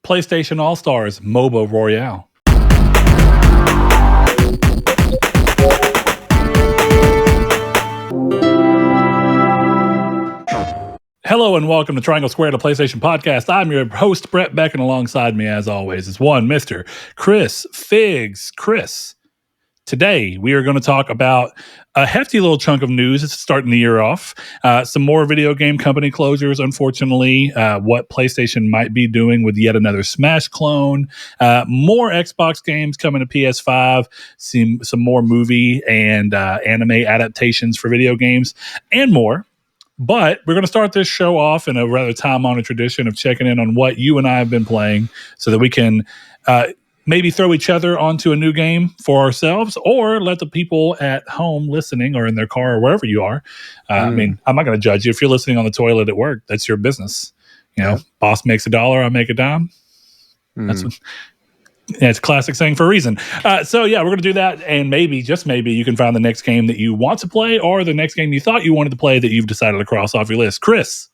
PlayStation All-Stars MOBA Royale. Hello and welcome to Triangle Square, the PlayStation Podcast. I'm your host, Brett Beck, and alongside me, as always, is one Mr. Chris Figs. Chris, today we are going to talk about a hefty little chunk of news. It's starting the year off. Some more video game company closures, unfortunately. What PlayStation might be doing with yet another Smash clone. More Xbox games coming to PS5. Some more movie and anime adaptations for video games, and more. But we're going to start this show off in a rather time-honored tradition of checking in on what you and I have been playing so that we can maybe throw each other onto a new game for ourselves or let the people at home listening or in their car or wherever you are. I mean, I'm not going to judge you. If you're listening on the toilet at work, that's your business. You know, boss makes $1, I make a dime. That's what... Yeah, it's a classic saying for a reason. So, yeah, we're going to do that, and maybe, just maybe, you can find the next game that you want to play or the next game you thought you wanted to play that you've decided to cross off your list. Chris,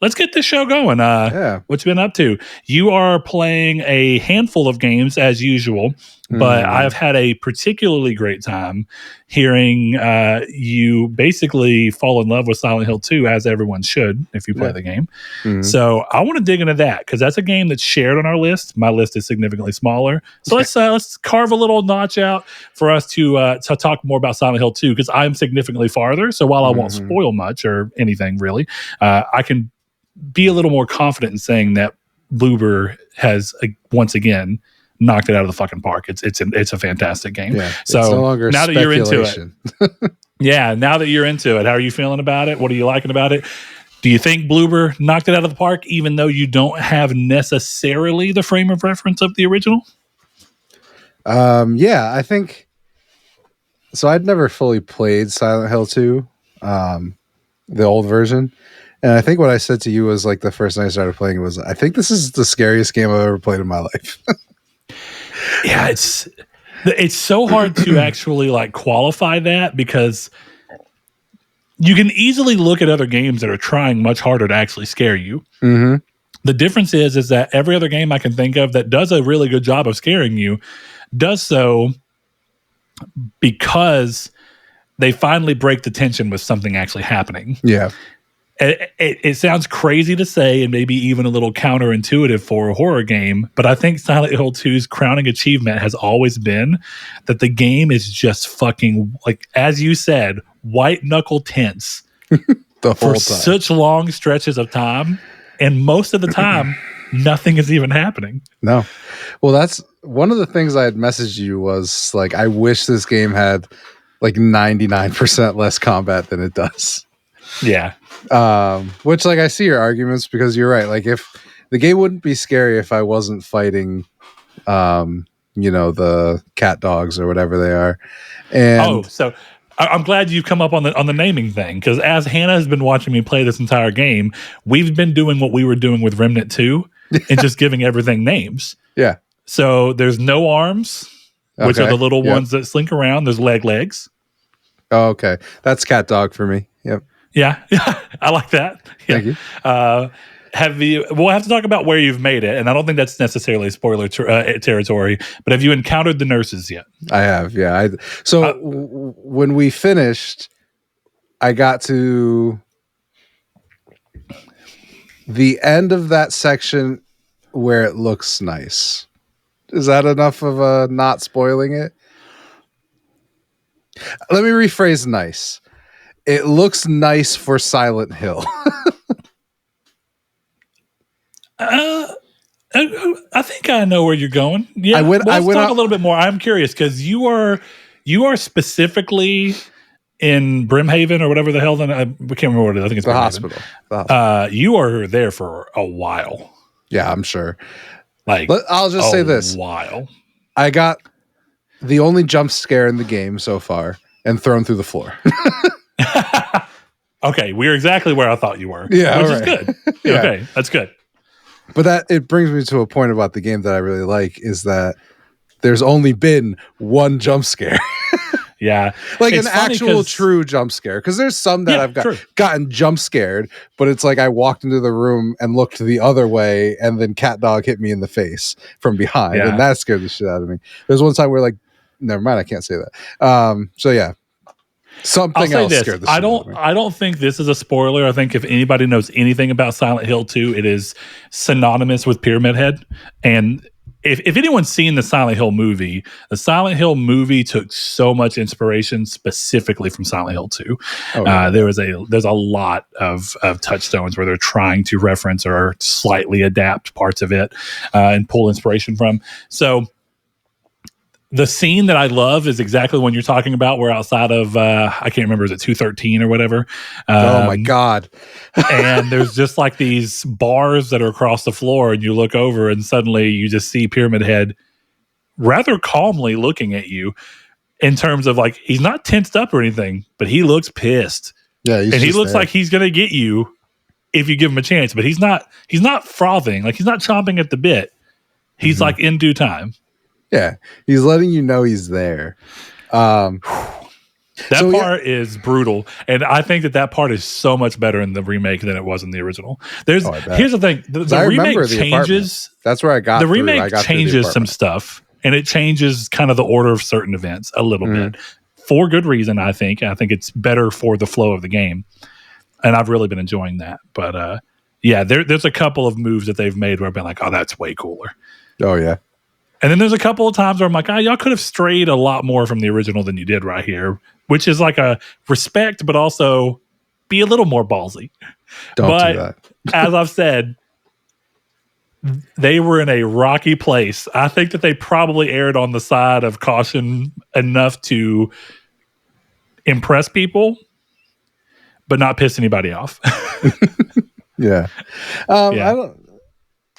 let's get this show going. What you been up to? You are playing a handful of games, as usual, but I've had a particularly great time hearing you basically fall in love with Silent Hill 2, as everyone should if you play the game. So I want to dig into that because that's a game that's shared on our list. My list is significantly smaller. So let's carve a little notch out for us to talk more about Silent Hill 2 because I'm significantly farther. So while I won't spoil much or anything really, I can be a little more confident in saying that Bloober has once again knocked it out of the fucking park. It's a fantastic game. Yeah, so no now that you're into it, now that you're into it, how are you feeling about it? What are you liking about it? Do you think Bloober knocked it out of the park, even though you don't have necessarily the frame of reference of the original? Yeah, I think so. I'd never fully played Silent Hill 2, the old version. And I think what I said to you was like the first night I started playing was, I think this is the scariest game I've ever played in my life. Yeah, it's so hard to actually like qualify that because you can easily look at other games that are trying much harder to actually scare you. The difference is that every other game I can think of that does a really good job of scaring you does so because they finally break the tension with something actually happening. Yeah. It sounds crazy to say and maybe even a little counterintuitive for a horror game, but I think Silent Hill 2's crowning achievement has always been that the game is just fucking, like, as you said, white knuckle tense for such long stretches of time. And most of the time, nothing is even happening. No. Well, that's one of the things I had messaged you was like, I wish this game had like 99% less combat than it does. Yeah. Which, like, I see your arguments because you're right. Like, if the game wouldn't be scary if I wasn't fighting, the cat dogs or whatever they are. And so I'm glad you've come up on the naming thing because as Hannah has been watching me play this entire game, we've been doing what we were doing with Remnant 2 and just giving everything names. Yeah. So there's no arms, which are the little ones that slink around. There's legs. Oh, okay. That's cat dog for me. Yep. Yeah, I like that. Yeah. Thank you. We'll have to talk about where you've made it, and I don't think that's necessarily spoiler territory, but have you encountered the nurses yet? I have, yeah. When we finished, I got to the end of that section where it looks nice. Is that enough of a not spoiling it? Let me rephrase nice. It looks nice for Silent Hill. I think I know where you're going. Yeah, let's talk a little bit more. I'm curious because you are specifically in Brimhaven or whatever the hell. I can't remember what it is. I think it's the Brimhaven. hospital. You are there for a while. Yeah, I'm sure. I'll just say this: while I got the only jump scare in the game so far and thrown through the floor. Okay, we're exactly where I thought you were. Yeah, which is good. Yeah. Okay, that's good. But it brings me to a point about the game that I really like is that there's only been one jump scare. Yeah. Like It's an funny actual 'cause- true jump scare. Because there's some that Yeah, I've true. gotten jump scared, but it's like I walked into the room and looked the other way, and then cat dog hit me in the face from behind, Yeah. and that scared the shit out of me. There's one time where like, never mind, I can't say that. So yeah, something I'll say else this. scared the shit out of me. I don't think this is a spoiler. I think if anybody knows anything about Silent Hill 2, it is synonymous with Pyramid Head. And if anyone's seen the Silent Hill movie took so much inspiration specifically from Silent Hill 2. Oh, yeah. There's a lot of touchstones where they're trying to reference or slightly adapt parts of it and pull inspiration from. So the scene that I love is exactly when you're talking about. We're outside of I can't remember, is it 213 or whatever? Oh my god! And there's just like these bars that are across the floor, and you look over, and suddenly you just see Pyramid Head rather calmly looking at you. In terms of like, he's not tensed up or anything, but he looks pissed. Yeah, and he looks like he's gonna get you if you give him a chance. But he's not frothing, like he's not chomping at the bit. He's like in due time. Yeah, he's letting you know he's there. That part is brutal, and I think that part is so much better in the remake than it was in the original. Here's the thing: the remake changes. That's where I got the remake changes some stuff, and it changes kind of the order of certain events a little bit for good reason. I think it's better for the flow of the game, and I've really been enjoying that. But yeah, there's a couple of moves that they've made where I've been like, oh, that's way cooler. Oh yeah. And then there's a couple of times where I'm like, y'all could have strayed a lot more from the original than you did right here, which is like a respect, but also be a little more ballsy. Don't do that. As I've said, they were in a rocky place. I think that they probably erred on the side of caution enough to impress people, but not piss anybody off. Yeah. I don't.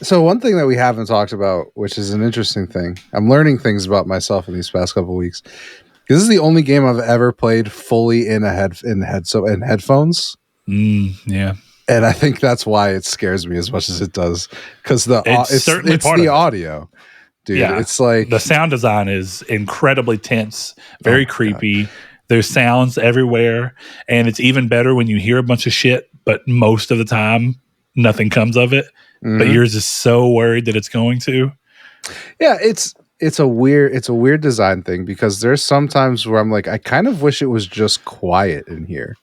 So one thing that we haven't talked about, which is an interesting thing, I'm learning things about myself in these past couple of weeks. This is the only game I've ever played fully in headphones. Yeah, and I think that's why it scares me as much as it does, because it's the audio, dude. Yeah. It's like the sound design is incredibly tense, very creepy. God. There's sounds everywhere, and it's even better when you hear a bunch of shit, but most of the time nothing comes of it. But you're just so worried that it's going to. Yeah, it's a weird design thing, because there's sometimes where I'm like, I kind of wish it was just quiet in here.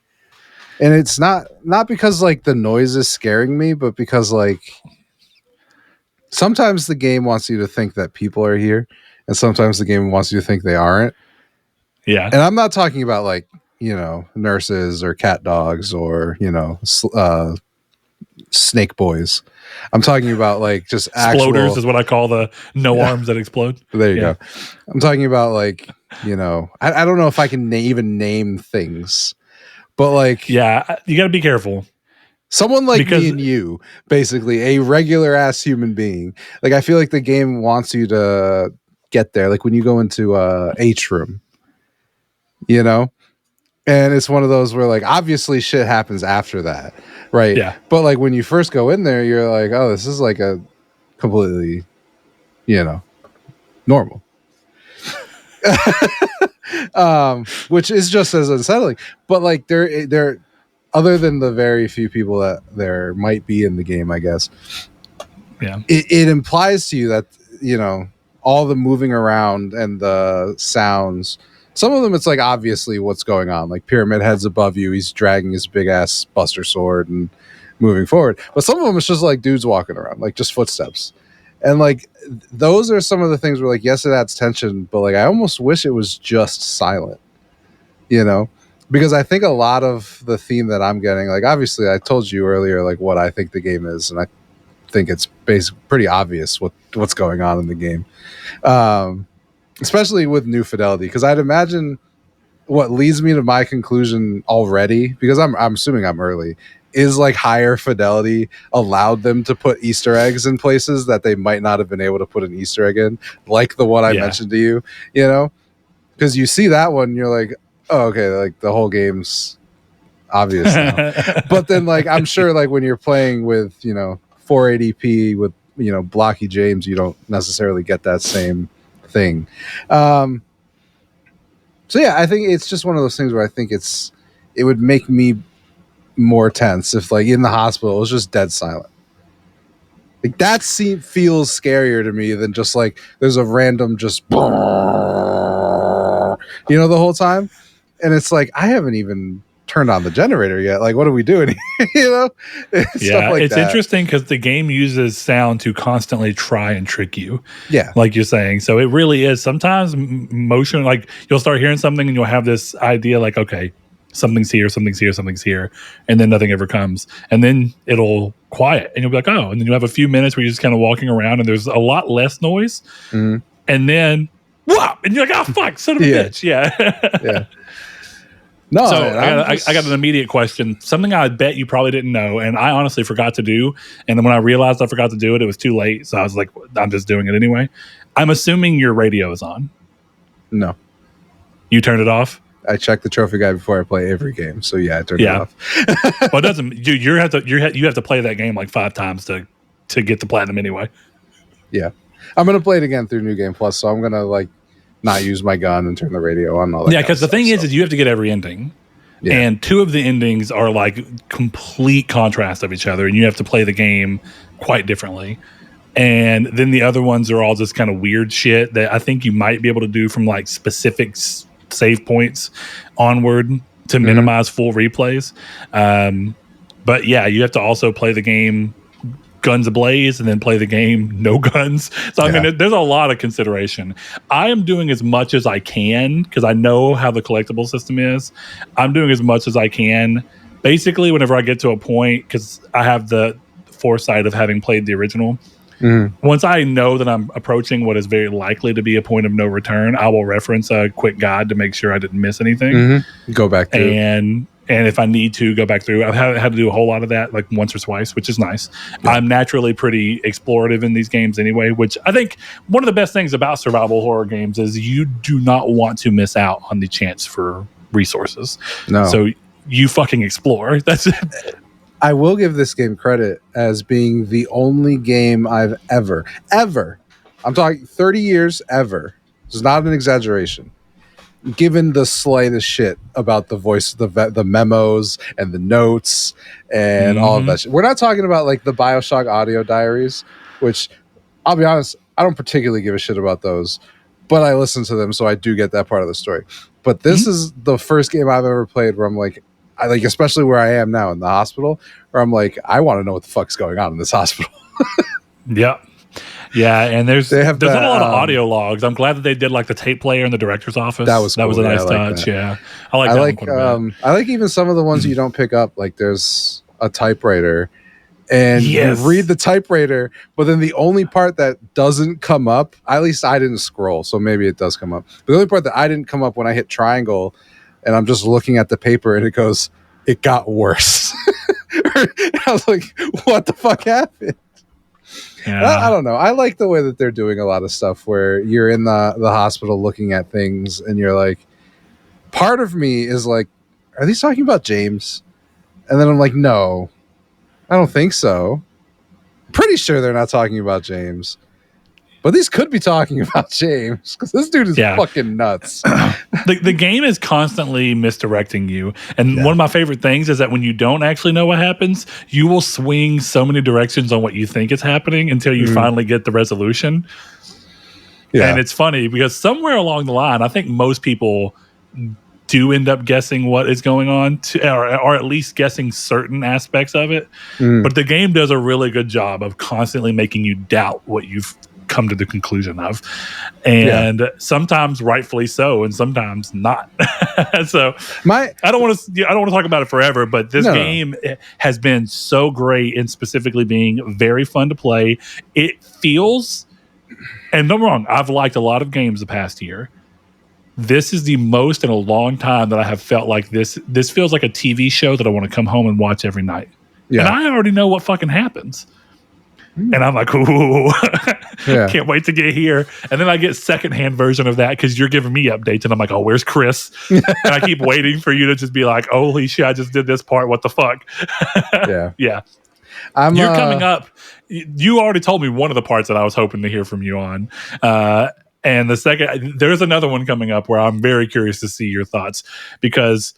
And it's not because like the noise is scaring me, but because like sometimes the game wants you to think that people are here, and sometimes the game wants you to think they aren't. Yeah. And I'm not talking about like, nurses or cat dogs or, snake boys. I'm talking about like just exploders is what I call the arms that explode. There you go. I'm talking about like, I don't know if I can even name things, but like, you got to be careful. Someone like me and you, basically a regular ass human being. Like, I feel like the game wants you to get there. Like when you go into H room, and it's one of those where like, obviously shit happens after that. Right. Yeah. But like when you first go in there, you're like, oh, this is like a completely, normal. Which is just as unsettling. But like there other than the very few people that there might be in the game, I guess. Yeah. It implies to you that, all the moving around and the sounds, some of them it's like obviously what's going on. Like Pyramid Head's above you, he's dragging his big ass Buster Sword and moving forward. But some of them it's just like dudes walking around, like just footsteps. And like those are some of the things where like, yes, it adds tension, but like I almost wish it was just silent. Because I think a lot of the theme that I'm getting, like obviously I told you earlier like what I think the game is, and I think it's pretty obvious what's going on in the game. Especially with New Fidelity, because I'd imagine what leads me to my conclusion already, because I'm assuming I'm early, is like higher fidelity allowed them to put Easter eggs in places that they might not have been able to put an Easter egg in, like the one I mentioned to you, because you see that one, you're like, oh, okay, like the whole game's obvious now. But then like I'm sure like when you're playing with 480p with blocky James, you don't necessarily get that same thing. So yeah, I think it's just one of those things where I think it would make me more tense if like in the hospital it was just dead silent. Like that scene feels scarier to me than just like there's a random just the whole time, and it's like I haven't even turned on the generator yet. Like, what are we doing? Stuff like it's that. interesting because the game uses sound to constantly try and trick you. Yeah, like you're saying. So it really is sometimes motion. Like you'll start hearing something and you'll have this idea, like, okay, something's here, and then nothing ever comes, and then it'll quiet, and you'll be like, oh, and then you have a few minutes where you're just kind of walking around, and there's a lot less noise, and then whop, and you're like, oh fuck, son of a bitch, yeah. No, so man, I got an immediate question, something I bet you probably didn't know, and I honestly forgot to do, and then when I realized I forgot to do it, it was too late, so I was like, I'm just doing it anyway. I'm assuming your radio is on. No, you turned it off. I check the trophy guide before I play every game, so yeah, I turned it off. Well, it doesn't. Dude, you have to play that game like 5 times to get the platinum anyway. Yeah, I'm gonna play it again through New Game Plus, so I'm gonna like not use my gun and turn the radio on. All that. Yeah, because the thing is you have to get every ending, and 2 of the endings are like complete contrast of each other, and you have to play the game quite differently. And then the other ones are all just kind of weird shit that I think you might be able to do from like specific save points onward to minimize full replays. But yeah, you have to also play the game guns ablaze and then play the game no guns. So I mean, there's a lot of consideration. I am doing as much as I can because I know how the collectible system is. I'm doing as much as I can. Basically, whenever I get to a point, because I have the foresight of having played the original, once I know that I'm approaching what is very likely to be a point of no return, I will reference a quick guide to make sure I didn't miss anything. Go back through. And if I need to go back through, I've had to do a whole lot of that like once or twice, which is nice. I'm naturally pretty explorative in these games anyway, which I think one of the best things about survival horror games is you do not want to miss out on the chance for resources. No. So you fucking explore. That's it. I will give this game credit as being the only game I've ever, I'm talking 30 years ever, this is not an exaggeration, given the slightest shit about the voice, the memos and the notes and all of that shit. We're not talking about like the BioShock audio diaries, which I'll be honest, I don't particularly give a shit about those, but I listen to them, so I do get that part of the story. But this is the first game I've ever played where I'm like, especially where I am now in the hospital, where I'm like, I want to know what the fuck's going on in this hospital. Yeah, and there's not a lot of audio logs. I'm glad that they did like the tape player in the director's office. That was cool. That was a nice touch. That. Yeah, I like that. I like even some of the ones you don't pick up. Like there's a typewriter, and you read the typewriter, but then the only part that doesn't come up, at least I didn't scroll, so maybe it does come up. But the only part that I didn't come up when I hit triangle, and I'm just looking at the paper, and it goes, "It got worse." I was like, "What the fuck happened?" Yeah. I don't know. I like the way that they're doing a lot of stuff where you're in the hospital looking at things, and you're like, part of me is like, "Are these talking about James?" And then I'm like, "No, I don't think so. Pretty sure they're not talking about James." But these could be talking about James because this dude is fucking nuts. The game is constantly misdirecting you. And one of my favorite things is that when you don't actually know what happens, you will swing so many directions on what you think is happening until you finally get the resolution. Yeah. And it's funny because somewhere along the line, I think most people do end up guessing what is going on, or at least guessing certain aspects of it. But the game does a really good job of constantly making you doubt what you've come to the conclusion of, and sometimes rightfully so, and sometimes not. So I don't want to talk about it forever, but this game has been so great in specifically being very fun to play. It feels, and don't get me wrong, I've liked a lot of games the past year. This is the most in a long time that I have felt like this feels like a TV show that I want to come home and watch every night. And I already know what fucking happens. And I'm like, ooh, can't wait to get here. And then I get secondhand version of that because you're giving me updates. And I'm like, oh, where's Chris? And I keep waiting for you to just be like, oh, holy shit, I just did this part. What the fuck? Yeah. You're coming up. You already told me one of the parts that I was hoping to hear from you on. And there's another one coming up where I'm very curious to see your thoughts, because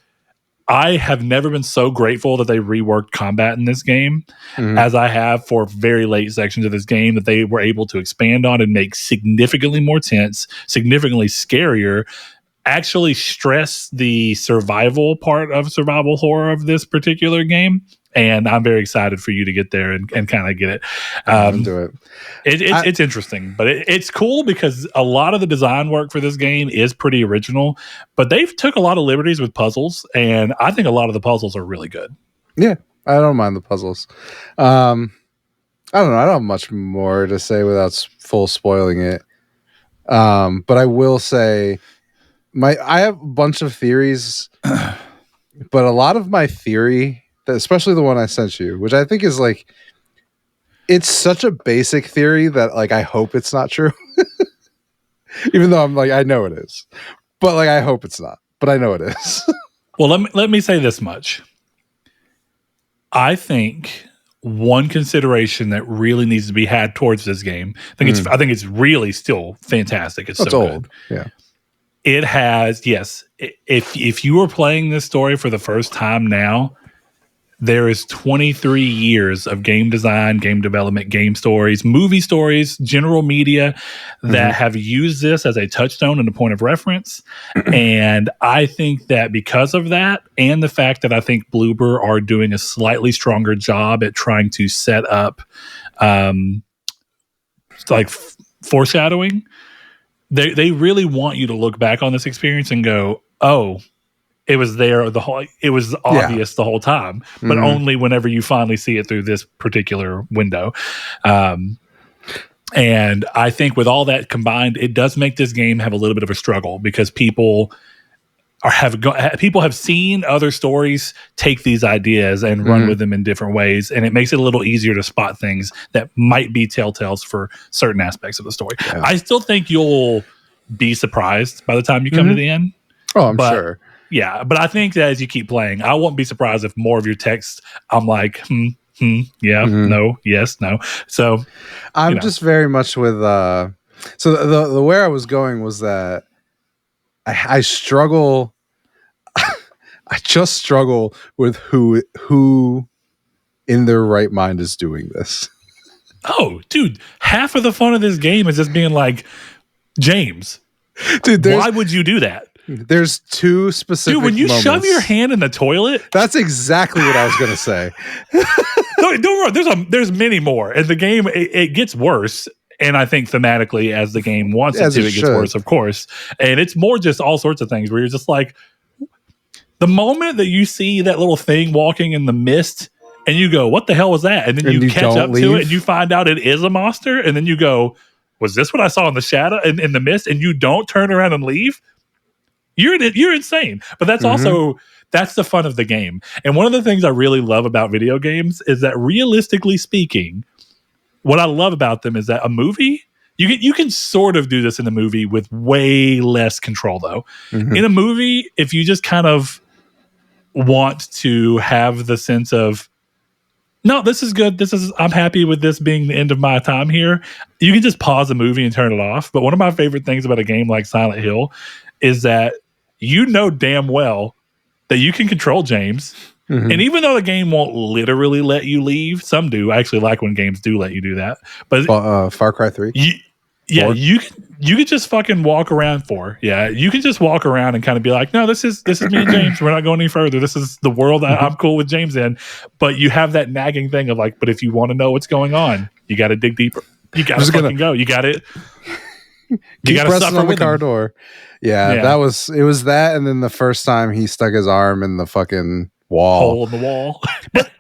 I have never been so grateful that they reworked combat in this game as I have for very late sections of this game, that they were able to expand on and make significantly more tense, significantly scarier, actually stress the survival part of survival horror of this particular game. And I'm very excited for you to get there and kind of get it. Into it. It's interesting, but it's cool because a lot of the design work for this game is pretty original, but they've took a lot of liberties with puzzles, and I think a lot of the puzzles are really good. Yeah, I don't mind the puzzles. I don't know. I don't have much more to say without full spoiling it. But I will say I have a bunch of theories, but a lot of my theory, especially the one I sent you, which I think is like, it's such a basic theory that like I hope it's not true. Even though I'm like, I know it is. But like I hope it's not. But I know it is. Well, let me say this much. I think one consideration that really needs to be had towards this game, I think it's really still fantastic. It's so old. Good. Yeah. It has, yes. If you were playing this story for the first time now, there is 23 years of game design, game development, game stories, movie stories, general media that have used this as a touchstone and a point of reference. And I think that because of that, and the fact that I think Bloober are doing a slightly stronger job at trying to set up foreshadowing, they really want you to look back on this experience and go, oh, it was there it was obvious the whole time, but only whenever you finally see it through this particular window. And I think with all that combined, it does make this game have a little bit of a struggle, because people have seen other stories take these ideas and run with them in different ways, and it makes it a little easier to spot things that might be telltales for certain aspects of the story. Yeah. I still think you'll be surprised by the time you come to the end. Oh, I'm sure. Yeah, but I think that as you keep playing, I won't be surprised if more of your text, I'm like, no, yes, no. So I'm just very much with so the where I was going was that I struggle. I just struggle with who in their right mind is doing this. Oh, dude, half of the fun of this game is just being like, James, dude, why would you do that? There's two specific Dude, when you moments. shove your hand in the toilet. That's exactly what I was going to say. Don't worry, there's many more. And the game, it gets worse. And I think thematically, as the game wants it to, it gets worse, of course. And it's more just all sorts of things where you're just like, the moment that you see that little thing walking in the mist and you go, what the hell was that? And then you catch up to it and you find out it is a monster. And then you go, was this what I saw in the shadow, in the mist? And you don't turn around and leave. You're insane. But that's also, that's the fun of the game. And one of the things I really love about video games is that, realistically speaking, what I love about them is that a movie, you can sort of do this in a movie with way less control, though. In a movie, if you just kind of want to have the sense of, no, this is good. I'm happy with this being the end of my time here, you can just pause the movie and turn it off. But one of my favorite things about a game like Silent Hill is that you know damn well that you can control James. And even though the game won't literally let you leave, some do. I actually like when games do let you do that. But Far Cry 3? You can just fucking walk around you can just walk around and kind of be like, no, this is me and James. We're not going any further. This is the world that I'm cool with James in. But you have that nagging thing of like, but if you want to know what's going on, you got to dig deeper. You got to fucking go. You got it. You got to suffer on the car door. Yeah, it was that, and then the first time he stuck his arm in the fucking hole in the wall. But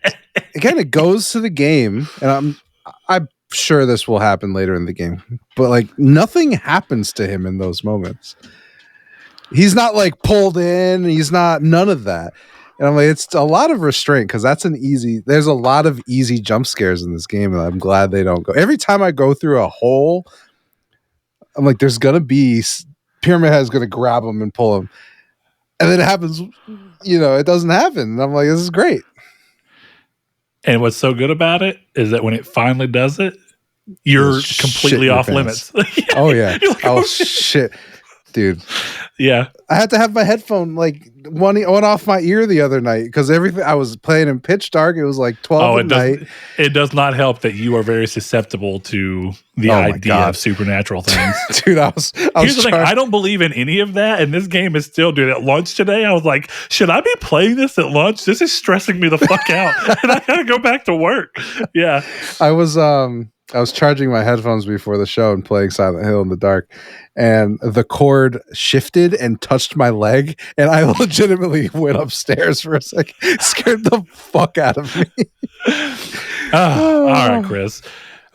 again, it goes to the game, and I'm sure this will happen later in the game, but like nothing happens to him in those moments. He's not like pulled in. He's not none of that. And I'm like, it's a lot of restraint, because there's a lot of easy jump scares in this game, and I'm glad they don't go. Every time I go through a hole, I'm like, there's gonna be Pyramid Head's gonna grab him and pull him, and then it happens. It doesn't happen. And I'm like, this is great. And what's so good about it is that when it finally does it, you're completely off limits. Oh yeah. You're like, oh shit, dude. Yeah. I had to have my headphone like one off my ear the other night because everything I was playing in pitch dark. It was like 12 at night. It does not help that you are very susceptible to the idea of supernatural things. Dude, I was Here's the thing. I don't believe in any of that. And this game is still, dude, at lunch today, I was like, should I be playing this at lunch? This is stressing me the fuck out. And I gotta go back to work. Yeah. I was charging my headphones before the show and playing Silent Hill in the dark, and the cord shifted and touched my leg, and I legitimately went upstairs for a second. Scared the fuck out of me. All right, Chris.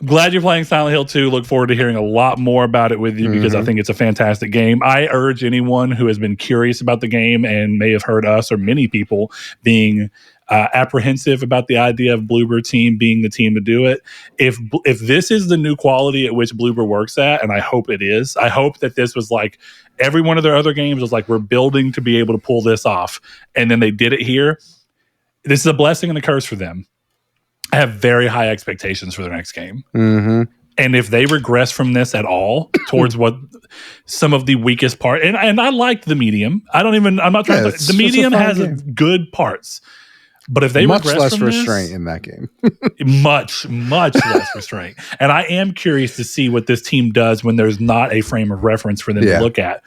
I'm glad you're playing Silent Hill 2. Look forward to hearing a lot more about it with you because I think it's a fantastic game. I urge anyone who has been curious about the game and may have heard us or many people being apprehensive about the idea of Bloober Team being the team to do it. If this is the new quality at which Bloober works at, and I hope it is, I hope that this was like every one of their other games was like, we're building to be able to pull this off. And then they did it here. This is a blessing and a curse for them. I have very high expectations for their next game. Mm-hmm. And if they regress from this at all towards what some of the weakest part, and I liked the medium. I'm not trying to, the medium has good parts. But if they much regress less from restraint this, in that game, much less restraint, and I am curious to see what this team does when there's not a frame of reference for them to look at.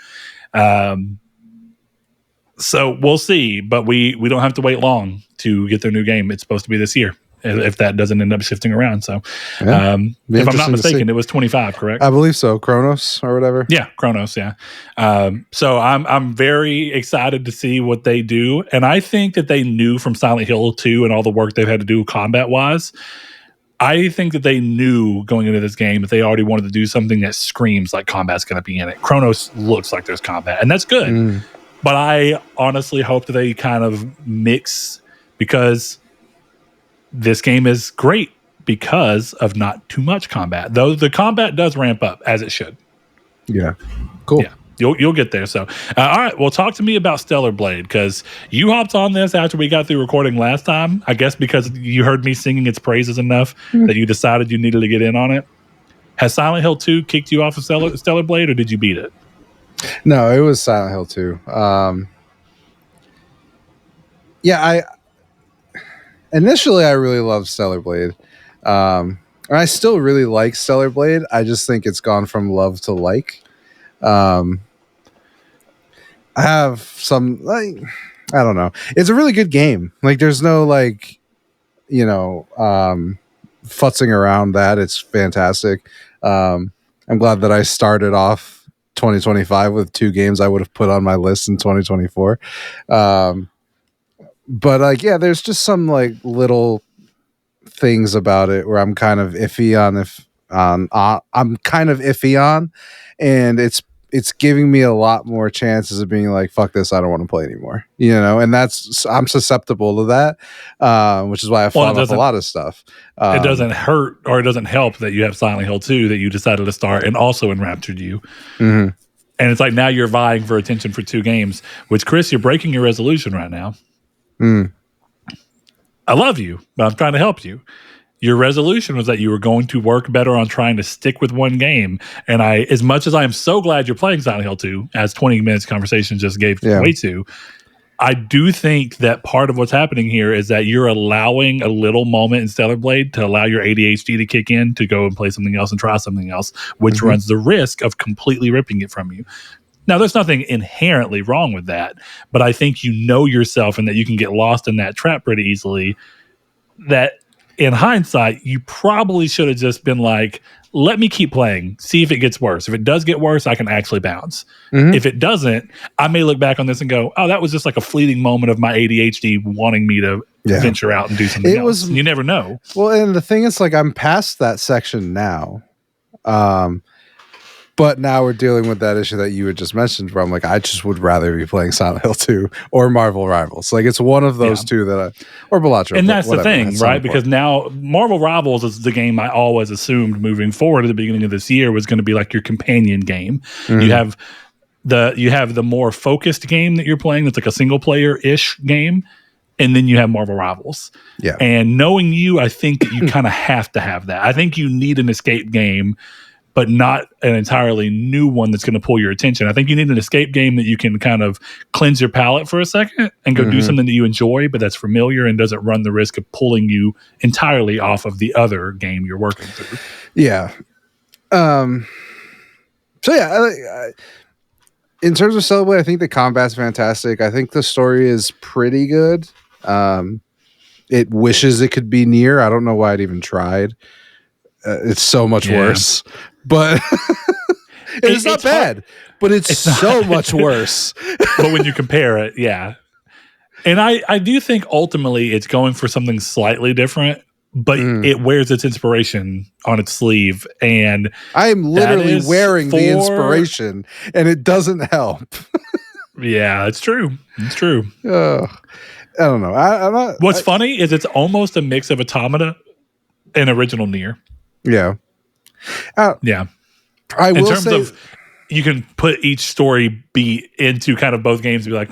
So we'll see, but we don't have to wait long to get their new game. It's supposed to be this year, if that doesn't end up shifting around. So, if I'm not mistaken, it was 25, correct? I believe so. Kronos or whatever. Yeah, Kronos. Yeah. So I'm very excited to see what they do, and I think that they knew from Silent Hill 2 and all the work they've had to do combat wise. I think that they knew going into this game that they already wanted to do something that screams like combat's going to be in it. Kronos looks like there's combat, and that's good. But I honestly hope that they kind of mix, because this game is great because of not too much combat. Though the combat does ramp up as it should. Yeah. Cool. Yeah. You'll get there. So, all right. Well, talk to me about Stellar Blade, because you hopped on this after we got through recording last time. I guess because you heard me singing its praises enough that you decided you needed to get in on it. Has Silent Hill 2 kicked you off of Stellar Blade, or did you beat it? No, it was Silent Hill 2. Initially I really loved Stellar Blade. And I still really like Stellar Blade. I just think it's gone from love to like. I have some, like, I don't know. It's a really good game. Like, there's no, like, futzing around that. It's fantastic. I'm glad that I started off 2025 with 2 games I would have put on my list in 2024. But like, yeah, there's just some like little things about it where I'm kind of iffy on, and it's giving me a lot more chances of being like, fuck this, I don't want to play anymore, and I'm susceptible to that, which is why I fought off a lot of stuff. It doesn't hurt, or it doesn't help that you have Silent Hill 2 that you decided to start and also enraptured you. And it's like now you're vying for attention for 2 games, which, Chris, you're breaking your resolution right now. I love you, but I'm trying to help you. Your resolution was that you were going to work better on trying to stick with one game. And as much as I am so glad you're playing Silent Hill 2, as 20 minutes conversation just gave way to, I do think that part of what's happening here is that you're allowing a little moment in Stellar Blade to allow your ADHD to kick in, to go and play something else and try something else, which runs the risk of completely ripping it from you. Now, there's nothing inherently wrong with that, but I think you know yourself and that you can get lost in that trap pretty easily, that in hindsight, you probably should have just been like, let me keep playing, see if it gets worse. If it does get worse, I can actually bounce. If it doesn't, I may look back on this and go, oh, that was just like a fleeting moment of my ADHD wanting me to venture out and do something else. You never know. Well, and the thing is, like, I'm past that section now. But now we're dealing with that issue that you had just mentioned, where I'm like, I just would rather be playing Silent Hill 2 or Marvel Rivals. Like, it's one of those two or Balatro. And that's the thing, right? Because now Marvel Rivals is the game I always assumed moving forward at the beginning of this year was going to be like your companion game. You have the more focused game that you're playing that's like a single player-ish game. and then you have Marvel Rivals. Yeah. And knowing you, I think that you kind of have to have that. I think you need an escape game, but not an entirely new one that's going to pull your attention. I think you need an escape game that you can kind of cleanse your palate for a second and go do something that you enjoy, but that's familiar and doesn't run the risk of pulling you entirely off of the other game you're working through. Yeah. So yeah, in terms of Celebrate, I think the combat's fantastic. I think the story is pretty good. It wishes it could be Nier. I don't know why it even tried. It's so much worse, but it's not bad. But it's so much worse. But when you compare it, yeah. And I do think ultimately it's going for something slightly different, but it wears its inspiration on its sleeve. And I am literally wearing the inspiration, and it doesn't help. Yeah, it's true. It's true. I don't know. I'm not. What's funny is it's almost a mix of Automata and original Nier. Yeah. Yeah. I will in terms say, of you can put each story beat into kind of both games and be like,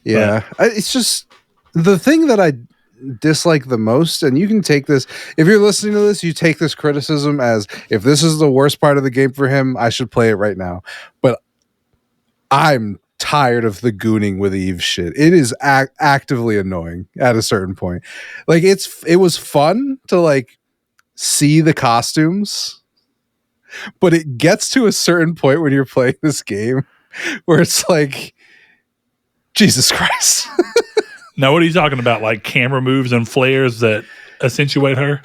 Yeah. It's just the thing that I dislike the most, and you can take this, if you're listening to this, you take this criticism as if this is the worst part of the game for him, I should play it right now. But I'm tired of the gooning with Eve shit. It is actively annoying at a certain point. Like it was fun to like see the costumes, but it gets to a certain point when you're playing this game where it's like, Jesus Christ. Now, what are you talking about? Like camera moves and flares that accentuate her?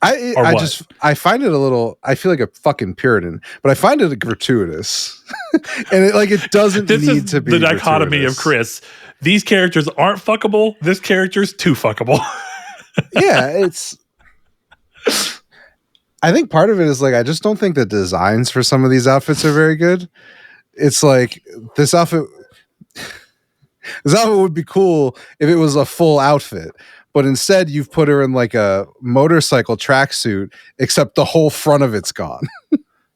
I find it a little, I feel like a fucking Puritan, but I find it gratuitous. And it doesn't need to be the dichotomy of Chris. These characters aren't fuckable. This character's too fuckable. Yeah, I think part of it is like, I just don't think the designs for some of these outfits are very good. It's like this outfit would be cool if it was a full outfit, but instead you've put her in like a motorcycle tracksuit, except the whole front of it's gone.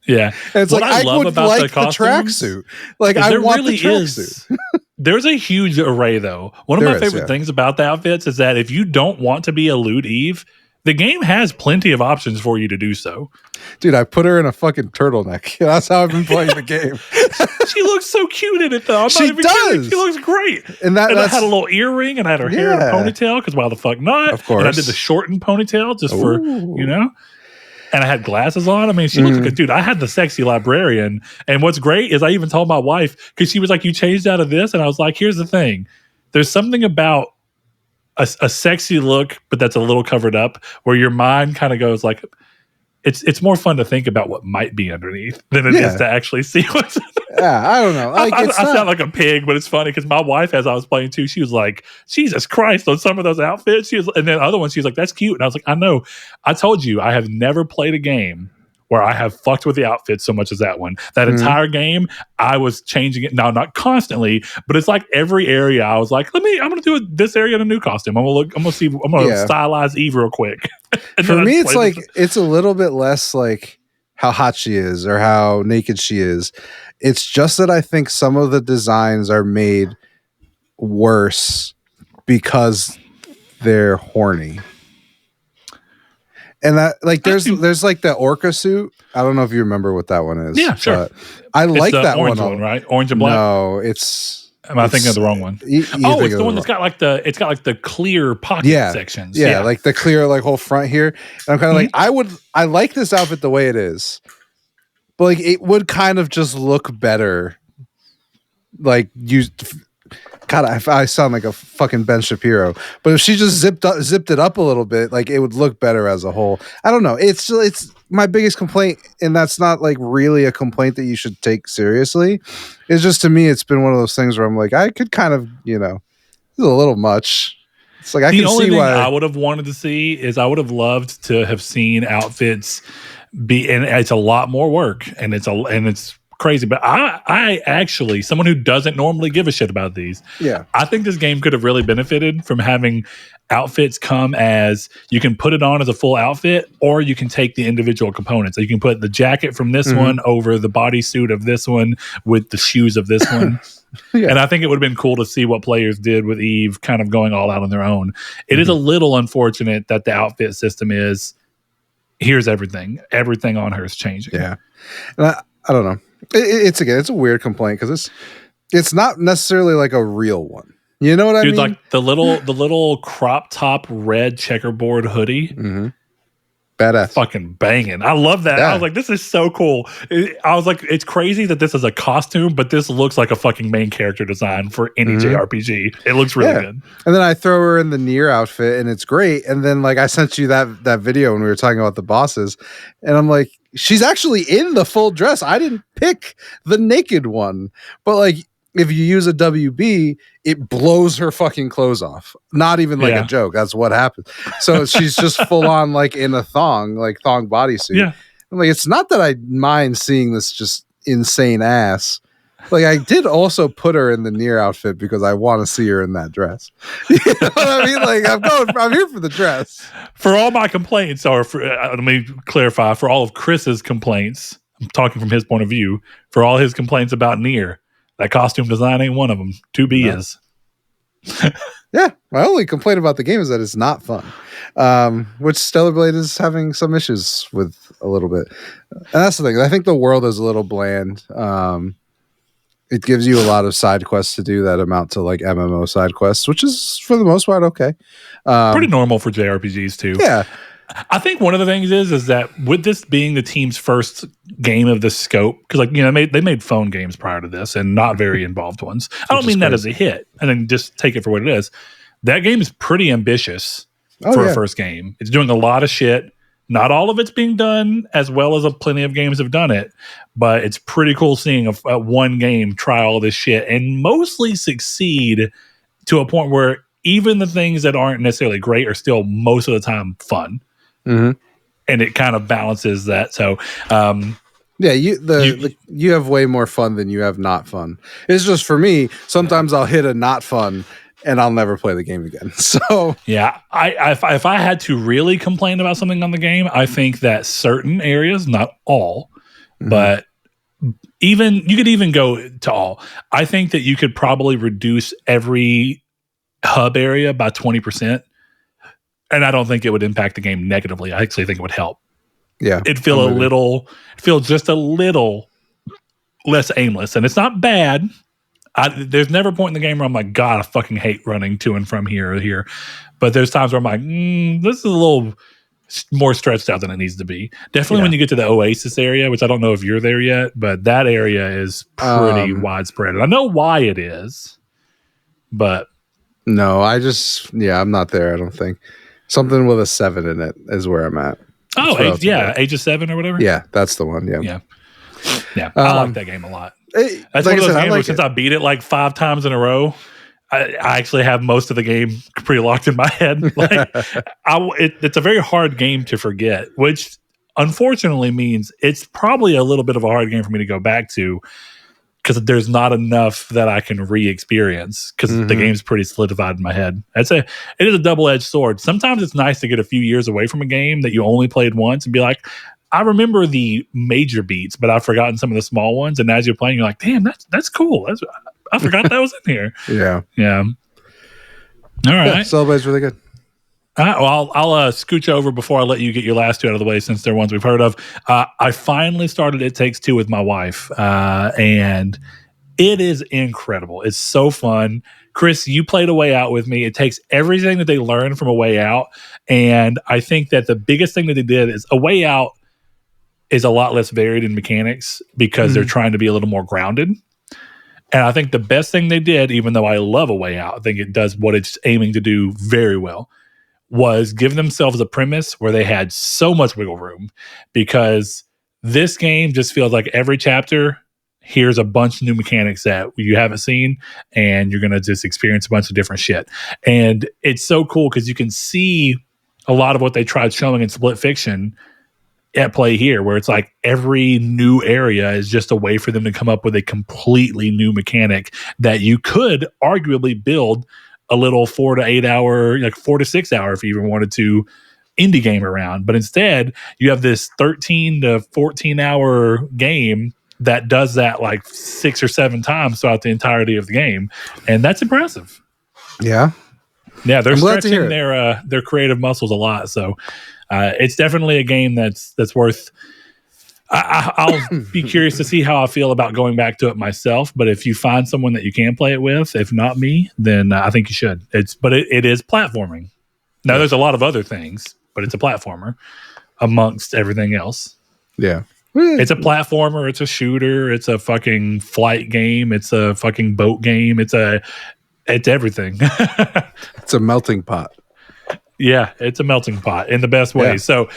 Yeah. And it's I would like the tracksuit. Like I want the tracksuit. There's a huge array though. One of my favorite things about the outfits is that if you don't want to be a lewd Eve, the game has plenty of options for you to do so. Dude, I put her in a fucking turtleneck. That's how I've been playing the game. She looks so cute in it, though. She does. Kidding. She looks great. And I had a little earring and I had her hair in a ponytail, because why the fuck not? Of course. And I did the shortened ponytail just for, And I had glasses on. I mean, she looked like a dude. I had the sexy librarian. And what's great is I even told my wife, because she was like, you changed out of this? And I was like, here's the thing. There's something about a sexy look, but that's a little covered up, where your mind kind of goes like, it's more fun to think about what might be underneath than it is to actually see what's underneath. Yeah, I don't know. Like, I sound like a pig, but it's funny because my wife, as I was playing too, she was like, Jesus Christ, on some of those outfits. And then other ones, she was like, that's cute. And I was like, I know. I told you, I have never played a game where I have fucked with the outfit so much as that one. That entire game, I was changing it. Now, not constantly, but it's like every area I was like, I'm going to do this area in a new costume. I'm going to stylize Eve real quick. For me, it's like, it's a little bit less like how hot she is or how naked she is. It's just that I think some of the designs are made worse because they're horny. And that, like, there's like the orca suit. I don't know if you remember what that one is. Yeah, sure. I like that orange one, right? Orange and black. No, Am I thinking of the wrong one? It's the one that's got like the clear pocket sections. Yeah, like the clear like whole front here. And I'm kind of like, I like this outfit the way it is, but like it would kind of just look better. Like God, I sound like a fucking Ben Shapiro. But if she just zipped it up a little bit, like it would look better as a whole. I don't know. It's my biggest complaint, and that's not like really a complaint that you should take seriously. It's just, to me, it's been one of those things where I'm like, I could kind of, this is a little much. It's like I can see why. The only thing I would have wanted to see is I would have loved to have seen outfits be, and it's a lot more work, and it's crazy, but I actually, someone who doesn't normally give a shit about these, I think this game could have really benefited from having outfits come as, you can put it on as a full outfit, or you can take the individual components. So you can put the jacket from this one over the bodysuit of this one with the shoes of this one. Yeah. And I think it would have been cool to see what players did with Eve kind of going all out on their own. It is a little unfortunate that the outfit system is, here's everything. Everything on her is changing. Yeah. And I don't know. It's a weird complaint because it's not necessarily like a real one. You know what I mean? Like the little crop top red checkerboard hoodie. Mm-hmm. Badass. Fucking banging. I love that. Yeah. I was like, this is so cool. I was like, it's crazy that this is a costume, but this looks like a fucking main character design for any JRPG. It looks really good. And then I throw her in the Nier outfit and it's great. And then like I sent you that video when we were talking about the bosses, and I'm like, she's actually in the full dress. I didn't pick the naked one. But like if you use a WB, it blows her fucking clothes off. Not even like a joke. That's what happens. So she's just full on like in a thong bodysuit. Yeah. I'm like, it's not that I mind seeing this just insane ass. Like I did also put her in the Nier outfit because I want to see her in that dress. You know what I mean? Like I'm here for the dress. For all my complaints, or let me clarify, for all of Chris's complaints, I'm talking from his point of view, for all his complaints about Nier, that costume design ain't one of them. 2B is. Yeah, my only complaint about the game is that it's not fun, which Stellar Blade is having some issues with a little bit. And that's the thing. I think the world is a little bland. It gives you a lot of side quests to do that amount to like MMO side quests, which is for the most part okay. Pretty normal for JRPGs too. Yeah. I think one of the things is that with this being the team's first game of this scope, because like, you know, they made phone games prior to this and not very involved ones. I don't mean that as a hit and then just take it for what it is. That game is pretty ambitious for a first game. It's doing a lot of shit. Not all of it's being done as well as plenty of games have done it, but it's pretty cool seeing a one game try all this shit and mostly succeed to a point where even the things that aren't necessarily great are still most of the time fun. Mm-hmm. And it kind of balances that. So, you have way more fun than you have not fun. It's just for me. Sometimes I'll hit a not fun, and I'll never play the game again. So yeah, if I had to really complain about something on the game, I think that certain areas, not all, but you could even go to all. I think that you could probably reduce every hub area by 20%. And I don't think it would impact the game negatively. I actually think it would help. Yeah. It'd feel just a little less aimless. And it's not bad. There's never a point in the game where I'm like, God, I fucking hate running to and from here or here. But there's times where I'm like, this is a little more stretched out than it needs to be. Definitely when you get to the Oasis area, which I don't know if you're there yet, but that area is pretty widespread. And I know why it is, but... No, I'm not there, I don't think. Something with a 7 in it is where I'm at. Oh, Age of 7 or whatever? Yeah, that's the one, Yeah. I like that game a lot. That's one of those games where since I beat it like 5 times in a row, I actually have most of the game pretty locked in my head. Like, it's a very hard game to forget, which unfortunately means it's probably a little bit of a hard game for me to go back to because there's not enough that I can re-experience because the game's pretty solidified in my head. It is a double-edged sword. Sometimes it's nice to get a few years away from a game that you only played once and be like, I remember the major beats, but I've forgotten some of the small ones. And as you're playing, you're like, damn, that's cool. I forgot that was in here. Yeah. All right. Yeah, Celebrate's really good. All right, well, I'll scooch over before I let you get your last two out of the way since they're ones we've heard of. I finally started It Takes Two with my wife, and it is incredible. It's so fun. Chris, you played A Way Out with me. It takes everything that they learned from A Way Out, and I think that the biggest thing that they did is A Way Out is a lot less varied in mechanics because they're trying to be a little more grounded. And I think the best thing they did, even though I love A Way Out, I think it does what it's aiming to do very well, was give themselves a premise where they had so much wiggle room, because this game just feels like every chapter, here's a bunch of new mechanics that you haven't seen, and you're going to just experience a bunch of different shit. And it's so cool because you can see a lot of what they tried showing in Split Fiction at play here, where it's like every new area is just a way for them to come up with a completely new mechanic that you could arguably build a little 4 to 8 hour, like 4 to 6 hour, if you even wanted to, indie game around. But instead, you have this 13 to 14 hour game that does that like 6 or 7 times throughout the entirety of the game, and that's impressive. Yeah, they're stretching their creative muscles a lot. So it's definitely a game that's worth. I'll be curious to see how I feel about going back to it myself. But if you find someone that you can play it with, if not me, then I think you should. It is platforming. Now there's a lot of other things, but it's a platformer amongst everything else. Yeah. It's a platformer, it's a shooter, it's a fucking flight game, it's a fucking boat game, it's everything. It's a melting pot. Yeah, it's a melting pot in the best way. Yeah. So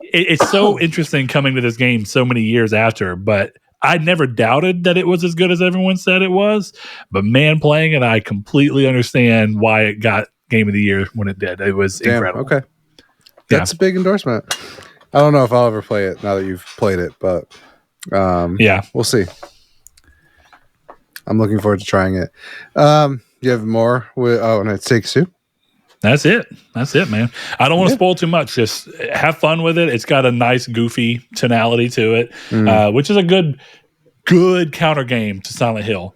it's so interesting coming to this game so many years after, but I never doubted that it was as good as everyone said it was. But man, playing it, I completely understand why it got Game of the Year when it did. It was incredible. Okay. That's a big endorsement. I don't know if I'll ever play it now that you've played it, but we'll see. I'm looking forward to trying it. You have more? And it takes two. That's it, man. I don't want to spoil too much. Just have fun with it. It's got a nice, goofy tonality to it, which is a good counter game to Silent Hill.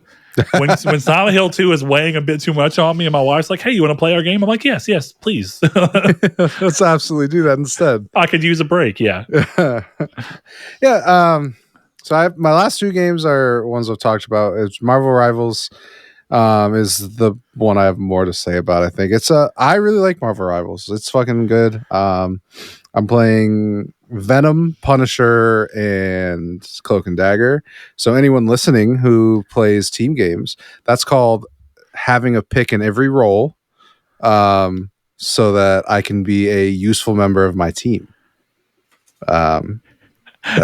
When Silent Hill 2 is weighing a bit too much on me, and my wife's like, "Hey, you want to play our game?" I'm like, "Yes, please." Let's absolutely do that instead. I could use a break. Yeah, yeah. So my last 2 games are ones I've talked about. It's Marvel Rivals. Is the one I have more to say about. I think I really like Marvel Rivals. It's fucking good. I'm playing Venom, Punisher, and Cloak and Dagger. So anyone listening who plays team games, that's called having a pick in every role, so that I can be a useful member of my team.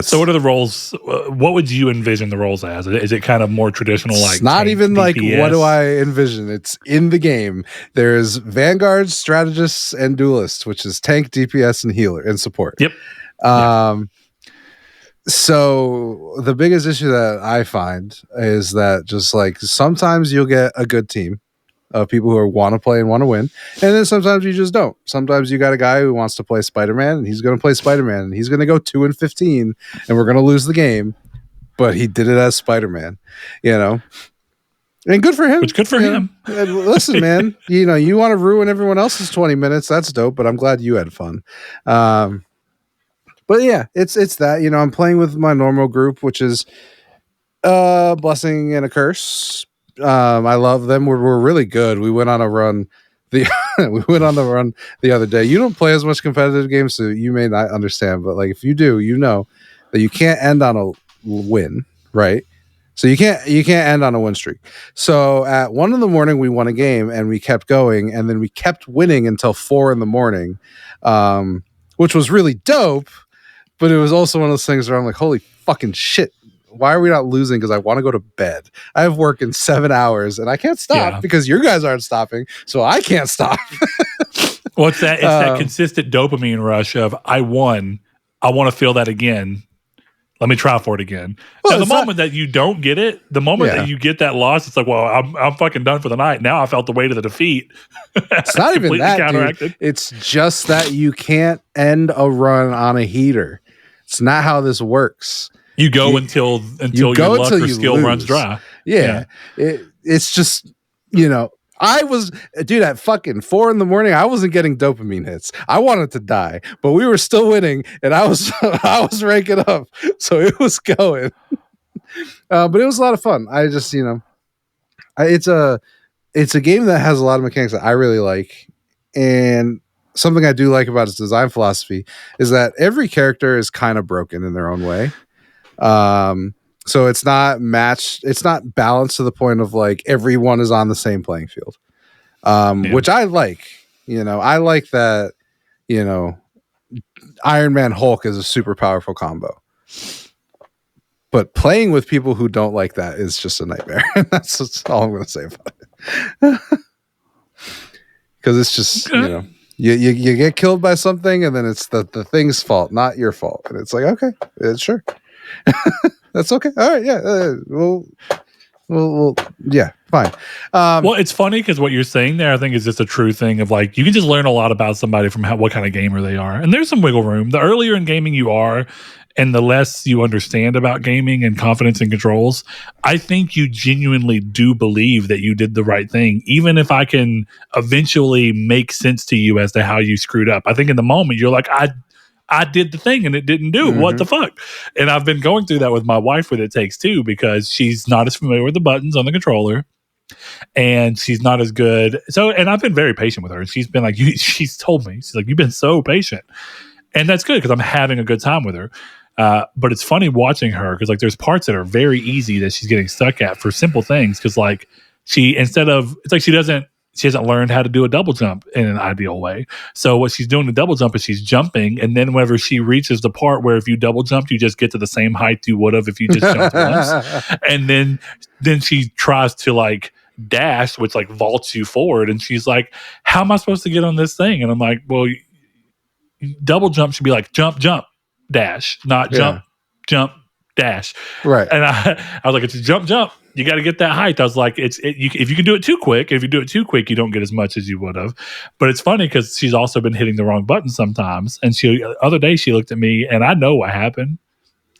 So what are the roles? What would you envision the roles as? Is it kind of more traditional? Like, it's not even DPS? Like, what do I envision? It's in the game. There's vanguards, strategists, and duelists, which is tank, DPS, and healer and support. Yep. So the biggest issue that I find is that just like sometimes you'll get a good team of people who want to play and want to win, and then sometimes you just don't. Sometimes you got a guy who wants to play Spider-Man, and he's going to play Spider-Man, and he's going to go 2-15, and we're going to lose the game, but he did it as Spider-Man, and good for him. It's good for him. Listen, man, you want to ruin everyone else's 20 minutes. That's dope, but I'm glad you had fun. But yeah, it's that, I'm playing with my normal group, which is a blessing and a curse. I love them. We're really good. We went on a run. The other day. You don't play as much competitive games, so you may not understand. But like if you do, you know that you can't end on a win, right? So you can't end on a win streak. So at 1 a.m, we won a game, and we kept going, and then we kept winning until 4 a.m, which was really dope. But it was also one of those things where I'm like, holy fucking shit. Why are we not losing? Because I want to go to bed. I have work in 7 hours, and I can't stop because your guys aren't stopping, so I can't stop. Well, it's that consistent dopamine rush of I won. I want to feel that again. Let me try for it again. Well, now, the moment that you don't get it, the moment that you get that loss, it's like, well, I'm fucking done for the night. Now I felt the weight of the defeat. It's not even that, dude. It's just that you can't end a run on a heater. It's not how this works. You go until your luck or skill runs dry. Yeah. It's just, I was, dude, at fucking 4 a.m, I wasn't getting dopamine hits. I wanted to die, but we were still winning, and I was ranking up, so it was going. But it was a lot of fun. I just, it's a game that has a lot of mechanics that I really like, and something I do like about its design philosophy is that every character is kind of broken in their own way. So it's not matched, it's not balanced to the point of like everyone is on the same playing field. Which I like, I like that, Iron Man Hulk is a super powerful combo. But playing with people who don't like that is just a nightmare. That's all I'm going to say about it. Because it's just, you get killed by something, and then it's the thing's fault, not your fault. And it's like, okay, sure. That's okay. All right. Yeah. Well, yeah, fine. Well, it's funny because what you're saying there, I think, is just a true thing of like, you can just learn a lot about somebody from what kind of gamer they are. And there's some wiggle room. The earlier in gaming you are, and the less you understand about gaming and confidence and controls, I think you genuinely do believe that you did the right thing, even if I can eventually make sense to you as to how you screwed up. I think in the moment you're like, I did the thing and it didn't do. What the fuck? And I've been going through that with my wife with It Takes Two, because she's not as familiar with the buttons on the controller. And she's not as good. So, and I've been very patient with her. And she's been like, she's told me, she's like, you've been so patient. And that's good because I'm having a good time with her. But it's funny watching her because like there's parts that are very easy that she's getting stuck at for simple things. Because like it's like she hasn't learned how to do a double jump in an ideal way. So what she's doing the double jump is she's jumping, and then whenever she reaches the part where if you double jumped, you just get to the same height you would have if you just jumped once. And then she tries to like dash, which like vaults you forward, and she's like, how am I supposed to get on this thing? And I'm like, well, double jump should be like jump, jump, dash, not jump, jump, dash. Right. And I was like, it's a jump, jump. You got to get that height. I was like, if you can do it too quick, you don't get as much as you would have. But it's funny because she's also been hitting the wrong button sometimes. And the other day she looked at me, and I know what happened.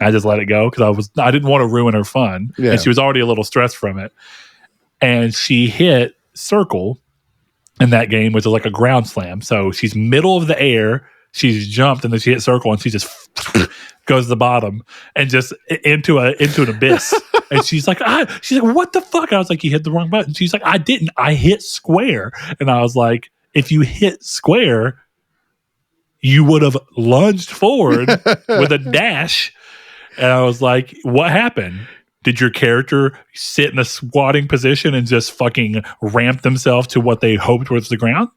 I just let it go because I didn't want to ruin her fun. Yeah. And she was already a little stressed from it. And she hit circle in that game, which is like a ground slam. So she's middle of the air. She's jumped, and then she hit circle, and she just goes to the bottom and just into an abyss. And she's like, what the fuck? I was like, you hit the wrong button. She's like, I didn't. I hit square. And I was like, if you hit square, you would have lunged forward with a dash. And I was like, what happened? Did your character sit in a squatting position and just fucking ramp themselves to what they hoped was the ground?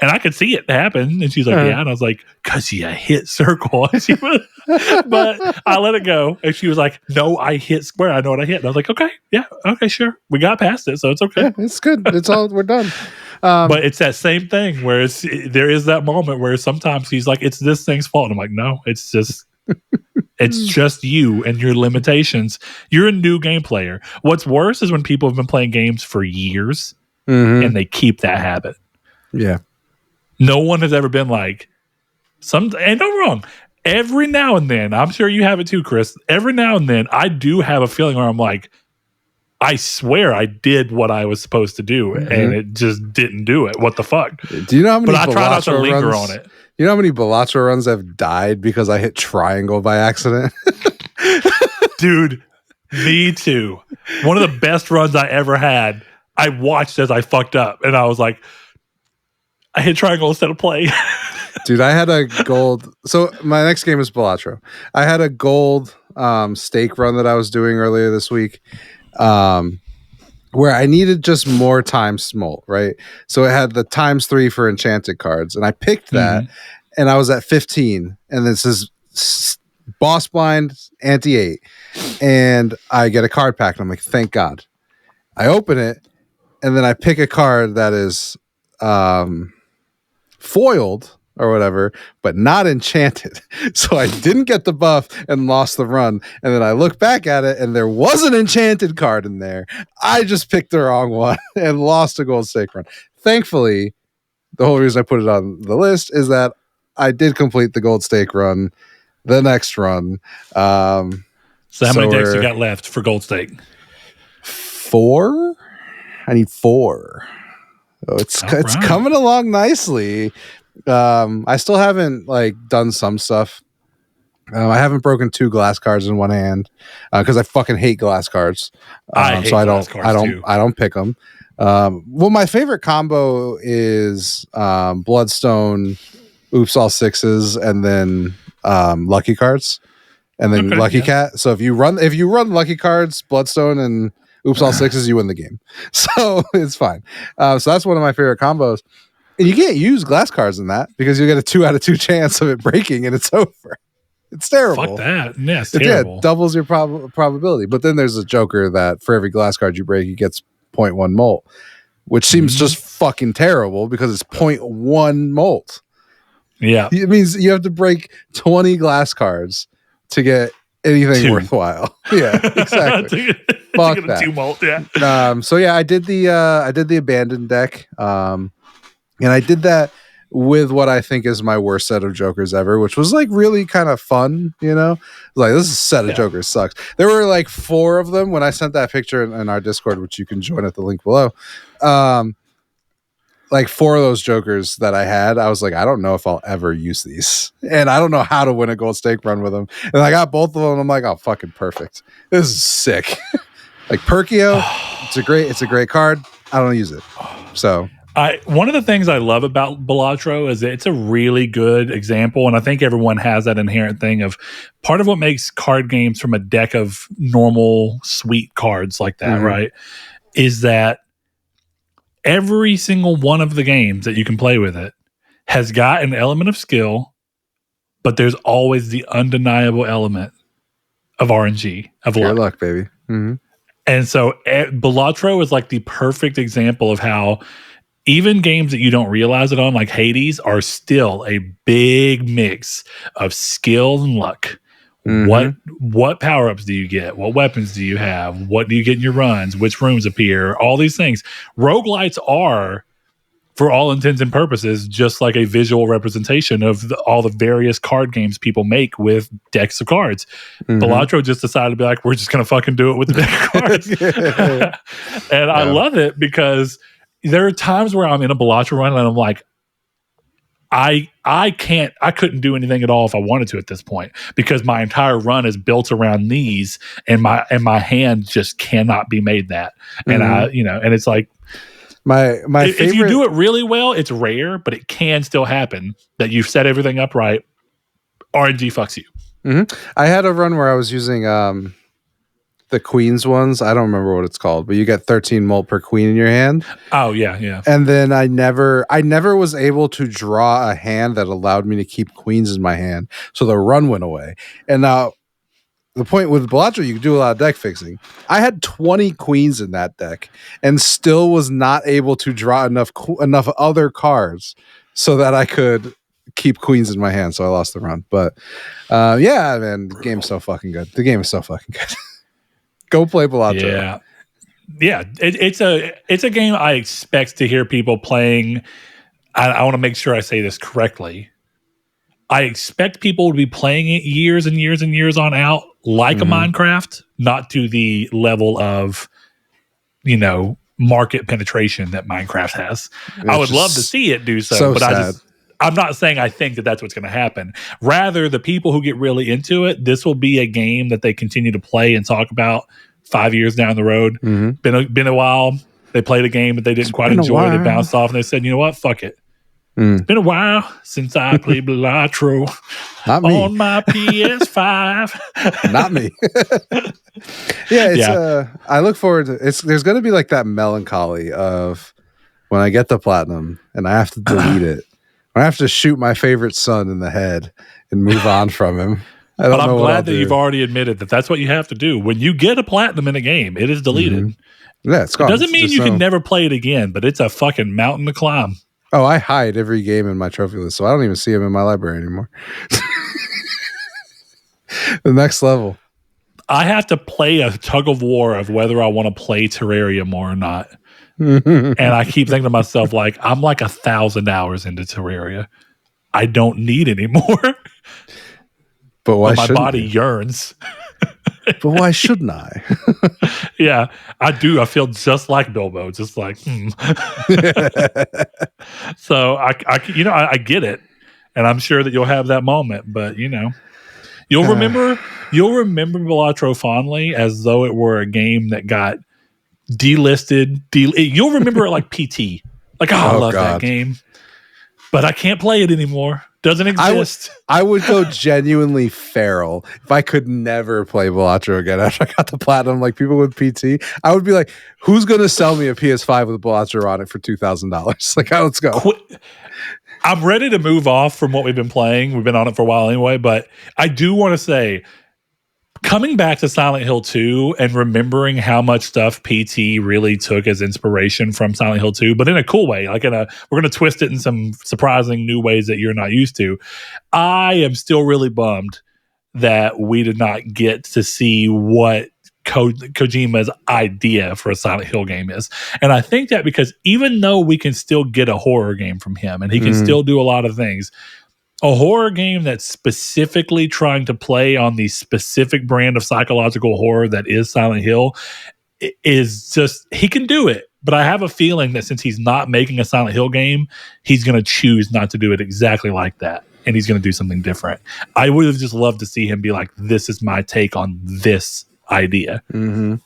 And I could see it happen. And she's like, yeah. And I was like, because you hit circle. But I let it go. And she was like, no, I hit square. I know what I hit. And I was like, okay, yeah, okay, sure. We got past it, so it's okay. Yeah, it's good. It's all, we're done. But it's that same thing where there is that moment where sometimes he's like, it's this thing's fault. And I'm like, no, it's just... It's just you and your limitations. You're a new game player. What's worse is when people have been playing games for years and they keep that habit. Yeah. No one has ever been like, and no wrong. Every now and then, I'm sure you have it too, Chris. Every now and then, I do have a feeling where I'm like, I swear I did what I was supposed to do, and it just didn't do it. What the fuck? Do you know how many? But I try not to linger on it. You know how many Balatro runs have died because I hit triangle by accident? Dude, me too. One of the best runs I ever had, I watched as I fucked up, and I was like, I hit triangle instead of play. Dude, I had a gold. So my next game is Balatro. I had a gold stake run that I was doing earlier this week. Where I needed just more times smolt, right? So it had the ×3 for enchanted cards, and I picked that, and I was at 15, and this is boss blind anti-8, and I get a card pack, and I'm like, thank God. I open it, and then I pick a card that is foiled or whatever, but not enchanted. So I didn't get the buff and lost the run. And then I look back at it and there was an enchanted card in there. I just picked the wrong one and lost a gold stake run. Thankfully, the whole reason I put it on the list is that I did complete the gold stake run, the next run. So how many decks you got left for gold stake? 4? I need 4. Oh, it's coming along nicely. I still haven't done some stuff. I haven't broken 2 glass cards in one hand because I fucking hate glass cards. I don't pick them. Well, my favorite combo is Bloodstone, Oops All Sixes, and then Lucky Cards, and then Lucky Cat. So if you run Lucky Cards, Bloodstone, and Oops All Sixes, you win the game. So it's fine. So that's one of my favorite combos. And you can't use glass cards in that because you get a 2 out of 2 chance of it breaking and it's over. It's terrible. Fuck that. Yeah, it's terrible. Yeah, it doubles your probability. But then there's a joker that for every glass card you break, he gets 0.1 molt, which seems just fucking terrible because it's 0.1 molt. Yeah. It means you have to break 20 glass cards to get anything worthwhile. Yeah, exactly. Fuck that. 2 molt, yeah. So yeah, I did the abandoned deck. And I did that with what I think is my worst set of Jokers ever, which was like really kind of fun, you know? Like, this set of Jokers sucks. There were like 4 of them when I sent that picture in our Discord, which you can join at the link below. Like 4 of those Jokers that I had, I was like, I don't know if I'll ever use these. And I don't know how to win a gold stake run with them. And I got both of them, and I'm like, oh, fucking perfect. This is sick. Like Perkio, it's a great card. I don't use it. So one of the things I love about Balatro is that it's a really good example, and I think everyone has that inherent thing of part of what makes card games from a deck of normal sweet cards like that, right? Is that every single one of the games that you can play with it has got an element of skill, but there's always the undeniable element of RNG, of pure luck, baby. And so Balatro is like the perfect example of how even games that you don't realize it on, like Hades, are still a big mix of skill and luck. What power-ups do you get? What weapons do you have? What do you get in your runs? Which rooms appear? All these things. Roguelites are, for all intents and purposes, just like a visual representation of all the various card games people make with decks of cards. Balatro just decided to be like, we're just going to fucking do it with the deck of cards. And I love it because there are times where I'm in a Balatro run and I'm like, I couldn't do anything at all if I wanted to at this point because my entire run is built around these, and my hand just cannot be made that. And and it's like my favorite. If you do it really well, it's rare, but it can still happen that you've set everything up right. RNG fucks you. I had a run where I was using the Queen's ones. I don't remember what it's called, but you get 13 mult per queen in your hand. Oh yeah. And then I never was able to draw a hand that allowed me to keep queens in my hand. So the run went away. And now the point with Balatro, you can do a lot of deck fixing. I had 20 queens in that deck and still was not able to draw enough other cards so that I could keep queens in my hand. So I lost the run. But yeah, man, the game's so fucking good. The game is so fucking good. Go play Balatro. Yeah. It's a game I expect to hear people playing. I want to make sure I say this correctly. I expect people to be playing it years and years and years on out, like a Minecraft, not to the level of, market penetration that Minecraft has. I would love to see it do so, but sad. I'm not saying I think that that's what's going to happen. Rather, the people who get really into it, this will be a game that they continue to play and talk about 5 years down the road. Been a while. They played a game that they didn't quite enjoy. They bounced off and they said, you know what? Fuck it. It's been a while since I played Balatro on my PS5. Not me. I look forward to it. There's going to be like that melancholy of when I get the platinum and I have to delete it. I have to shoot my favorite son in the head and move on from him. But I'm glad that you've already admitted that that's what you have to do. When you get a platinum in a game, it is deleted. Yeah, it's gone. It doesn't mean you can never play it again, but it's a fucking mountain to climb. Oh, I hide every game in my trophy list, so I don't even see them in my library anymore. The next level. I have to play a tug of war of whether I want to play Terraria more or not. And I keep thinking to myself, like, I'm like 1,000 hours into Terraria. I don't need any more. But why my shouldn't body yearns. But why shouldn't I? Yeah, I do. I feel just like Bilbo, just like, So I get it, and I'm sure that you'll have that moment. But you'll remember Balatro fondly as though it were a game that got delisted. You'll remember it like PT. Like, I love that game, but I can't play it anymore. Doesn't exist. I would go genuinely feral if I could never play Balatro again after I got the platinum. Like people with PT, I would be like, "Who's going to sell me a PS5 with Balatro on it for $2,000?" Like, let's go. I'm ready to move off from what we've been playing. We've been on it for a while anyway, but I do want to say, coming back to Silent Hill 2 and remembering how much stuff PT really took as inspiration from Silent Hill 2, but in a cool way, like we're going to twist it in some surprising new ways that you're not used to. I am still really bummed that we did not get to see what Kojima's idea for a Silent Hill game is. And I think that because even though we can still get a horror game from him and he can still do a lot of things, a horror game that's specifically trying to play on the specific brand of psychological horror that is Silent Hill is just, he can do it. But I have a feeling that since he's not making a Silent Hill game, he's going to choose not to do it exactly like that. And he's going to do something different. I would have just loved to see him be like, this is my take on this idea. And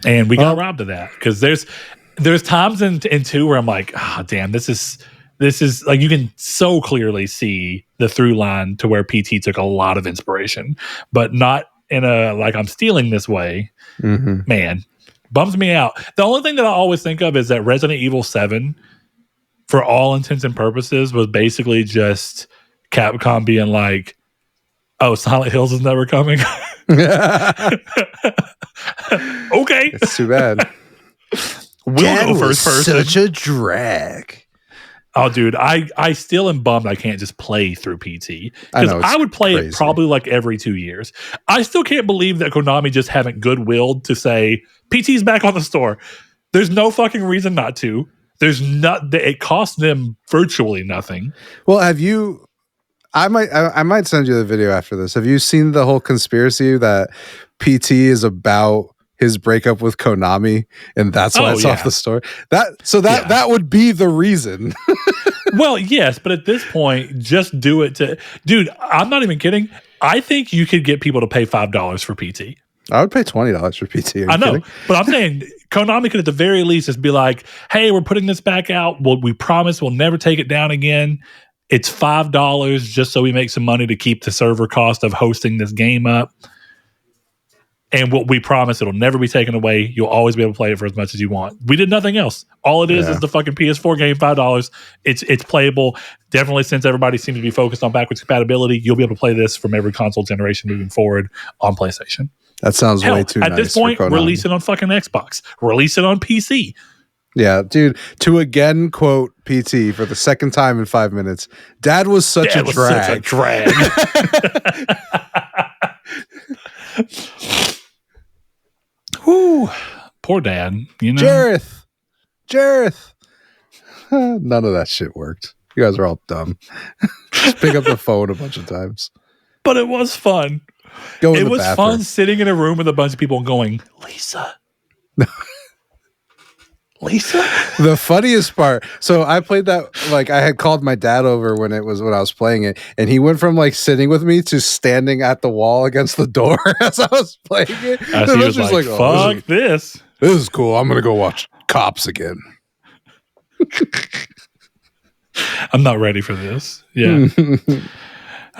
we got robbed of that. Because there's times in 2 where I'm like, oh, damn, this is like, you can so clearly see the through line to where PT took a lot of inspiration, but not in a, like, I'm stealing this way. Man, bums me out. The only thing that I always think of is that Resident Evil 7, for all intents and purposes, was basically just Capcom being like, oh, Silent Hills is never coming. Okay. It's too bad. We'll go first person. Such a drag. Oh, dude, I still am bummed I can't just play through PT. Because I would play it probably like every 2 years. I still can't believe that Konami just haven't goodwilled to say, PT's back on the store. There's no fucking reason not to. It costs them virtually nothing. Well, have you... I might send you the video after this. Have you seen the whole conspiracy that PT is about his breakup with Konami, and that's why it's off the store? That would be the reason. Well, yes, but at this point, just do it to... Dude, I'm not even kidding. I think you could get people to pay $5 for PT. I would pay $20 for PT. I know, but I'm saying Konami could at the very least just be like, hey, we're putting this back out. Well, we promise we'll never take it down again. It's $5 just so we make some money to keep the server cost of hosting this game up. And what we promise, it'll never be taken away. You'll always be able to play it for as much as you want. We did nothing else. All it is the fucking PS4 game, $5. It's playable. Definitely, since everybody seems to be focused on backwards compatibility, you'll be able to play this from every console generation moving forward on PlayStation. That sounds way too nice. At this point, release it on fucking Xbox. Release it on PC. Yeah, dude, to again quote PT for the second time in 5 minutes, Dad was such a drag. Whew. Poor Dad. You know? Jareth. None of that shit worked. You guys are all dumb. Just pick up the phone a bunch of times. But it was fun. It was fun sitting in a room with a bunch of people and going, Lisa. Lisa? The funniest part. So I played that, like, I had called my dad over when I was playing it, and he went from like sitting with me to standing at the wall against the door as I was playing it. As he was like, fuck this. This is cool. I'm gonna go watch Cops again. I'm not ready for this. Yeah.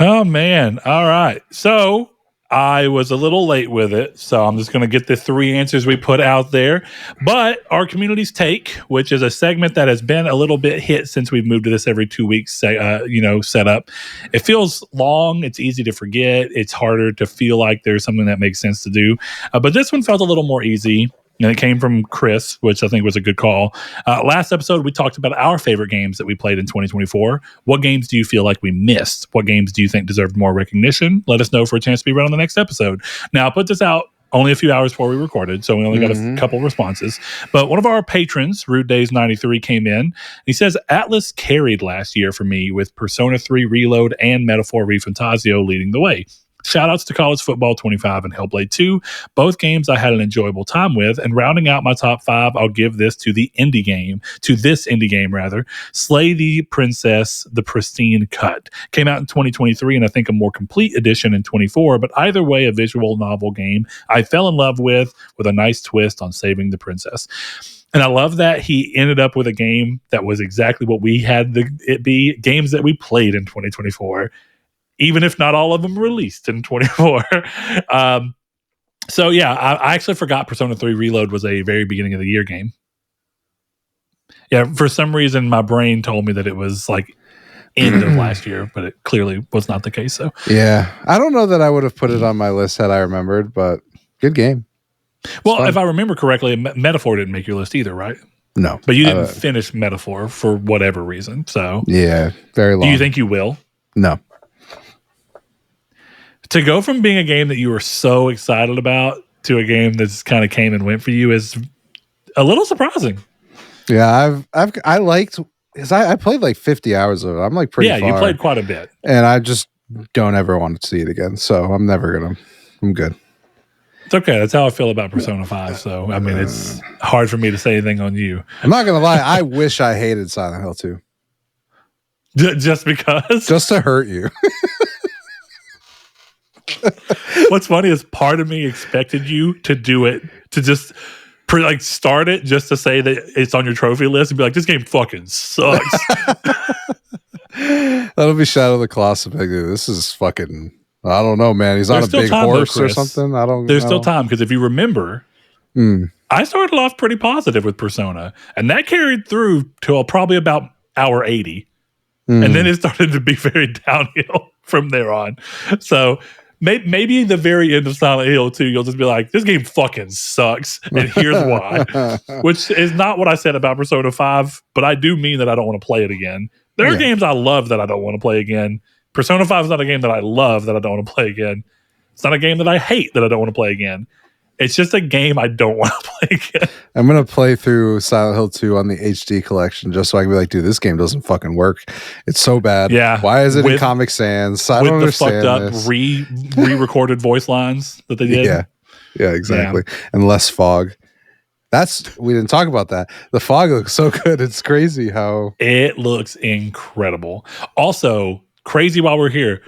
Oh man. All right. So I was a little late with it, so I'm just going to get the 3 answers we put out there. But our community's take, which is a segment that has been a little bit hit since we've moved to this every 2 weeks, set up. It feels long. It's easy to forget. It's harder to feel like there's something that makes sense to do. But this one felt a little more easy. And it came from Chris, which I think was a good call. Last episode, we talked about our favorite games that we played in 2024. What games do you feel like we missed? What games do you think deserved more recognition? Let us know for a chance to be read on the next episode. Now, I put this out only a few hours before we recorded, so we only got a couple responses. But one of our patrons, Rude Days 93, came in. He says, Atlas carried last year for me with Persona 3 Reload and Metaphor ReFantasio leading the way. Shoutouts to College Football 25 and Hellblade 2. Both games I had an enjoyable time with, and rounding out my top 5, I'll give this indie game, Slay the Princess, the Pristine Cut. Came out in 2023, and I think a more complete edition in 24, but either way, a visual novel game I fell in love with a nice twist on saving the princess. And I love that he ended up with a game that was exactly what we had it be, games that we played in 2024. Even if not all of them released in 24. So yeah, I actually forgot Persona 3 Reload was a very beginning of the year game. Yeah, for some reason, my brain told me that it was like end of last year, but it clearly was not the case. So yeah, I don't know that I would have put it on my list had I remembered, but good game. Well, if I remember correctly, Metaphor didn't make your list either, right? No. But you didn't finish Metaphor for whatever reason. So yeah, very long. Do you think you will? No. To go from being a game that you were so excited about to a game that's kind of came and went for you is a little surprising. Yeah, I liked because I played like 50 hours of it. I'm like pretty far. You played quite a bit. And I just don't ever want to see it again. So I'm good. It's okay. That's how I feel about Persona 5. So, I mean, it's hard for me to say anything on you. I'm not going to lie. I wish I hated Silent Hill 2. Just because? Just to hurt you. What's funny is part of me expected you to do it, to just start it just to say that it's on your trophy list and be like, this game fucking sucks. That'll be Shadow of the Colossus. This is fucking, I don't know, man. He's on a big horse or something. There's still time, because if you remember, I started off pretty positive with Persona, and that carried through till probably about hour 80. And then it started to be very downhill from there on. So maybe the very end of Silent Hill 2, you'll just be like, this game fucking sucks, and here's why. Which is not what I said about Persona 5, but I do mean that I don't want to play it again. There are games I love that I don't want to play again. Persona 5 is not a game that I love that I don't want to play again. It's not a game that I hate that I don't want to play again. It's just a game I don't want to play again. I'm going to play through Silent Hill 2 on the HD collection just so I can be like, dude, this game doesn't fucking work. It's so bad. Yeah. Why is it in Comic Sans? I don't understand the fucked up re-recorded voice lines that they did. Yeah, exactly. Yeah. And less fog. We didn't talk about that. The fog looks so good. It's crazy how... It looks incredible. Also, crazy while we're here,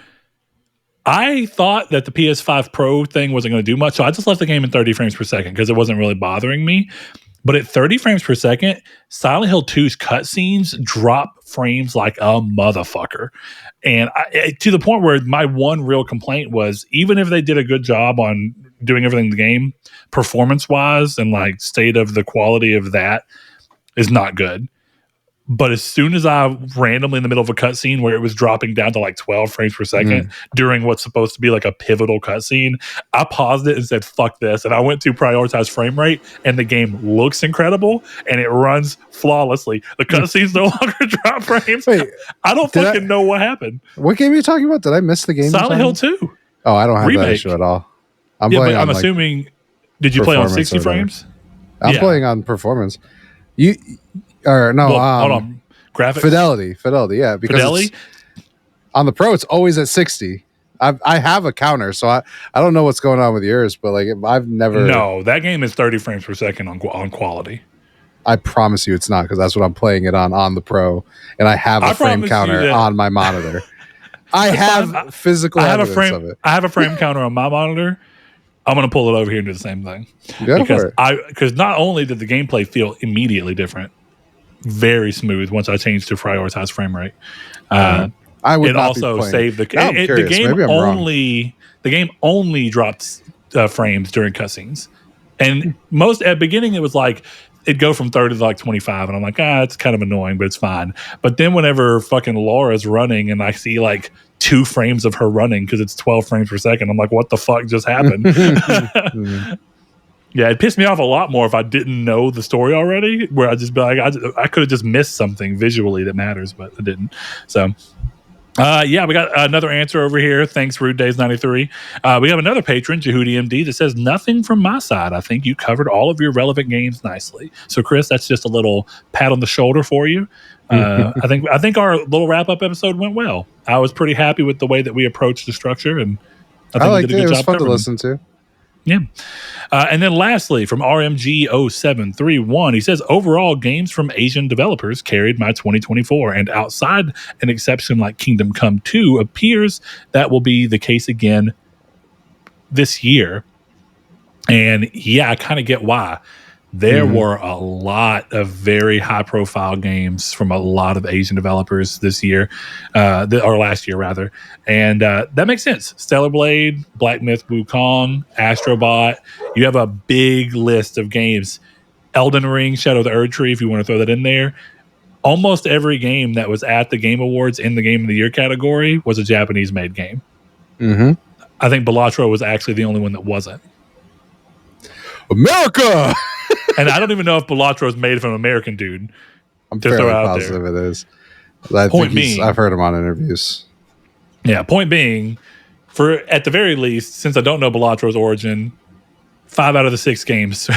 I thought that the PS5 Pro thing wasn't going to do much, so I just left the game in 30 frames per second because it wasn't really bothering me. But at 30 frames per second, Silent Hill 2's cutscenes drop frames like a motherfucker. And to the point where my one real complaint was, even if they did a good job on doing everything in the game, performance-wise and like state of the quality of that is not good. But as soon as I randomly in the middle of a cutscene where it was dropping down to like 12 frames per second during what's supposed to be like a pivotal cutscene, I paused it and said, fuck this. And I went to prioritize frame rate, and the game looks incredible and it runs flawlessly. The cutscenes no longer drop frames. Wait, I don't fucking know what happened. What game are you talking about? Did I miss the game? Silent Hill 2. Oh, I don't have that issue at all. I'm assuming, did you play on 60 frames? I'm playing on performance. Hold on. Graphics? Fidelity, yeah. Because Fidelity? On the Pro, it's always at 60. I have a counter, so I don't know what's going on with yours, but like I've never... No, that game is 30 frames per second on quality. I promise you it's not, because that's what I'm playing it on the Pro, and I have a frame counter on my monitor. I have physical evidence of it. I have a frame counter on my monitor. I'm going to pull it over here and do the same thing. Because not only did the gameplay feel immediately different, very smooth once I changed to prioritize frame rate. I would it also saved the game only dropped frames during cutscenes. And at beginning it was like it'd go from 30 to like 25, and I'm like, it's kind of annoying, but it's fine. But then whenever fucking Laura's running and I see like 2 frames of her running because it's 12 frames per second, I'm like, what the fuck just happened? Yeah, it pissed me off a lot more if I didn't know the story already, where I'd just be like, I could have just missed something visually that matters, but I didn't. So, we got another answer over here. Thanks, Rude Days 93. We have another patron, Jehudi MD, that says, nothing from my side. I think you covered all of your relevant games nicely. So, Chris, that's just a little pat on the shoulder for you. I think our little wrap-up episode went well. I was pretty happy with the way that we approached the structure, and I think we did a good job. It was fun to listen to. Yeah. And then lastly, from RMG0731, he says, overall, games from Asian developers carried my 2024, and outside an exception like Kingdom Come 2, appears that will be the case again this year. And yeah, I kind of get why. There were a lot of very high-profile games from a lot of Asian developers this year, or last year, rather. And that makes sense. Stellar Blade, Black Myth Wukong, Astrobot. You have a big list of games. Elden Ring, Shadow of the Erd Tree, if you want to throw that in there. Almost every game that was at the Game Awards in the Game of the Year category was a Japanese-made game. I think Balatro was actually the only one that wasn't. America! And I don't even know if Balatro is made from an American dude. I'm fairly positive it is. I've heard him on interviews. Yeah, point being, at the very least, since I don't know Balatro's origin, 5 out of the 6 games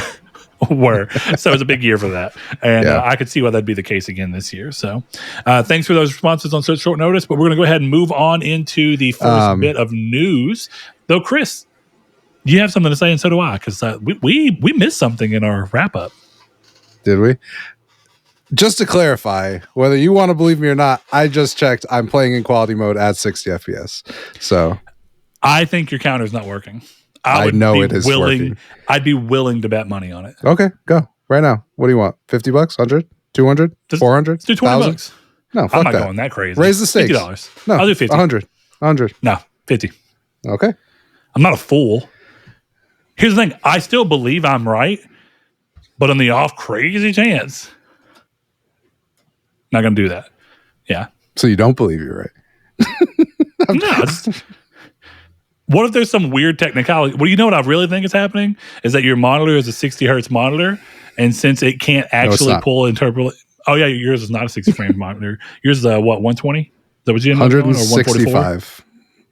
were. So it's a big year for that. And I could see why that'd be the case again this year. So thanks for those responses on such short notice. But we're going to go ahead and move on into the first bit of news. Though, Chris, you have something to say, and so do I, because we missed something in our wrap-up. Did we? Just to clarify, whether you want to believe me or not, I just checked. I'm playing in quality mode at 60 FPS. So I think your counter's not working. I know it is working. I'd be willing to bet money on it. Okay, go right now. What do you want? $50, 100, 200, 400? Let's do $20. No, fuck I'm not that. going that crazy. Raise the stakes. $50. No, I'll do 50. 100. No, 50. Okay. I'm not a fool. Here's the thing. I still believe I'm right, but on the off crazy chance, not going to do that. Yeah. So you don't believe you're right? No. What if there's some weird technicality? Well, you know what I really think is happening is that your monitor is a 60 hertz monitor, and since it can't actually interpolate. Oh yeah, yours is not a 60 frame monitor. Yours is a what? 120? Is that what you ended up going, or 165?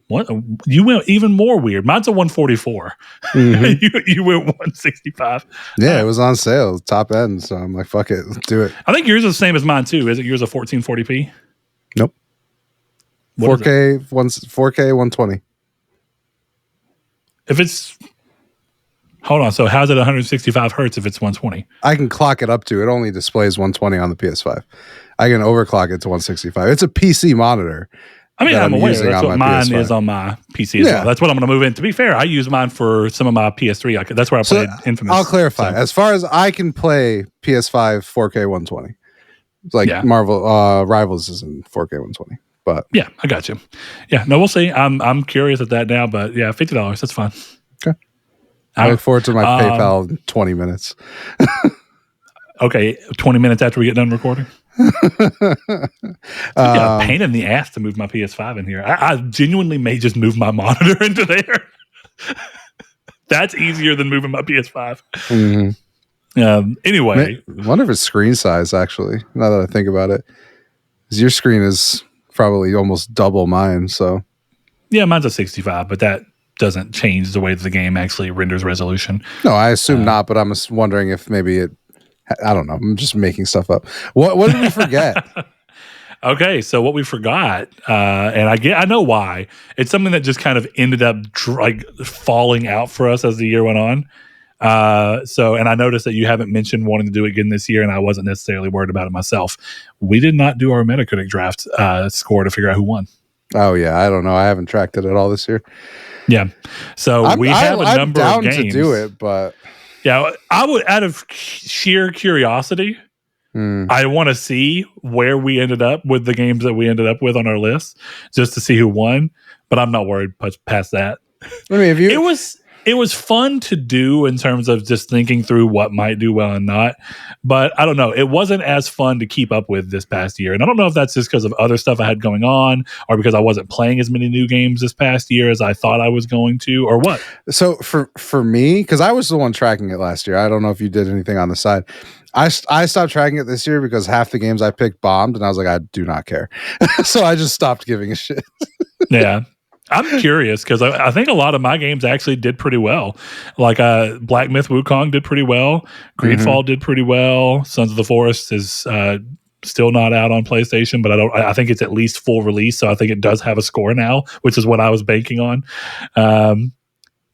What? You went even more weird. Mine's a 144. Mm-hmm. you went 165. Yeah, it was on sale, top end. So I'm like, fuck it, let's do it. I think yours is the same as mine too. Is it yours a 1440p? Nope. 4K 120. If it's hold on, so how's it 165 hertz if it's 120? I can clock it up to. It only displays 120 on the PS5. I can overclock it to 165. It's a PC monitor. I mean, I'm aware. That's what mine PS5 is on my PC as well. That's what I'm going to move in. To be fair, I use mine for some of my PS3. That's where I played Infamous. I'll clarify. As far as I can play PS5 4K 120. It's like Marvel Rivals is in 4K 120. But yeah, I got you. Yeah, no, we'll see. I'm curious at that now, but yeah, $50. That's fine. Okay. I look forward to my PayPal in 20 minutes. Okay, 20 minutes after we get done recording. A pain in the ass to move my PS5 in here. I genuinely may just move my monitor into there. That's easier than moving my PS5. Mm-hmm. Anyway, I wonder if it's screen size, actually, now that I think about it. Because your screen is probably almost double mine. So yeah, mine's a 65, but that doesn't change the way that the game actually renders resolution. No, I assume not, but I'm wondering if maybe it, I don't know. I'm just making stuff up. What did we forget? Okay, so what we forgot, and I know why. It's something that just kind of ended up falling out for us as the year went on. And I noticed that you haven't mentioned wanting to do it again this year, and I wasn't necessarily worried about it myself. We did not do our MetaCritic draft score to figure out who won. Oh yeah, I don't know. I haven't tracked it at all this year. Yeah, so we have a number of games to do it, but yeah, I would, out of sheer curiosity, I want to see where we ended up with the games that we ended up with on our list, just to see who won. But I'm not worried past that. I mean, it was fun to do in terms of just thinking through what might do well and not. But I don't know. It wasn't as fun to keep up with this past year. And I don't know if that's just because of other stuff I had going on or because I wasn't playing as many new games this past year as I thought I was going to, or what. So for me, because I was the one tracking it last year. I don't know if you did anything on the side. I stopped tracking it this year because half the games I picked bombed, and I was like, I do not care. So I just stopped giving a shit. Yeah. I'm curious because I think a lot of my games actually did pretty well. Like Black Myth Wukong did pretty well. Greedfall did pretty well. Sons of the Forest is still not out on PlayStation, but I think it's at least full release, so I think it does have a score now, which is what I was banking on.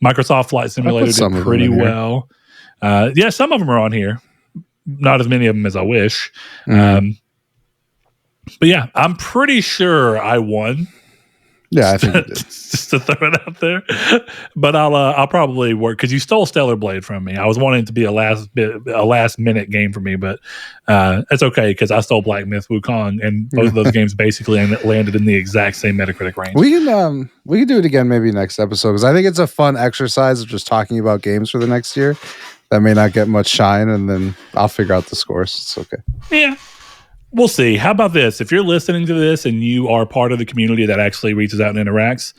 Microsoft Flight Simulator did pretty well. Yeah, some of them are on here. Not as many of them as I wish. But yeah, I'm pretty sure I won. Yeah, I think it did. Just to throw it out there, but I'll probably work because you stole Stellar Blade from me. I was wanting it to be a last minute game for me, but it's okay because I stole Black Myth Wukong, and both of those games basically landed in the exact same Metacritic range. We can do it again maybe next episode because I think it's a fun exercise of just talking about games for the next year that may not get much shine, and then I'll figure out the scores. It's okay. Yeah. We'll see. How about this? If you're listening to this and you are part of the community that actually reaches out and interacts,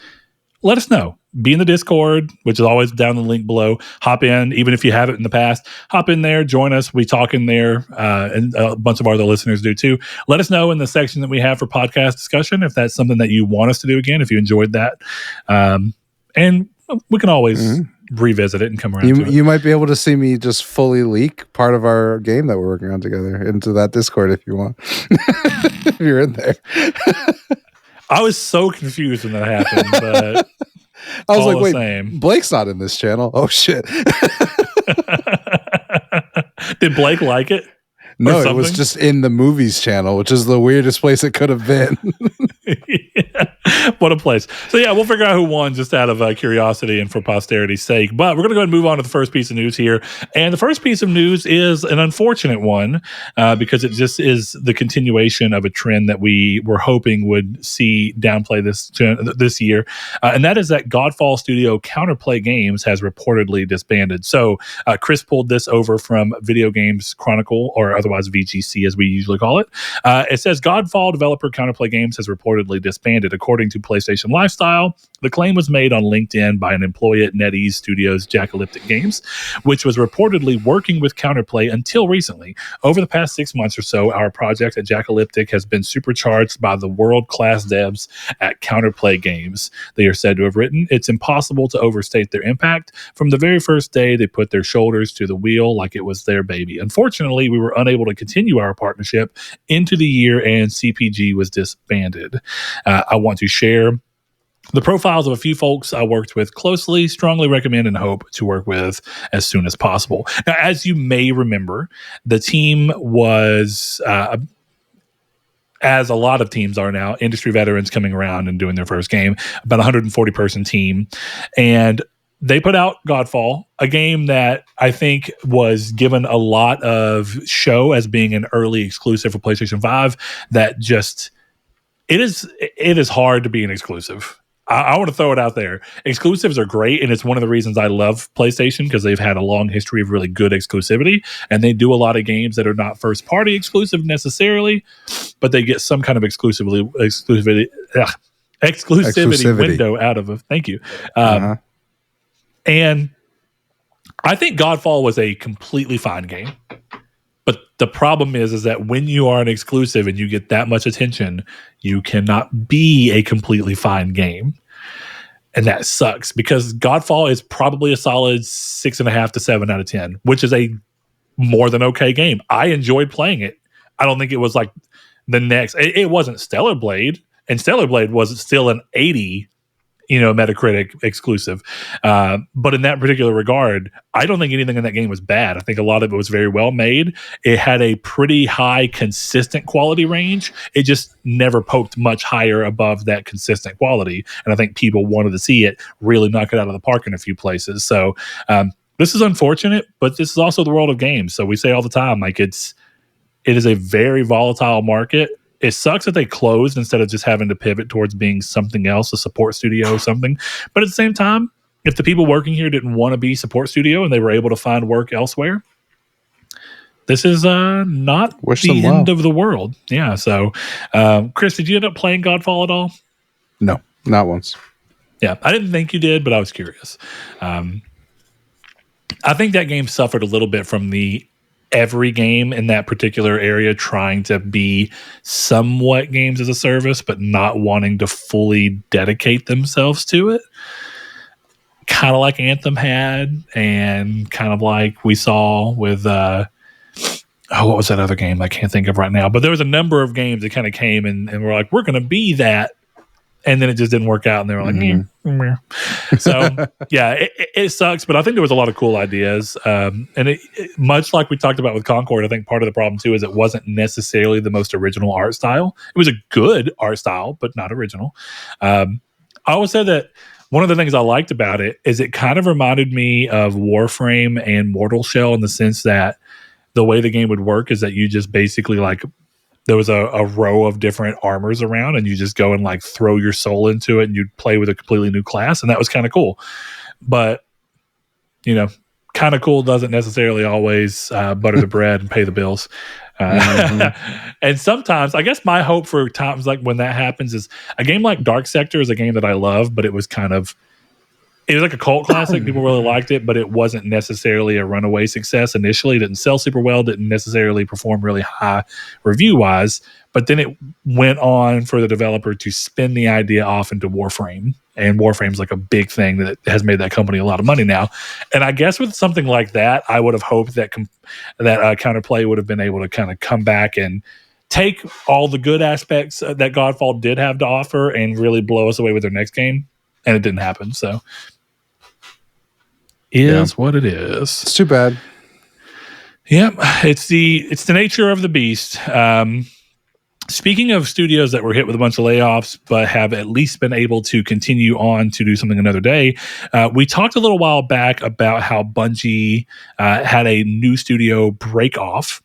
let us know. Be in the Discord, which is always down the link below. Hop in, even if you haven't in the past. Hop in there, join us. We talk in there, and a bunch of our other listeners do too. Let us know in the section that we have for podcast discussion if that's something that you want us to do again, if you enjoyed that. And we can always revisit it and come around to it. You might be able to see me just fully leak part of our game that we're working on together into that Discord if you want. If you're in there. I was so confused when that happened, but I was like, wait, same. Blake's not in this channel. Oh shit. Did Blake like it? No, it was just in the movies channel, which is the weirdest place it could have been. Yeah. What a place. So yeah, we'll figure out who won just out of curiosity and for posterity's sake. But we're going to go ahead and move on to the first piece of news here. And the first piece of news is an unfortunate one because it just is the continuation of a trend that we were hoping would see downplay this year. And that is that Godfall studio Counterplay Games has reportedly disbanded. So Chris pulled this over from Video Games Chronicle, or otherwise VGC as we usually call it. It says Godfall developer Counterplay Games has reportedly disbanded. According to PlayStation Lifestyle, the claim was made on LinkedIn by an employee at NetEase Studios Jackalopetic Games, which was reportedly working with Counterplay until recently. Over the past 6 months or so, our project at Jackalopetic has been supercharged by the world-class devs at Counterplay Games. They are said to have written, "It's impossible to overstate their impact. From the very first day, they put their shoulders to the wheel like it was their baby. Unfortunately, we were unable to continue our partnership into the year and CPG was disbanded. I want to share the profiles of a few folks I worked with closely, strongly recommend and hope to work with as soon as possible." Now, as you may remember, the team was, as a lot of teams are now, industry veterans coming around and doing their first game, about 140-person team. And they put out Godfall, a game that I think was given a lot of show as being an early exclusive for PlayStation 5 that just... It is hard to be an exclusive. I want to throw it out there. Exclusives are great, and it's one of the reasons I love PlayStation because they've had a long history of really good exclusivity, and they do a lot of games that are not first-party exclusive necessarily, but they get some kind of exclusivity window out of it. Thank you. And I think Godfall was a completely fine game. But the problem is that when you are an exclusive and you get that much attention, you cannot be a completely fine game. And that sucks because Godfall is probably a solid 6.5 to 7 out of 10, which is a more than okay game. I enjoyed playing it. I don't think it was like the next. It wasn't Stellar Blade, and Stellar Blade was still an 80 MetaCritic exclusive. But in that particular regard, I don't think anything in that game was bad. I think a lot of it was very well made. It had a pretty high consistent quality range. It just never poked much higher above that consistent quality. And I think people wanted to see it really knock it out of the park in a few places. So this is unfortunate, but this is also the world of games. So we say all the time, like it is a very volatile market. It sucks that they closed instead of just having to pivot towards being something else, a support studio or something. But at the same time, if the people working here didn't want to be support studio and they were able to find work elsewhere, this is not the end of the world. Yeah. So, Chris, did you end up playing Godfall at all? No, not once. Yeah, I didn't think you did, but I was curious. I think that game suffered a little bit from every game in that particular area trying to be somewhat games as a service, but not wanting to fully dedicate themselves to it. Kind of like Anthem had, and kind of like we saw with, what was that other game I can't think of right now? But there was a number of games that kind of came and were like, we're going to be that. And then it just didn't work out, and they were like, So, yeah, it sucks, but I think there was a lot of cool ideas. And it, much like we talked about with Concord, I think part of the problem, too, is it wasn't necessarily the most original art style. It was a good art style, but not original. I always said that one of the things I liked about it is it kind of reminded me of Warframe and Mortal Shell in the sense that the way the game would work is that you just basically there was a row of different armors around and you just go and throw your soul into it and you'd play with a completely new class. And that was kind of cool. But, kind of cool doesn't necessarily always butter the bread and pay the bills. And sometimes, I guess my hope for times like when that happens is a game like Dark Sector is a game that I love, but it was it was like a cult classic. People really liked it, but it wasn't necessarily a runaway success initially. It didn't sell super well, didn't necessarily perform really high review-wise. But then it went on for the developer to spin the idea off into Warframe. And Warframe's like a big thing that has made that company a lot of money now. And I guess with something like that, I would have hoped that Counterplay would have been able to kind of come back and take all the good aspects that Godfall did have to offer and really blow us away with their next game. And it didn't happen. So is what it is. It's too bad. Yep. It's the nature of the beast. Speaking of studios that were hit with a bunch of layoffs, but have at least been able to continue on to do something another day, we talked a little while back about how Bungie had a new studio break off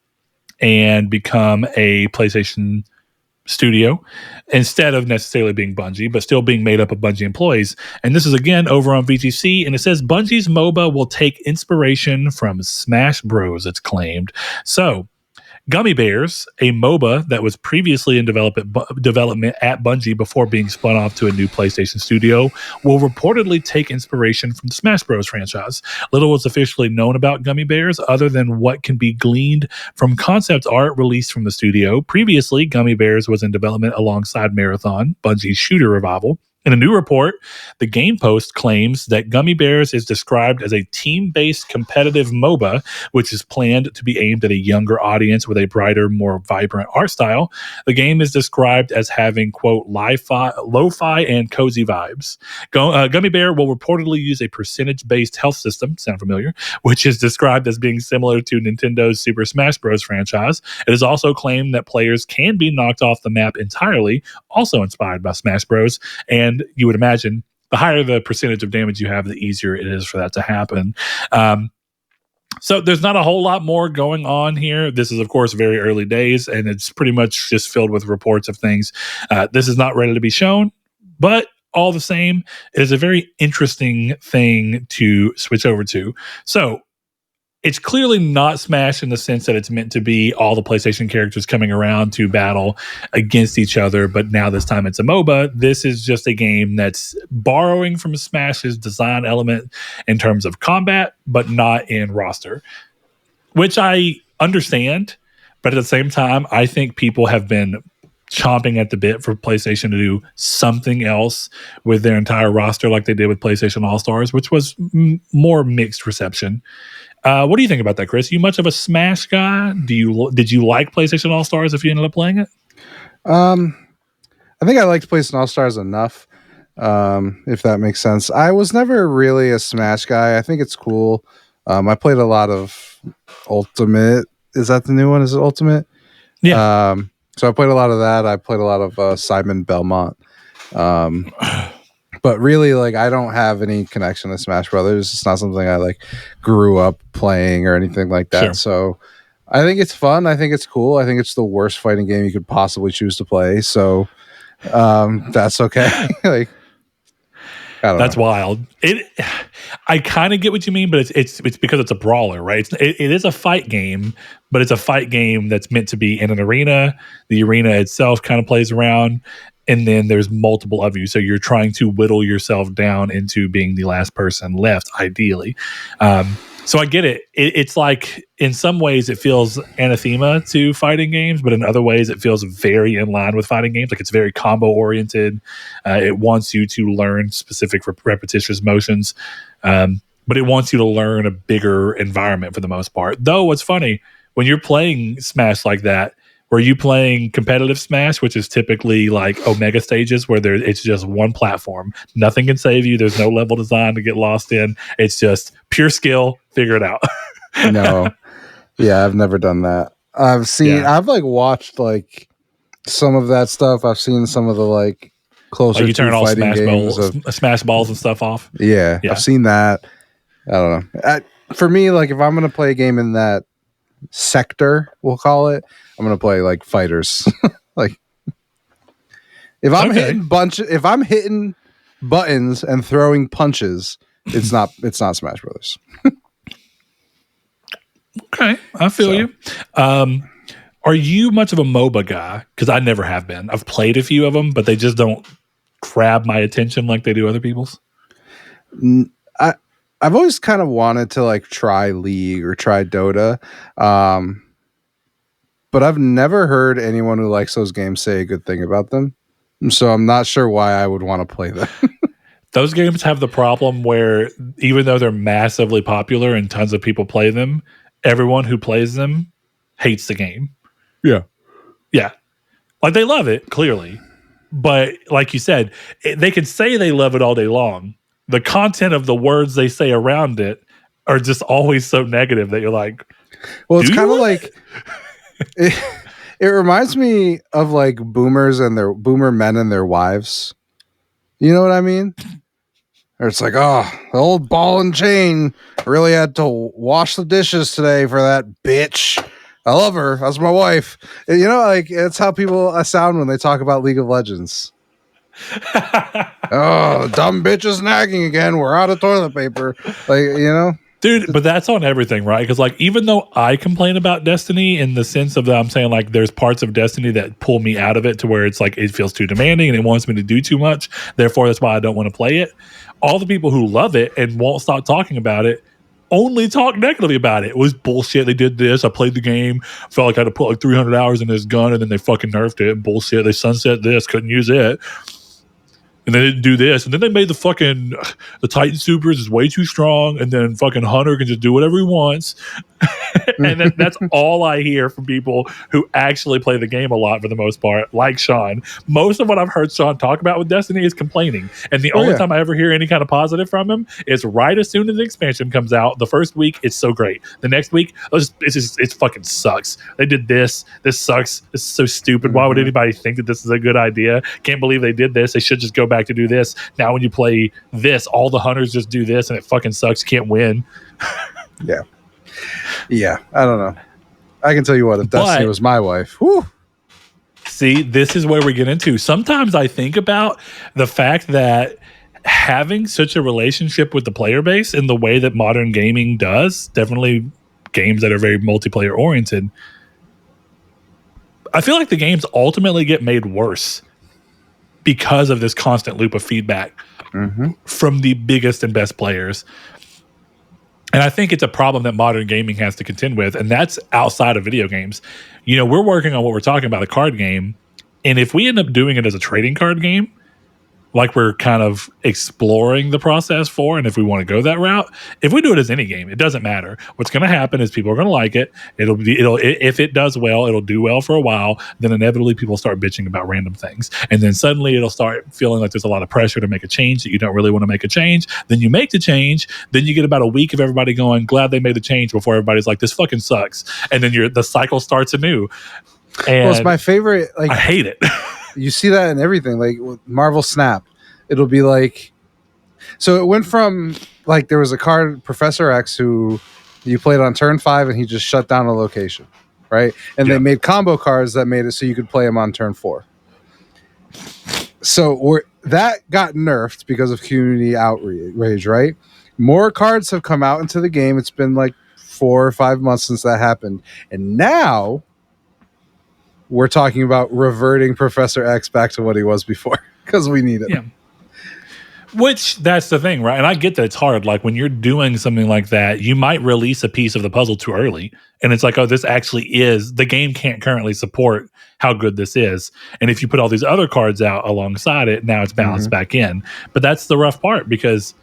and become a PlayStation studio instead of necessarily being Bungie, but still being made up of Bungie employees. And this is again over on VGC, and it says Bungie's MOBA will take inspiration from Smash Bros. It's claimed. So Gummy Bears, a MOBA that was previously in development at Bungie before being spun off to a new PlayStation studio, will reportedly take inspiration from the Smash Bros. Franchise. Little was officially known about Gummy Bears other than what can be gleaned from concept art released from the studio. Previously, Gummy Bears was in development alongside Marathon, Bungie's shooter revival. In a new report, the Game Post claims that Gummy Bears is described as a team-based competitive MOBA, which is planned to be aimed at a younger audience with a brighter, more vibrant art style. The game is described as having, quote, lo-fi and cozy vibes. Gummy Bear will reportedly use a percentage-based health system, sound familiar, which is described as being similar to Nintendo's Super Smash Bros. Franchise. It is also claimed that players can be knocked off the map entirely, also inspired by Smash Bros., and you would imagine the higher the percentage of damage you have, the easier it is for that to happen. So there's not a whole lot more going on here. This is, of course, very early days, and it's pretty much just filled with reports of things. This is not ready to be shown, but all the same, it is a very interesting thing to switch over to. So it's clearly not Smash in the sense that it's meant to be all the PlayStation characters coming around to battle against each other, but now this time it's a MOBA. This is just a game that's borrowing from Smash's design element in terms of combat, but not in roster, which I understand. But at the same time, I think people have been chomping at the bit for PlayStation to do something else with their entire roster like they did with PlayStation All-Stars, which was more mixed reception. What do you think about that, Chris? You much of a Smash guy? Did you like PlayStation All Stars if you ended up playing it? I think I liked PlayStation All Stars enough, if that makes sense. I was never really a Smash guy. I think it's cool. I played a lot of Ultimate. Is that the new one? Is it Ultimate? Yeah. So I played a lot of that. I played a lot of Simon Belmont. But really, like, I don't have any connection to Smash Brothers. It's not something I like grew up playing or anything like that. Sure. So I think it's fun. I think it's cool. I think it's the worst fighting game you could possibly choose to play. So that's okay. Like, that's wild. I kind of get what you mean, but it's because it's a brawler, right? It is a fight game, but it's a fight game that's meant to be in an arena. The arena itself kind of plays around. And then there's multiple of you. So you're trying to whittle yourself down into being the last person left, ideally. So I get it. It's like, in some ways, it feels anathema to fighting games, but in other ways, it feels very in line with fighting games. Like, it's very combo-oriented. It wants you to learn specific repetitious motions, but it wants you to learn a bigger environment for the most part. Though, what's funny, when you're playing Smash like that, were you playing competitive Smash, which is typically like Omega stages where it's just one platform? Nothing can save you. There's no level design to get lost in. It's just pure skill. Figure it out. No. Yeah, I've never done that. I've like watched like some of that stuff. I've seen some of the like closer you turn to all fighting smash balls and stuff off. Yeah, I've seen that. I don't know. For me, like, if I'm going to play a game in that sector, we'll call it, I'm gonna play like fighters. Like, if I'm hitting buttons and throwing punches, it's not Smash Brothers. Okay, I feel you. Are you much of a MOBA guy? Because I never have been. I've played a few of them, but they just don't grab my attention like they do other people's. I've always kind of wanted to like try League or try Dota. But I've never heard anyone who likes those games say a good thing about them. So I'm not sure why I would want to play them. Those games have the problem where even though they're massively popular and tons of people play them, everyone who plays them hates the game. Yeah. Yeah. Like they love it, clearly. But like you said, they can say they love it all day long. The content of the words they say around it are just always so negative that you're like, well, it's kind of like it reminds me of like boomers and their boomer men and their wives. You know what I mean? Or it's like, oh, the old ball and chain really had to wash the dishes today for that bitch. I love her. That's my wife. You know, like it's how people sound when they talk about League of Legends. Oh, the dumb bitch is nagging again. We're out of toilet paper. Like, you know? Dude, but that's on everything, right? Because like even though I complain about Destiny in the sense of that I'm saying like there's parts of Destiny that pull me out of it to where it's like it feels too demanding and it wants me to do too much. Therefore, that's why I don't want to play it. All the people who love it and won't stop talking about it only talk negatively about it. It was bullshit. They did this. I played the game. Felt like I had to put like 300 hours in this gun and then they fucking nerfed it. Bullshit. They sunset this. Couldn't use it. And they didn't do this. And then they made the Titan Supers is way too strong. And then fucking Hunter can just do whatever he wants. And then that's all I hear from people who actually play the game a lot for the most part, like Sean. Most of what I've heard Sean talk about with Destiny is complaining. And the only time I ever hear any kind of positive from him is right as soon as the expansion comes out. The first week, it's so great. The next week, it fucking sucks. They did this. This sucks. This is so stupid. Why would anybody think that this is a good idea? Can't believe they did this. They should just go back to do this. Now when you play this, all the hunters just do this and it fucking sucks. You can't win. Yeah, I don't know. I can tell you what, if Destiny was my wife, whew. See, this is where we get into. Sometimes I think about the fact that having such a relationship with the player base in the way that modern gaming does, definitely games that are very multiplayer oriented, I feel like the games ultimately get made worse because of this constant loop of feedback from the biggest and best players. And I think it's a problem that modern gaming has to contend with, and that's outside of video games. You know, we're working on what we're talking about, a card game, and if we end up doing it as a trading card game, like we're kind of exploring the process for, and if we want to go that route, if we do it as any game, it doesn't matter. What's going to happen is people are going to like it. If it does well, it'll do well for a while. Then inevitably people start bitching about random things. And then suddenly it'll start feeling like there's a lot of pressure to make a change that you don't really want to make a change. Then you make the change. Then you get about a week of everybody going, glad they made the change, before everybody's like, this fucking sucks. And then the cycle starts anew. And it's my favorite. Like, I hate it. You see that in everything, like with Marvel Snap. It'll be like, so it went from like there was a card, Professor X, who you played on turn 5 and he just shut down a location, right? And they made combo cards that made it so you could play him on turn 4. So that got nerfed because of community outrage, right? More cards have come out into the game. It's been like 4 or 5 months since that happened. And now we're talking about reverting Professor X back to what he was before because we need it. Yeah. Which, that's the thing, right? And I get that it's hard. Like when you're doing something like that, you might release a piece of the puzzle too early. And it's like, oh, this actually is, the game can't currently support how good this is. And if you put all these other cards out alongside it, now it's balanced back in. But that's the rough part, because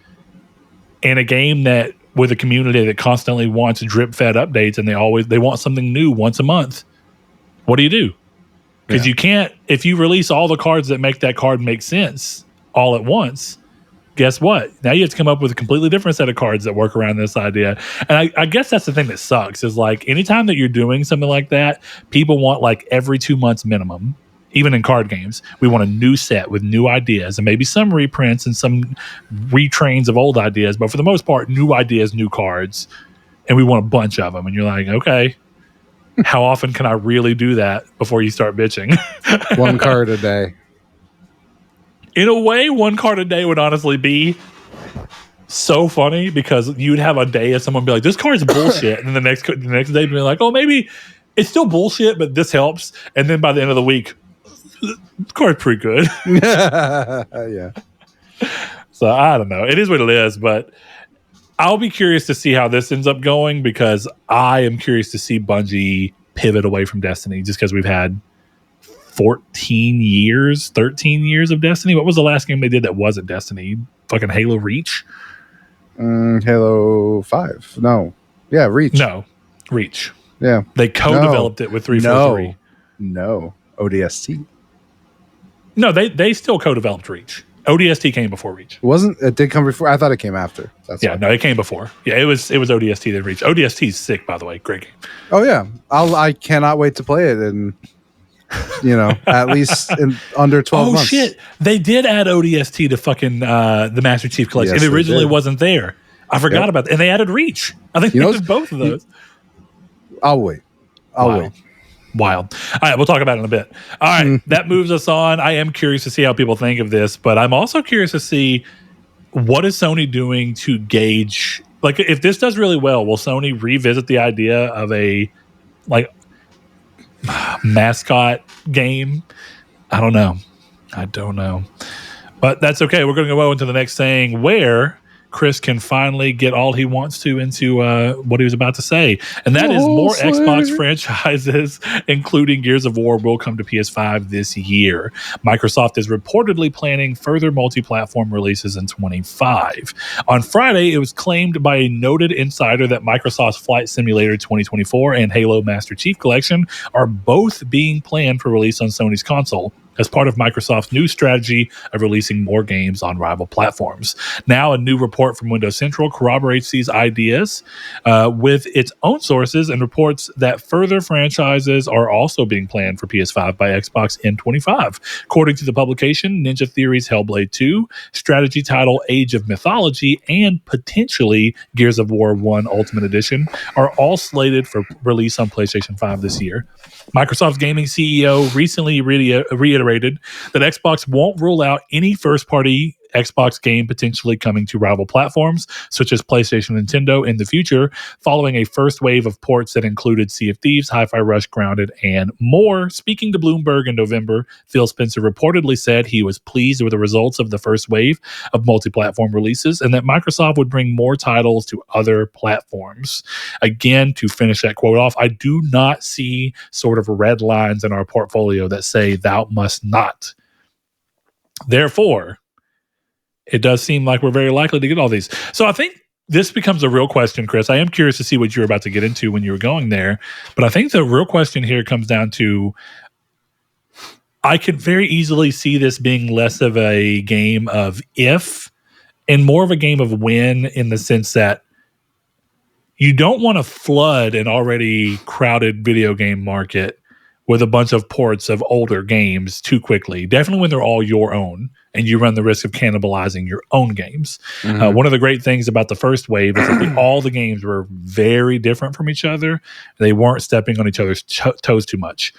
in a game that with a community that constantly wants drip fed updates and they want something new once a month, what do? Because you can't, if you release all the cards that make that card make sense all at once, guess what? Now you have to come up with a completely different set of cards that work around this idea. And I guess that's the thing that sucks, is like anytime that you're doing something like that, people want like every 2 months minimum. Even in card games, we want a new set with new ideas and maybe some reprints and some retrains of old ideas. But for the most part, new ideas, new cards. And we want a bunch of them. And you're like, okay, how often can I really do that before you start bitching? 1 card a day. In a way, 1 card a day would honestly be so funny, because you'd have a day of someone be like, this card's bullshit. And then the next day be like, oh, maybe it's still bullshit, but this helps. And then by the end of the week, the card's pretty good. Yeah. So I don't know. It is what it is, but I'll be curious to see how this ends up going, because I am curious to see Bungie pivot away from Destiny, just because we've had 13 years of Destiny. What was the last game they did that wasn't Destiny? fucking Halo Reach? Halo 5. No. Yeah, Reach. No, Reach. Yeah. They co-developed it with 343. No. ODST. No, they still co-developed Reach. ODST came before Reach. It did come before? I thought it came after. That's yeah, why. No, it came before. Yeah, it was ODST that Reach. ODST is sick, by the way. Great game. Oh yeah. I cannot wait to play it in at least in under 12 months. Oh shit. They did add ODST to fucking the Master Chief Collection. Yes, it originally wasn't there. I forgot about that. And they added Reach. I think they did both of those. I'll wait. Wild. All right, we'll talk about it in a bit. All right, that moves us on. I am curious to see how people think of this, but I'm also curious to see what is Sony doing to gauge, like, if this does really well, will Sony revisit the idea of a mascot game? I don't know. But that's okay. We're going to go into the next thing where Chris can finally get all he wants to into what he was about to say. And that is more Xbox franchises, including Gears of War, will come to PS5 this year. Microsoft is reportedly planning further multi-platform releases in 25. On Friday, it was claimed by a noted insider that Microsoft's Flight Simulator 2024 and Halo Master Chief Collection are both being planned for release on Sony's console, as part of Microsoft's new strategy of releasing more games on rival platforms. Now, a new report from Windows Central corroborates these ideas with its own sources and reports that further franchises are also being planned for PS5 by Xbox in 25. According to the publication, Ninja Theory's Hellblade 2, strategy title Age of Mythology, and potentially Gears of War 1 Ultimate Edition are all slated for release on PlayStation 5 this year. Microsoft's gaming CEO recently reiterated that Xbox won't rule out any first-party Xbox game potentially coming to rival platforms, such as PlayStation and Nintendo in the future, following a first wave of ports that included Sea of Thieves, Hi-Fi Rush, Grounded, and more. Speaking to Bloomberg in November, Phil Spencer reportedly said he was pleased with the results of the first wave of multi-platform releases and that Microsoft would bring more titles to other platforms. Again, to finish that quote off, I do not see sort of red lines in our portfolio that say thou must not. Therefore, it does seem like we're very likely to get all these. So I think this becomes a real question, Chris. I am curious to see what you're about to get into when you were going there. But I think the real question here comes down to, I could very easily see this being less of a game of if and more of a game of when, in the sense that you don't want to flood an already crowded video game market with a bunch of ports of older games too quickly. Definitely when they're all your own and you run the risk of cannibalizing your own games. Mm-hmm. One of the great things about the first wave is that all the games were very different from each other. They weren't stepping on each other's toes too much.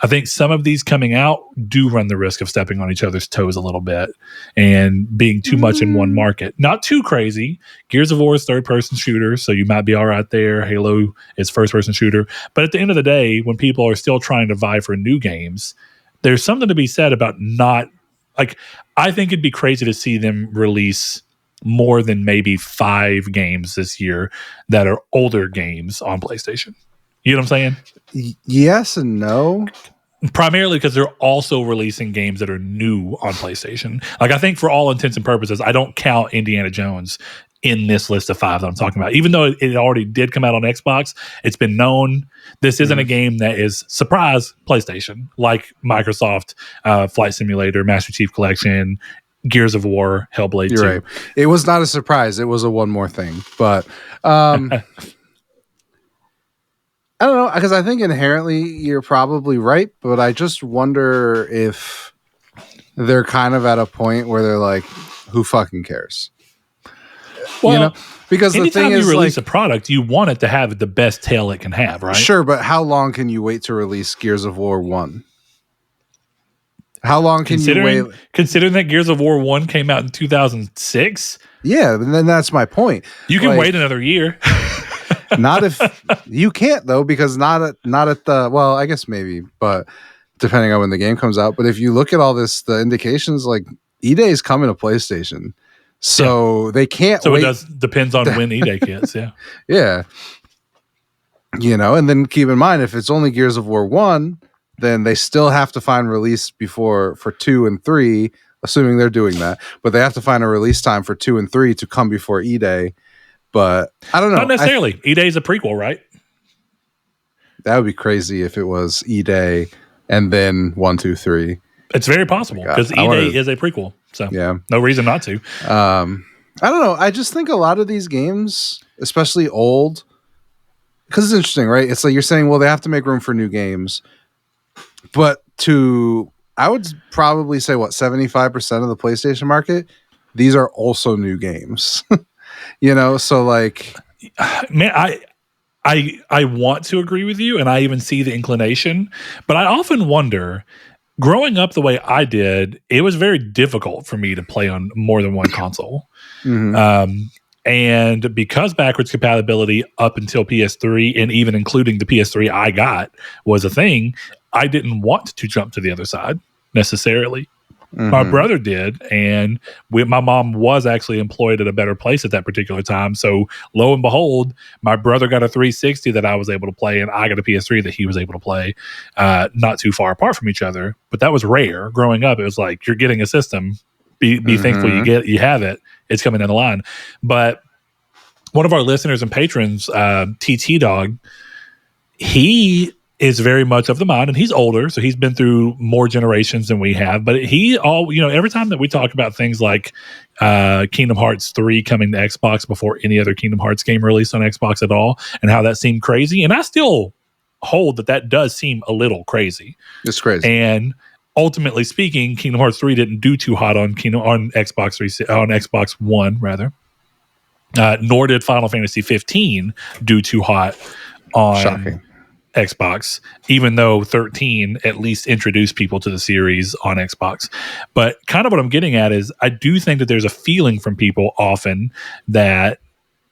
I think some of these coming out do run the risk of stepping on each other's toes a little bit and being too much in one market. Not too crazy. Gears of War is third-person shooter, so you might be all right there. Halo is first-person shooter. But at the end of the day, when people are still trying to vie for new games, there's something to be said about not... Like, I think it'd be crazy to see them release more than maybe 5 games this year that are older games on PlayStation. You know what I'm saying? Yes and no. Primarily because they're also releasing games that are new on PlayStation. Like, I think for all intents and purposes, I don't count Indiana Jones in this list of 5 that I'm talking about. Even though it already did come out on Xbox, it's been known. This isn't a game that is surprise PlayStation, like Microsoft Flight Simulator, Master Chief Collection, Gears of War, Hellblade 2. You're right. It was not a surprise. It was a one more thing. But I don't know, because I think inherently you're probably right, but I just wonder if they're kind of at a point where they're like, who fucking cares? Well, because the thing is, you release a product, you want it to have the best tail it can have, right? Sure, but how long can you wait to release Gears of War 1? How long can you wait? Considering that Gears of War 1 came out in 2006? Yeah, and then that's my point. You can wait another year. Not if you can't, though, because not at the, well, I guess maybe, but depending on when the game comes out. But if you look at all this, the indications, like E-Day is coming to PlayStation, so they can't. So wait. It depends on when E-Day hits. Yeah, yeah. And then keep in mind, if it's only Gears of War 1, then they still have to find release for 2 and 3 assuming they're doing that. But they have to find a release time for 2 and 3 to come before E-Day. But I don't know. Not necessarily. E-Day is a prequel, right? That would be crazy if it was E-Day and then 1, 2, 3. It's very possible because E-Day is a prequel. So no reason not to. I don't know. I just think a lot of these games, especially old, because it's interesting, right? It's like you're saying, well, they have to make room for new games. But I would probably say, 75% of the PlayStation market, these are also new games. So like... Man, I want to agree with you, and I even see the inclination, but I often wonder, growing up the way I did, it was very difficult for me to play on more than one console. Mm-hmm. And because backwards compatibility up until PS3 and even including the PS3 I got was a thing, I didn't want to jump to the other side necessarily. Mm-hmm. My brother did, and my mom was actually employed at a better place at that particular time. So lo and behold, my brother got a 360 that I was able to play, and I got a PS3 that he was able to play, not too far apart from each other. But that was rare. Growing up, it was like, you're getting a system. Be mm-hmm. thankful you have it. It's coming down the line. But one of our listeners and patrons, TT Dog, he is very much of the mind, and he's older, so he's been through more generations than we have. But every time that we talk about things like Kingdom Hearts 3 coming to Xbox before any other Kingdom Hearts game released on Xbox at all, and how that seemed crazy, and I still hold that does seem a little crazy. It's crazy. And ultimately speaking, Kingdom Hearts 3 didn't do too hot on Xbox One rather. Nor did Final Fantasy 15 do too hot on Shocking. Xbox, even though 13 at least introduced people to the series on Xbox. But kind of what I'm getting at is I do think that there's a feeling from people often that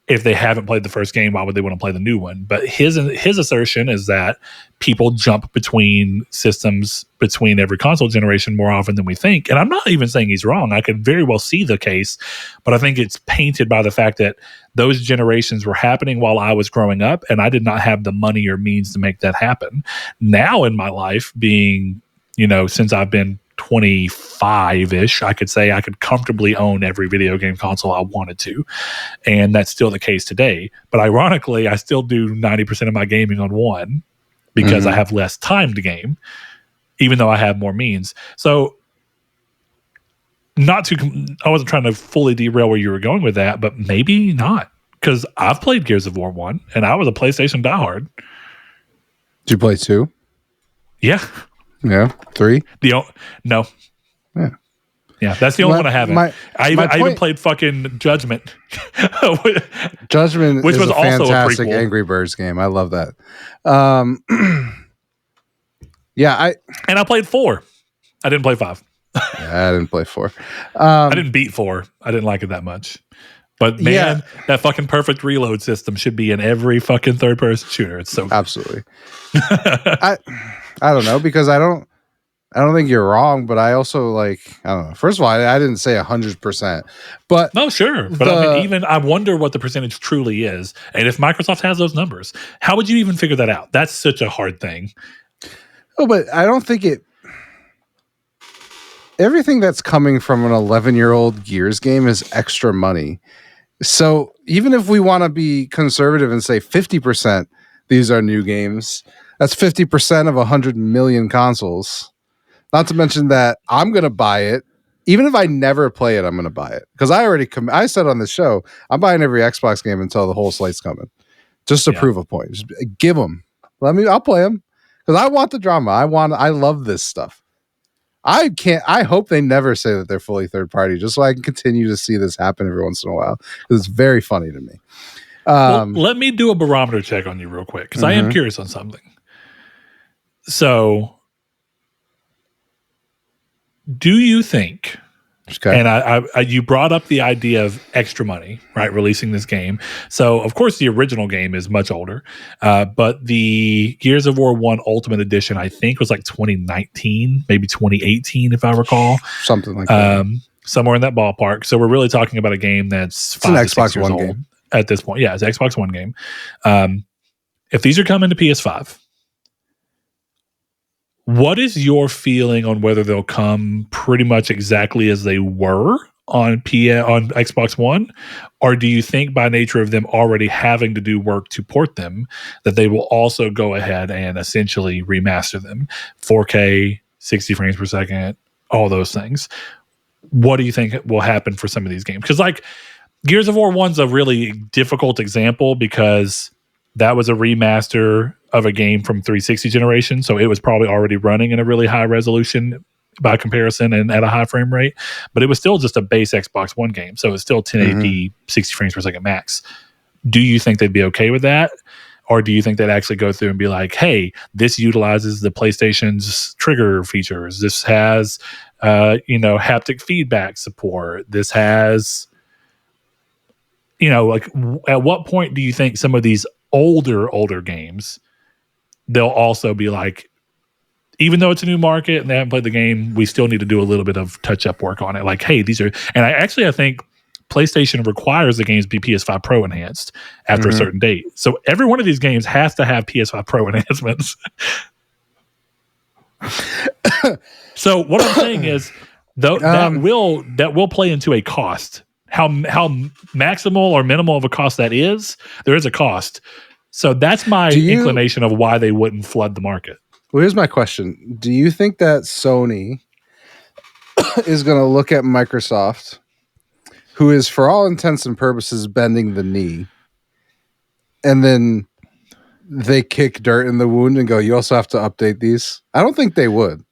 if they haven't played the first game, why would they want to play the new one? But his assertion is that people jump between systems between every console generation more often than we think. And I'm not even saying he's wrong. I could very well see the case, but I think it's painted by the fact that those generations were happening while I was growing up, and I did not have the money or means to make that happen. Now in my life, being, since I've been 25-ish, I could say I could comfortably own every video game console I wanted to. And that's still the case today. But ironically, I still do 90% of my gaming on one because I have less time to game, even though I have more means. So I wasn't trying to fully derail where you were going with that, but maybe not. Because I've played Gears of War 1, and I was a PlayStation diehard. Did you play 2? Yeah. Yeah, 3? No. Yeah, that's the only one I haven't. I even played fucking Judgment. Judgment which is was a also fantastic a prequel. Angry Birds game. I love that. And I played 4. I didn't play 5. I didn't play 4. I didn't beat 4. I didn't like it that much. But man, that fucking perfect reload system should be in every fucking third-person shooter. It's so absolutely. I don't know, because I don't think you're wrong, but I also I don't know. First of all, I didn't say 100%, but no, sure. But I wonder what the percentage truly is, and if Microsoft has those numbers, how would you even figure that out? That's such a hard thing. Oh, but I don't think everything that's coming from an 11-year-old Gears game is extra money. So even if we want to be conservative and say 50%, these are new games, that's 50% of 100 million consoles. Not to mention that I'm going to buy it. Even if I never play it, I'm going to buy it. Because I said on the show, I'm buying every Xbox game until the whole slate's coming. Just to prove a point. Just give them. I'll play them. Because I want the drama. I love this stuff. I hope they never say that they're fully third party, just so I can continue to see this happen every once in a while. Because it's very funny to me. Let me do a barometer check on you real quick, because I am curious on something. So, do you think, and I you brought up the idea of extra money, right, releasing this game. So, of course, the original game is much older, but the Gears of War 1 Ultimate Edition, I think, was like 2019, maybe 2018, if I recall. Something like that. Somewhere in that ballpark. So, we're really talking about a game that's 5 to 6 years old game at this point. Yeah, it's an Xbox One game. If these are coming to PS5, What is your feeling on whether they'll come pretty much exactly as they were on Xbox One, or do you think by nature of them already having to do work to port them that they will also go ahead and essentially remaster them 4K, 60 frames per second, all those things? What do you think will happen for some of these games? Because like Gears of War 1's a really difficult example because that was a remaster of a game from 360 generation, so it was probably already running in a really high resolution by comparison and at a high frame rate, but it was still just a base Xbox One game, so it's still 1080 60 frames per second max. Do you think they'd be okay with that? Or do you think they'd actually go through and be like, hey, this utilizes the PlayStation's trigger features. This has, haptic feedback support. This has, like at what point do you think some of these older games, they'll also be like, even though it's a new market and they haven't played the game, we still need to do a little bit of touch-up work on it. Like, hey, these are... And I think PlayStation requires the games be PS5 Pro enhanced after a certain date. So every one of these games has to have PS5 Pro enhancements. So what I'm saying is, that will play into a cost. How maximal or minimal of a cost that is, there is a cost. So that's my inclination of why they wouldn't flood the market. Well, here's my question. Do you think that Sony is going to look at Microsoft, who is for all intents and purposes bending the knee, and then they kick dirt in the wound and go, you also have to update these? I don't think they would.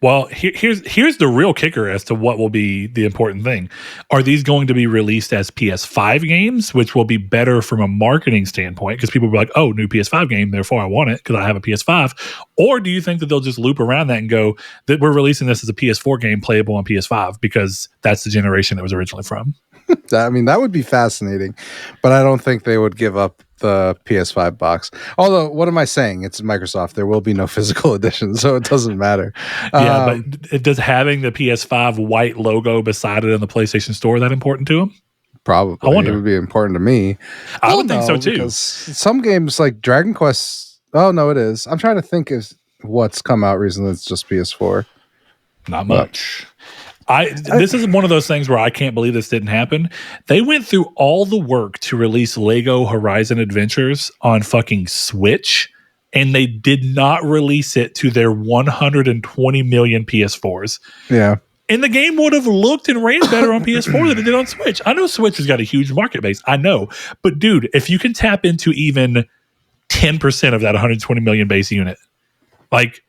Well, here's the real kicker as to what will be the important thing. Are these going to be released as PS5 games, which will be better from a marketing standpoint because people will be like, oh, new PS5 game, therefore I want it because I have a PS5? Or do you think that they'll just loop around that and go, that we're releasing this as a PS4 game playable on PS5 because that's the generation it was originally from? I mean, that would be fascinating, but I don't think they would give up the PS5 box. Although, what am I saying? It's Microsoft. There will be no physical edition, so it doesn't matter. Yeah, but does having the PS5 white logo beside it in the PlayStation Store that important to them? Probably. I wonder. It would be important to me. I would think so too. Because some games like Dragon Quest. Oh no, it is. I'm trying to think of what's come out recently. It's just PS4. Not much. This is one of those things where I can't believe this didn't happen. They went through all the work to release Lego Horizon Adventures on fucking Switch, and they did not release it to their 120 million PS4s. Yeah. And the game would have looked and ran better on PS4 than it did on Switch. I know Switch has got a huge market base. I know. But dude, if you can tap into even 10% of that 120 million base unit, like...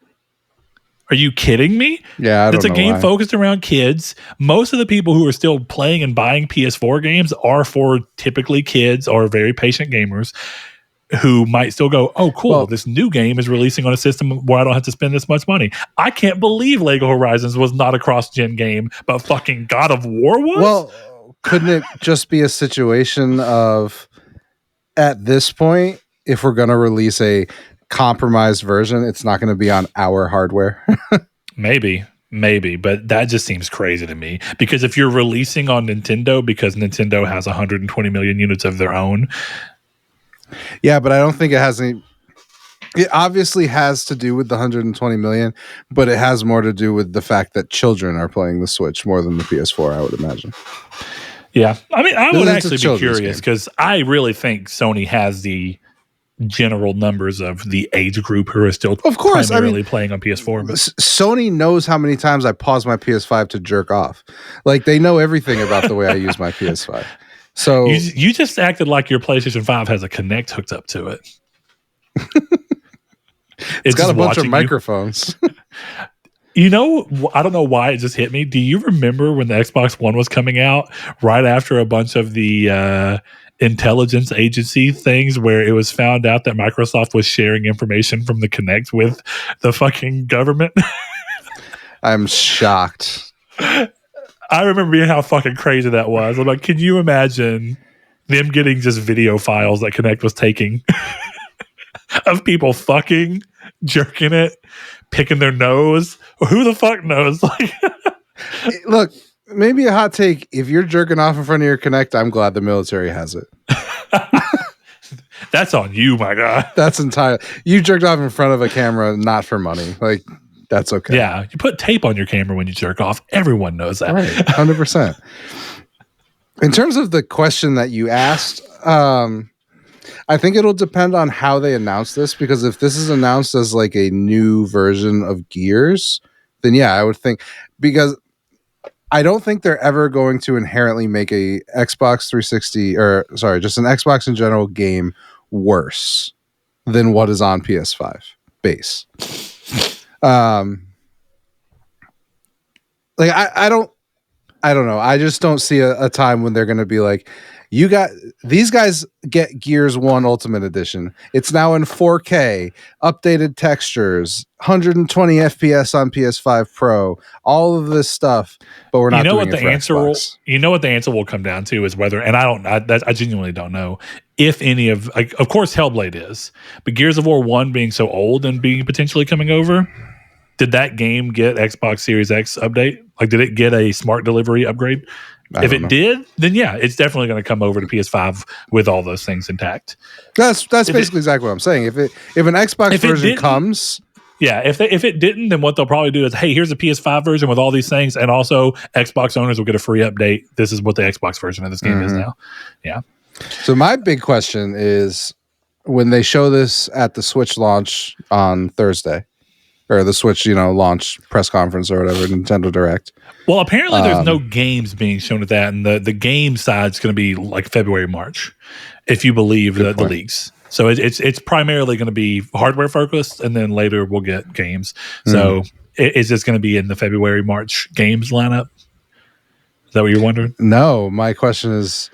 Are you kidding me? Yeah, it's a game focused around kids. Most of the people who are still playing and buying PS4 games are for typically kids or very patient gamers who might still go, oh, cool, this new game is releasing on a system where I don't have to spend this much money. I can't believe Lego Horizons was not a cross-gen game, but fucking God of War was? Well, couldn't it just be a situation of, at this point, if we're going to release a compromised version, it's not going to be on our hardware? Maybe, but that just seems crazy to me, because if you're releasing on Nintendo because Nintendo has 120 million units of their own. Yeah, but I don't think it has any. It obviously has to do with the 120 million, but it has more to do with the fact that children are playing the Switch more than the PS4, I would imagine. Yeah, I mean, I would actually be curious because I really think Sony has the general numbers of the age group who are still primarily playing on PS4. But Sony knows how many times I pause my PS5 to jerk off. Like, they know everything about the way I use my PS5. So you just acted like your PlayStation 5 has a Kinect hooked up to it. It's got a bunch of microphones. I don't know why it just hit me. Do you remember when the Xbox One was coming out right after a bunch of the intelligence agency things where it was found out that Microsoft was sharing information from the Kinect with the fucking government? I'm shocked. I remember being how fucking crazy that was. I'm like, can you imagine them getting just video files that Kinect was taking of people fucking, jerking it, picking their nose? Who the fuck knows? Like, look, maybe a hot take. If you're jerking off in front of your Kinect, I'm glad the military has it. That's on you, my God. That's entirely. You jerked off in front of a camera, not for money. Like, That's okay. Yeah, you put tape on your camera when you jerk off. Everyone knows that. Right, 100%. In terms of the question that you asked, I think it'll depend on how they announce this, because if this is announced as like a new version of Gears, then yeah, I would think, because I don't think they're ever going to inherently make a Xbox 360 or sorry, just an Xbox in general game worse than what is on PS5 base. Like I don't know. I just don't see a time when they're going to be like, these guys get Gears 1 Ultimate Edition. It's now in 4K, updated textures, 120 FPS on PS5 Pro, all of this stuff, but we're not doing it for Xbox. You know what the answer will come down to is whether, and I genuinely don't know if any of, like, of course Hellblade is, but Gears of War 1 being so old and being potentially coming over, did that game get Xbox Series X update? Like, did it get a smart delivery upgrade? If it did, then yeah, it's definitely going to come over to PS5 with all those things intact. That's basically exactly what I'm saying. If an Xbox version comes, yeah, if it didn't, then what they'll probably do is, hey, here's a PS5 version with all these things, and also Xbox owners will get a free update. This is what the Xbox version of this game is now. Yeah. So my big question is, when they show this at the Switch launch on Thursday, or the Switch, launch press conference or whatever, Nintendo Direct. Well, apparently there's no games being shown at that, and the game side's going to be like February, March, if you believe the leaks. So it's primarily going to be hardware focused, and then later we'll get games. So is this going to be in the February, March games lineup? Is that what you're wondering? No, my question is,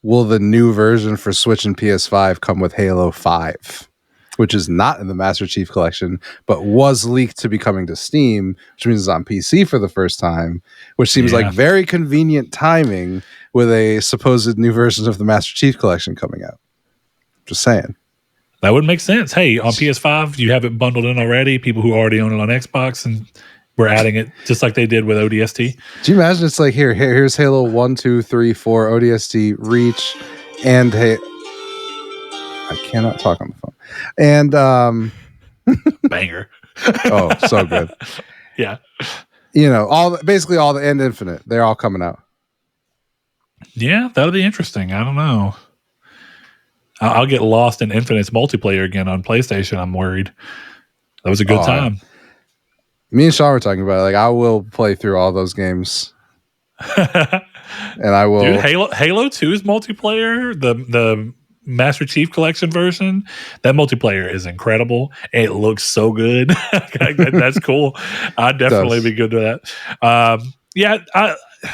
will the new version for Switch and PS5 come with Halo 5? Which is not in the Master Chief Collection, but was leaked to be coming to Steam, which means it's on PC for the first time, which seems like very convenient timing with a supposed new version of the Master Chief Collection coming out. Just saying. That would make sense. Hey, on PS5, you have it bundled in already. People who already own it on Xbox, and we're adding it just like they did with ODST. Do you imagine it's like, here's Halo 1, 2, 3, 4, ODST, Reach, and I cannot talk on the phone. And banger. Oh, so good. Yeah. Basically all the and Infinite, they're all coming out. Yeah, that'll be interesting. I don't know. I'll get lost in Infinite's multiplayer again on PlayStation. I'm worried. That was a good time. Me and Sean were talking about it. Like, I will play through all those games. And I will. Dude, Halo 2's multiplayer, the Master Chief Collection version, that multiplayer is incredible. It looks so good. That's cool. I'd definitely be good to that.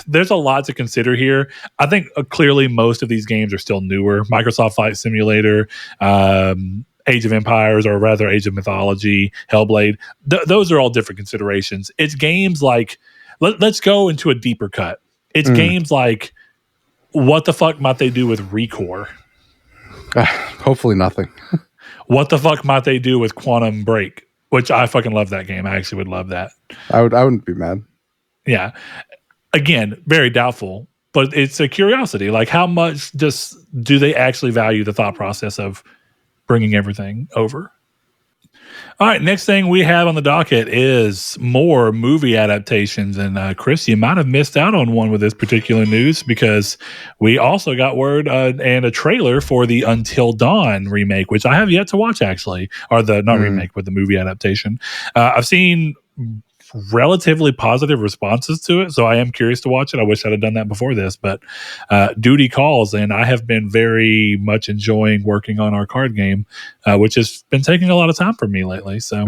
There's a lot to consider here. I think clearly most of these games are still newer. Microsoft Flight Simulator, Age of Empires, or rather Age of Mythology, Hellblade. Those are all different considerations. It's games like, let's go into a deeper cut. It's games like, what the fuck might they do with Recore? Hopefully nothing. What the fuck might they do with Quantum Break? Which I fucking love that game. I actually would love that. I wouldn't be mad. Yeah. Again, very doubtful, but it's a curiosity. Like, how much do they actually value the thought process of bringing everything over? All right, next thing we have on the docket is more movie adaptations. And Chris, you might have missed out on one with this particular news, because we also got word and a trailer for the Until Dawn remake, which I have yet to watch, actually, or not remake, but the movie adaptation. I've seen relatively positive responses to it, so I am curious to watch it. I wish I'd have done that before this, but duty calls, and I have been very much enjoying working on our card game, which has been taking a lot of time for me lately, so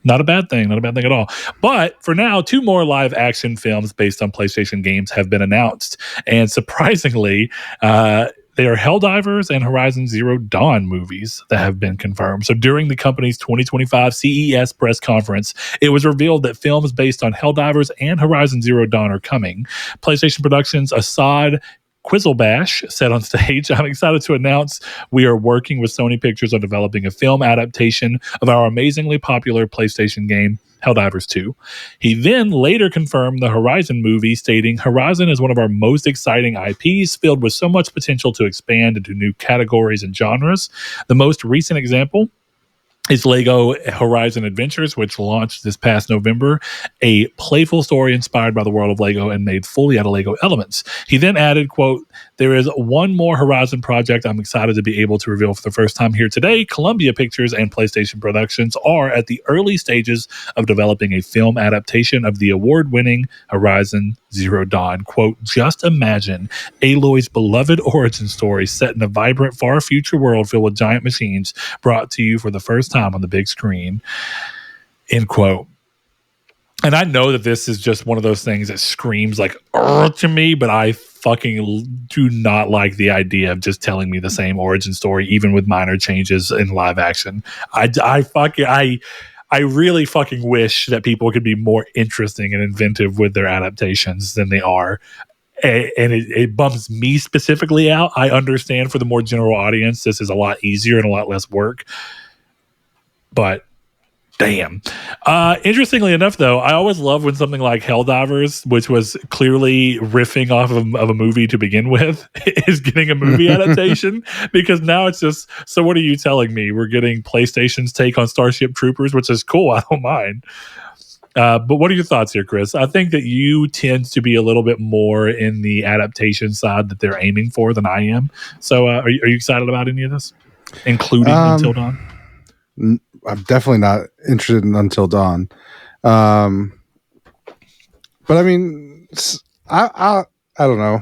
not a bad thing at all. But for now, 2 more live action films based on PlayStation games have been announced, and surprisingly, they are Helldivers and Horizon Zero Dawn movies that have been confirmed. So during the company's 2025 CES press conference, it was revealed that films based on Helldivers and Horizon Zero Dawn are coming. PlayStation Productions' Assad Quizzlebash said on stage, "I'm excited to announce we are working with Sony Pictures on developing a film adaptation of our amazingly popular PlayStation game, Helldivers 2. He then later confirmed the Horizon movie, stating, "Horizon is one of our most exciting IPs, filled with so much potential to expand into new categories and genres. The most recent example is Lego Horizon Adventures, which launched this past November, a playful story inspired by the world of Lego and made fully out of Lego elements. He then added, quote, "There is one more Horizon project I'm excited to be able to reveal for the first time here today. Columbia Pictures and PlayStation Productions are at the early stages of developing a film adaptation of the award-winning Horizon Zero Dawn. Quote, just imagine Aloy's beloved origin story set in a vibrant, far future world filled with giant machines brought to you for the first time on the big screen," end quote. And I know that this is just one of those things that screams like to me, but I fucking do not like the idea of just telling me the same origin story, even with minor changes in live action. I really fucking wish that people could be more interesting and inventive with their adaptations than they are. And it bums me specifically out. I understand for the more general audience, this is a lot easier and a lot less work. But damn. Interestingly enough, though, I always love when something like Helldivers, which was clearly riffing off of a movie to begin with, is getting a movie adaptation, because now it's just, so what are you telling me? We're getting PlayStation's take on Starship Troopers, which is cool. I don't mind. But what are your thoughts here, Chris? I think that you tend to be a little bit more in the adaptation side that they're aiming for than I am. So are you excited about any of this, including Until Dawn? I'm definitely not interested in Until Dawn. But I mean, I don't know.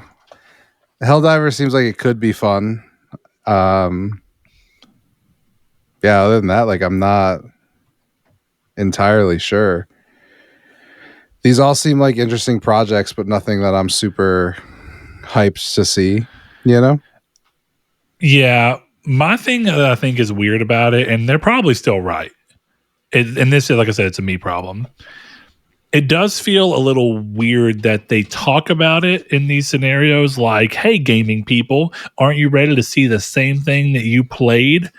Helldiver seems like it could be fun. Yeah, other than that, like, I'm not entirely sure. These all seem like interesting projects, but nothing that I'm super hyped to see, you know? Yeah. My thing that I think is weird about it, and they're probably still right, and this is, like I said, it's a me problem. It does feel a little weird that they talk about it in these scenarios like, hey, gaming people, aren't you ready to see the same thing that you played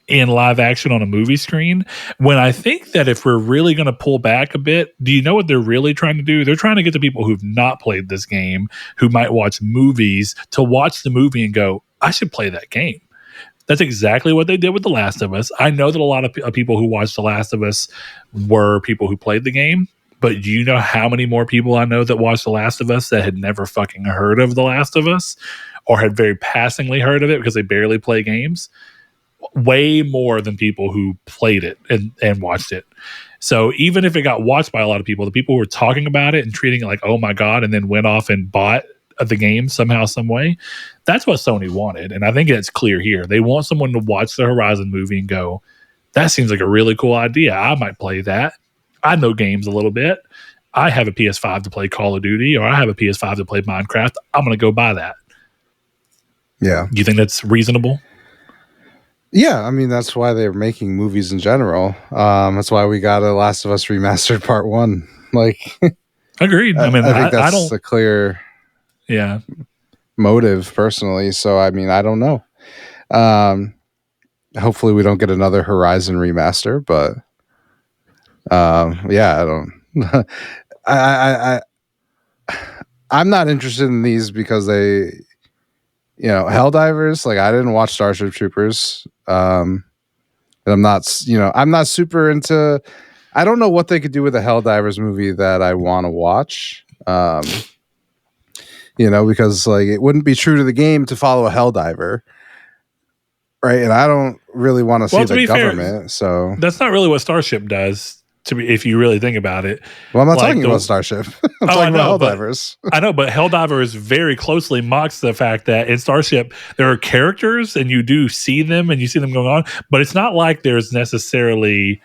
in live action on a movie screen? When I think that if we're really going to pull back a bit, do you know what they're really trying to do? They're trying to get the people who've not played this game, who might watch movies, to watch the movie and go, I should play that game. That's exactly what they did with The Last of Us. I know that a lot of people who watched The Last of Us were people who played the game, but do you know how many more people I know that watched The Last of Us that had never fucking heard of The Last of Us, or had very passingly heard of it because they barely play games? Way more than people who played it and watched it. So even if it got watched by a lot of people, the people who were talking about it and treating it like, oh my God, and then went off and bought the game somehow, some way, that's what Sony wanted. And I think it's clear here. They want someone to watch the Horizon movie and go, that seems like a really cool idea. I might play that. I know games a little bit. I have a PS5 to play Call of Duty, or I have a PS5 to play Minecraft. I'm going to go buy that. Yeah. You think that's reasonable? Yeah, I mean, that's why they're making movies in general. That's why we got a Last of Us Remastered Part 1. Like, agreed. I mean, I think that's I don't, a clear motive, personally. So, I mean, I don't know. Hopefully we don't get another Horizon remaster, but yeah, I don't. I'm not interested in these because they, you know, Helldivers, like, I didn't watch Starship Troopers. And I'm not super into, I don't know what they could do with a Helldivers movie that I want to watch. You know, because, like, it wouldn't be true to the game to follow a Helldiver. Right. And I don't really want to see the government. Fair, so that's not really what Starship does, if you really think about it. Well, I'm not talking about Starship. I'm talking about Helldivers. I know, but Helldivers very closely mocks the fact that in Starship there are characters and you do see them and you see them going on, but it's not like there's necessarily,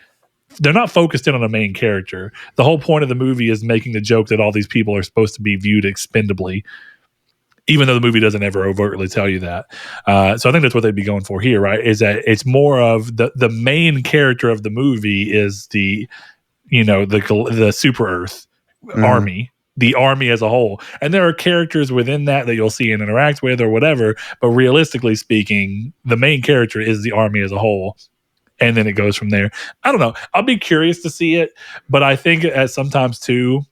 they're not focused in on a main character. The whole point of the movie is making the joke that all these people are supposed to be viewed expendably, even though the movie doesn't ever overtly tell you that. So I think that's what they'd be going for here, right? Is that it's more of the main character of the movie is the Super Earth army, the army as a whole. And there are characters within that you'll see and interact with or whatever. But realistically speaking, the main character is the army as a whole. And then it goes from there. I don't know. I'll be curious to see it. But I think sometimes too,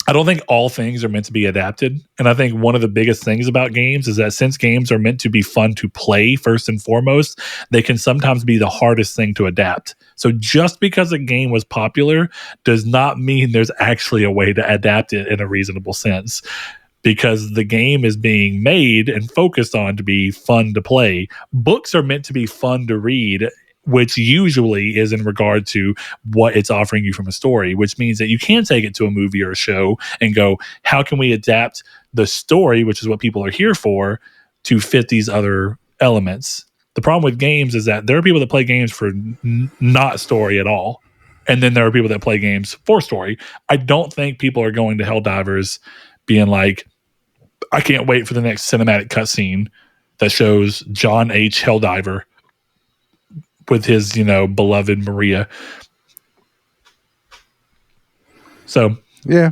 I don't think all things are meant to be adapted. And I think one of the biggest things about games is that since games are meant to be fun to play first and foremost, they can sometimes be the hardest thing to adapt. So just because a game was popular does not mean there's actually a way to adapt it in a reasonable sense, because the game is being made and focused on to be fun to play. Books are meant to be fun to read, which usually is in regard to what it's offering you from a story, which means that you can take it to a movie or a show and go, how can we adapt the story, which is what people are here for, to fit these other elements? The problem with games is that there are people that play games for not story at all. And then there are people that play games for story. I don't think people are going to Helldivers being like, I can't wait for the next cinematic cutscene that shows John H. Helldiver with his, beloved Maria. So, yeah,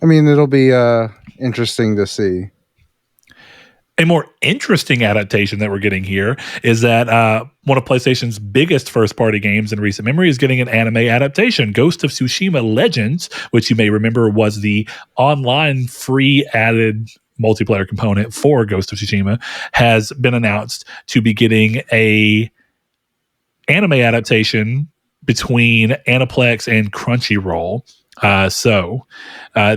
I mean, it'll be interesting to see. A more interesting adaptation that we're getting here is that one of PlayStation's biggest first-party games in recent memory is getting an anime adaptation. Ghost of Tsushima Legends, which you may remember was the online free added multiplayer component for Ghost of Tsushima, has been announced to be getting a anime adaptation between Aniplex and Crunchyroll.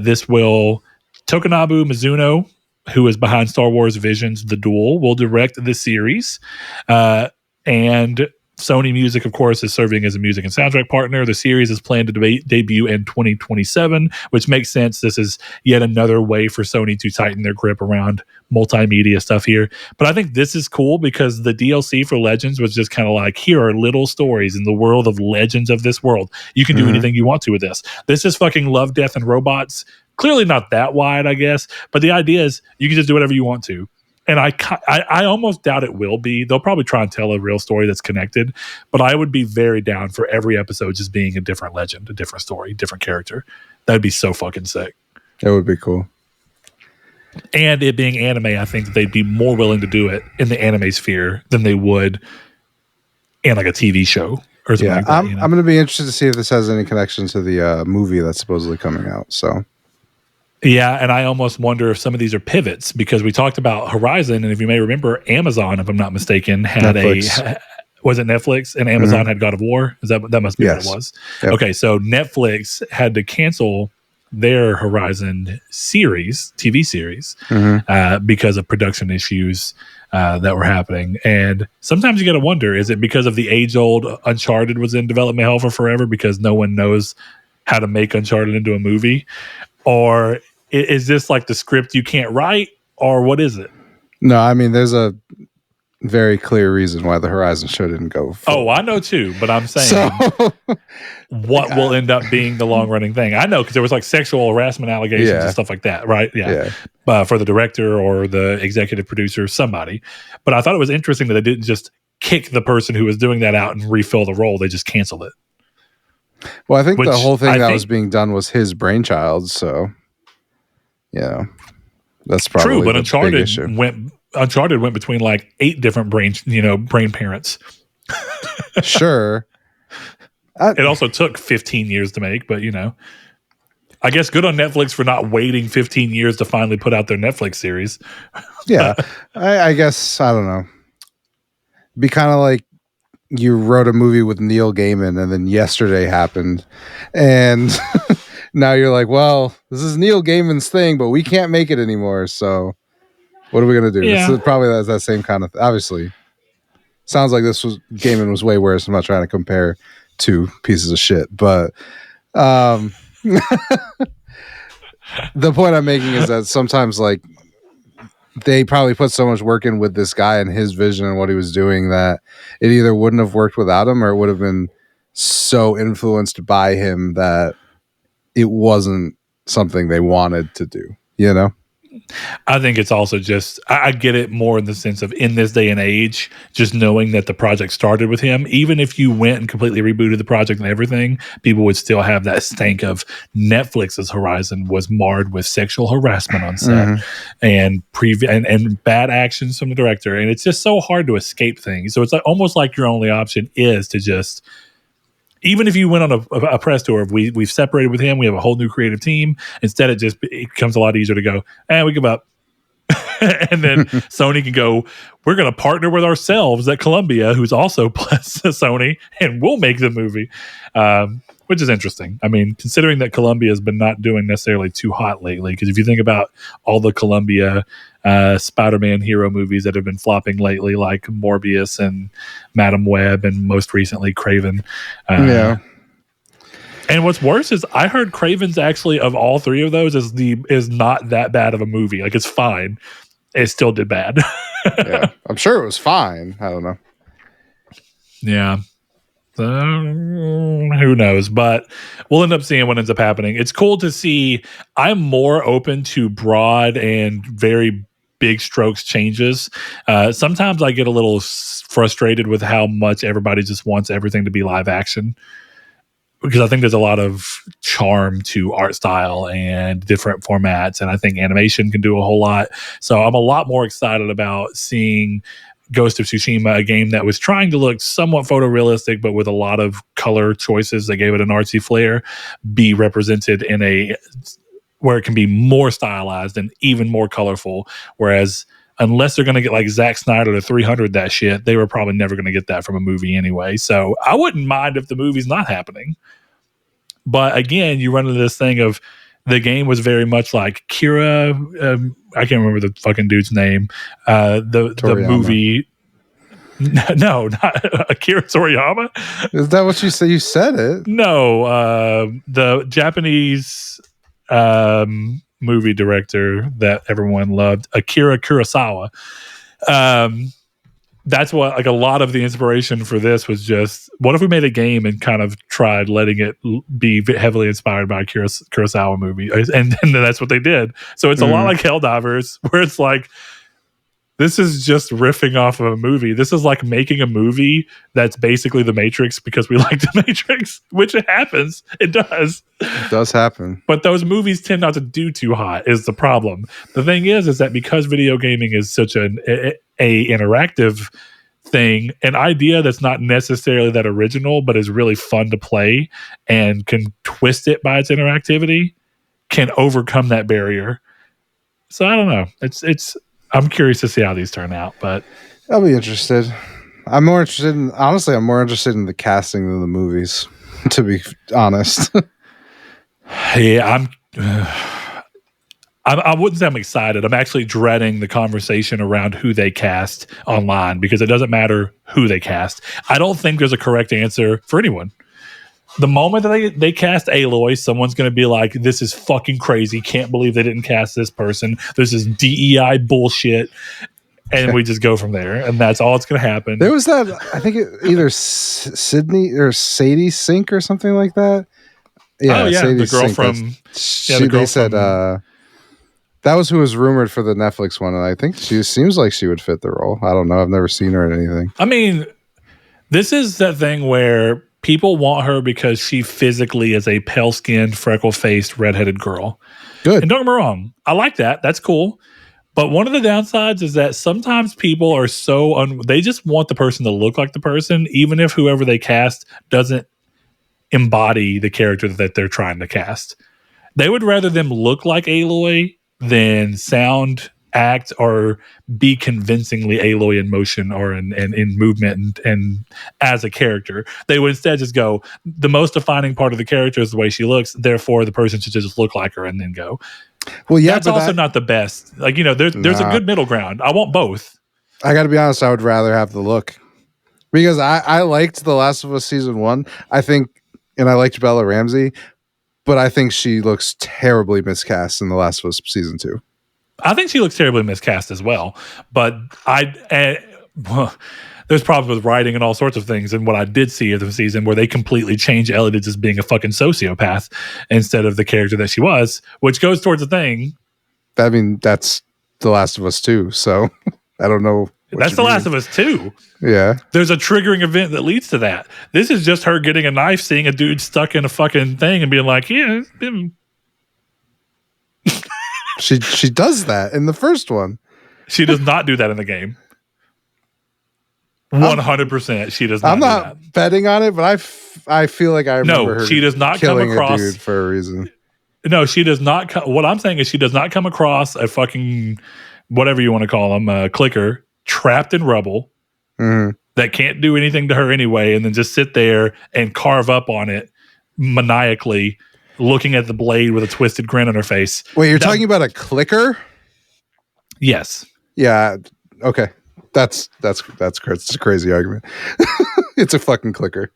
This will Tokunabu Mizuno, who is behind Star Wars Visions The Duel, will direct the series. And Sony Music, of course, is serving as a music and soundtrack partner. The series is planned to debut in 2027, which makes sense. This is yet another way for Sony to tighten their grip around multimedia stuff here. But I think this is cool because the DLC for Legends was just kind of like, here are little stories in the world of legends of this world. You can do anything you want to with this. This is fucking Love, Death, and Robots. Clearly not that wide, I guess. But the idea is you can just do whatever you want to. And I almost doubt it will be. They'll probably try and tell a real story that's connected. But I would be very down for every episode just being a different legend, a different story, different character. That'd be so fucking sick. That would be cool. And it being anime, I think that they'd be more willing to do it in the anime sphere than they would in like a TV show or something like that. I'm going to be interested to see if this has any connection to the movie that's supposedly coming out. So. Yeah, and I almost wonder if some of these are pivots, because we talked about Horizon, and if you may remember, Amazon, if I'm not mistaken, had was it Netflix? And Amazon had God of War? That must be what it was. Yep. Okay, so Netflix had to cancel their Horizon series, TV series, because of production issues that were happening. And sometimes you got to wonder, is it because of the age-old Uncharted was in development hell for forever because no one knows how to make Uncharted into a movie? Or is this like the script you can't write, or what is it? No, I mean, there's a very clear reason why the Horizon show didn't go forward. Oh, I know too, but I'm saying what will end up being the long running thing. I know because there was like sexual harassment allegations and stuff like that, right? Yeah. For the director or the executive producer, somebody. But I thought it was interesting that they didn't just kick the person who was doing that out and refill the role. They just canceled it. Well, I think the whole thing was being done was his brainchild, so yeah, that's probably true. But Uncharted went between like 8 different brain parents. Sure. It also took 15 years to make, but I guess good on Netflix for not waiting 15 years to finally put out their Netflix series. Yeah, I guess I don't know. Be kind of like you wrote a movie with Neil Gaiman and then yesterday happened and now you're like, well, this is Neil Gaiman's thing, but we can't make it anymore. So what are we going to do? Yeah. This is probably that same kind of obviously sounds like Gaiman was way worse. I'm not trying to compare two pieces of shit, but the point I'm making is that sometimes like they probably put so much work in with this guy and his vision and what he was doing that it either wouldn't have worked without him or it would have been so influenced by him that it wasn't something they wanted to do, I think it's also just, I get it more in the sense of in this day and age, just knowing that the project started with him. Even if you went and completely rebooted the project and everything, people would still have that stank of Netflix's Horizon was marred with sexual harassment on set and bad actions from the director. And it's just so hard to escape things. So it's like almost like your only option is to just Even if you went on a press tour, we've separated with him, we have a whole new creative team. Instead, it becomes a lot easier to go, we give up. And then Sony can go, we're going to partner with ourselves at Columbia, who's also plus Sony, and we'll make the movie, which is interesting. I mean, considering that Columbia has been not doing necessarily too hot lately, because if you think about all the Columbia Spider-Man hero movies that have been flopping lately, like Morbius and Madam Web, and most recently Kraven. Yeah. And what's worse is I heard Kraven's actually, of all three of those, is not that bad of a movie. Like, it's fine. It still did bad. Yeah, I'm sure it was fine. I don't know. Yeah. Who knows? But we'll end up seeing what ends up happening. It's cool to see. I'm more open to broad and very big strokes changes. Sometimes I get a little frustrated with how much everybody just wants everything to be live action, because I think there's a lot of charm to art style and different formats. And I think animation can do a whole lot. So I'm a lot more excited about seeing Ghost of Tsushima, a game that was trying to look somewhat photorealistic, but with a lot of color choices that gave it an artsy flair, be represented in where it can be more stylized and even more colorful. Whereas unless they're going to get like Zack Snyder to 300 that shit, they were probably never going to get that from a movie anyway. So I wouldn't mind if the movie's not happening. But again, you run into this thing of the game was very much like Kira. I can't remember the fucking dude's name. The movie. No, not Akira Toriyama. Is that what you say? You said it. No, the Japanese movie director that everyone loved, Akira Kurosawa. That's what, like, a lot of the inspiration for this was just, what if we made a game and kind of tried letting it be heavily inspired by a Kurosawa movie? And then that's what they did. So it's a lot like Helldivers, where it's like, this is just riffing off of a movie. This is like making a movie that's basically The Matrix because we like The Matrix, which it happens. It does. It does happen. But those movies tend not to do too hot is the problem. The thing is that because video gaming is such a interactive thing, an idea that's not necessarily that original, but is really fun to play and can twist it by its interactivity, can overcome that barrier. So I don't know. I'm curious to see how these turn out, but I'll be interested. I'm more interested in the casting than the movies, to be honest. Yeah, I wouldn't say I'm excited. I'm actually dreading the conversation around who they cast online, because it doesn't matter who they cast. I don't think there's a correct answer for anyone. The moment that they cast Aloy, someone's going to be like, this is fucking crazy. Can't believe they didn't cast this person. This is DEI bullshit. And we just go from there. And that's all that's going to happen. There was that, I think either Sydney or Sadie Sink or something like that. Yeah, Sadie the girl Sink, from... they said that was who was rumored for the Netflix one. And I think she seems like she would fit the role. I don't know. I've never seen her in anything. I mean, this is that thing where people want her because she physically is a pale-skinned, freckle-faced, redheaded girl. Good. And don't get me wrong, I like that. That's cool. But one of the downsides is that sometimes people are so they just want the person to look like the person, even if whoever they cast doesn't embody the character that they're trying to cast. They would rather them look like Aloy than sound, act, or be convincingly Aloy in motion or in movement and as a character. They would instead just go, the most defining part of the character is the way she looks, therefore the person should just look like her, and then go. Well, yeah, that's also not the best. Like, there's a good middle ground. I want both. I got to be honest, I would rather have the look, because I liked The Last of Us season 1. I think, and I liked Bella Ramsey, but I think she looks terribly miscast in The Last of Us season 2. I think she looks terribly miscast as well, but there's problems with writing and all sorts of things. And what I did see of the season where they completely changed Ellie to just being a fucking sociopath instead of the character that she was, which goes towards the thing. I mean, that's The Last of Us 2, so I don't know. That's The Last of Us 2. Yeah. There's a triggering event that leads to that. This is just her getting a knife, seeing a dude stuck in a fucking thing and being like, yeah, it's been... She does that in the first one. She does not do that in the game. 100%. She does not. I'm not betting on it, but I feel like I remember No, her she does not killing come across a dude for a reason. No, she does not. What I'm saying is she does not come across a fucking whatever you want to call them, a clicker trapped in rubble that can't do anything to her anyway, and then just sit there and carve up on it maniacally, looking at the blade with a twisted grin on her face. Wait, you're talking about a clicker? Yes. Yeah. Okay. That's a crazy argument. It's a fucking clicker.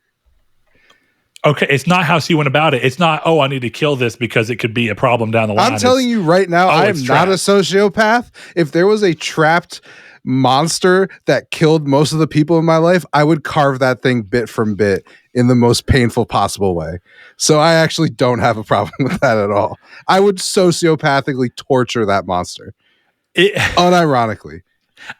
Okay, it's not how she went about it. It's not, I need to kill this because it could be a problem down the line. I'm telling you right now, I am not a sociopath. If there was a trapped monster that killed most of the people in my life, I would carve that thing bit from bit in the most painful possible way. So I actually don't have a problem with that at all. I would sociopathically torture that monster. Unironically.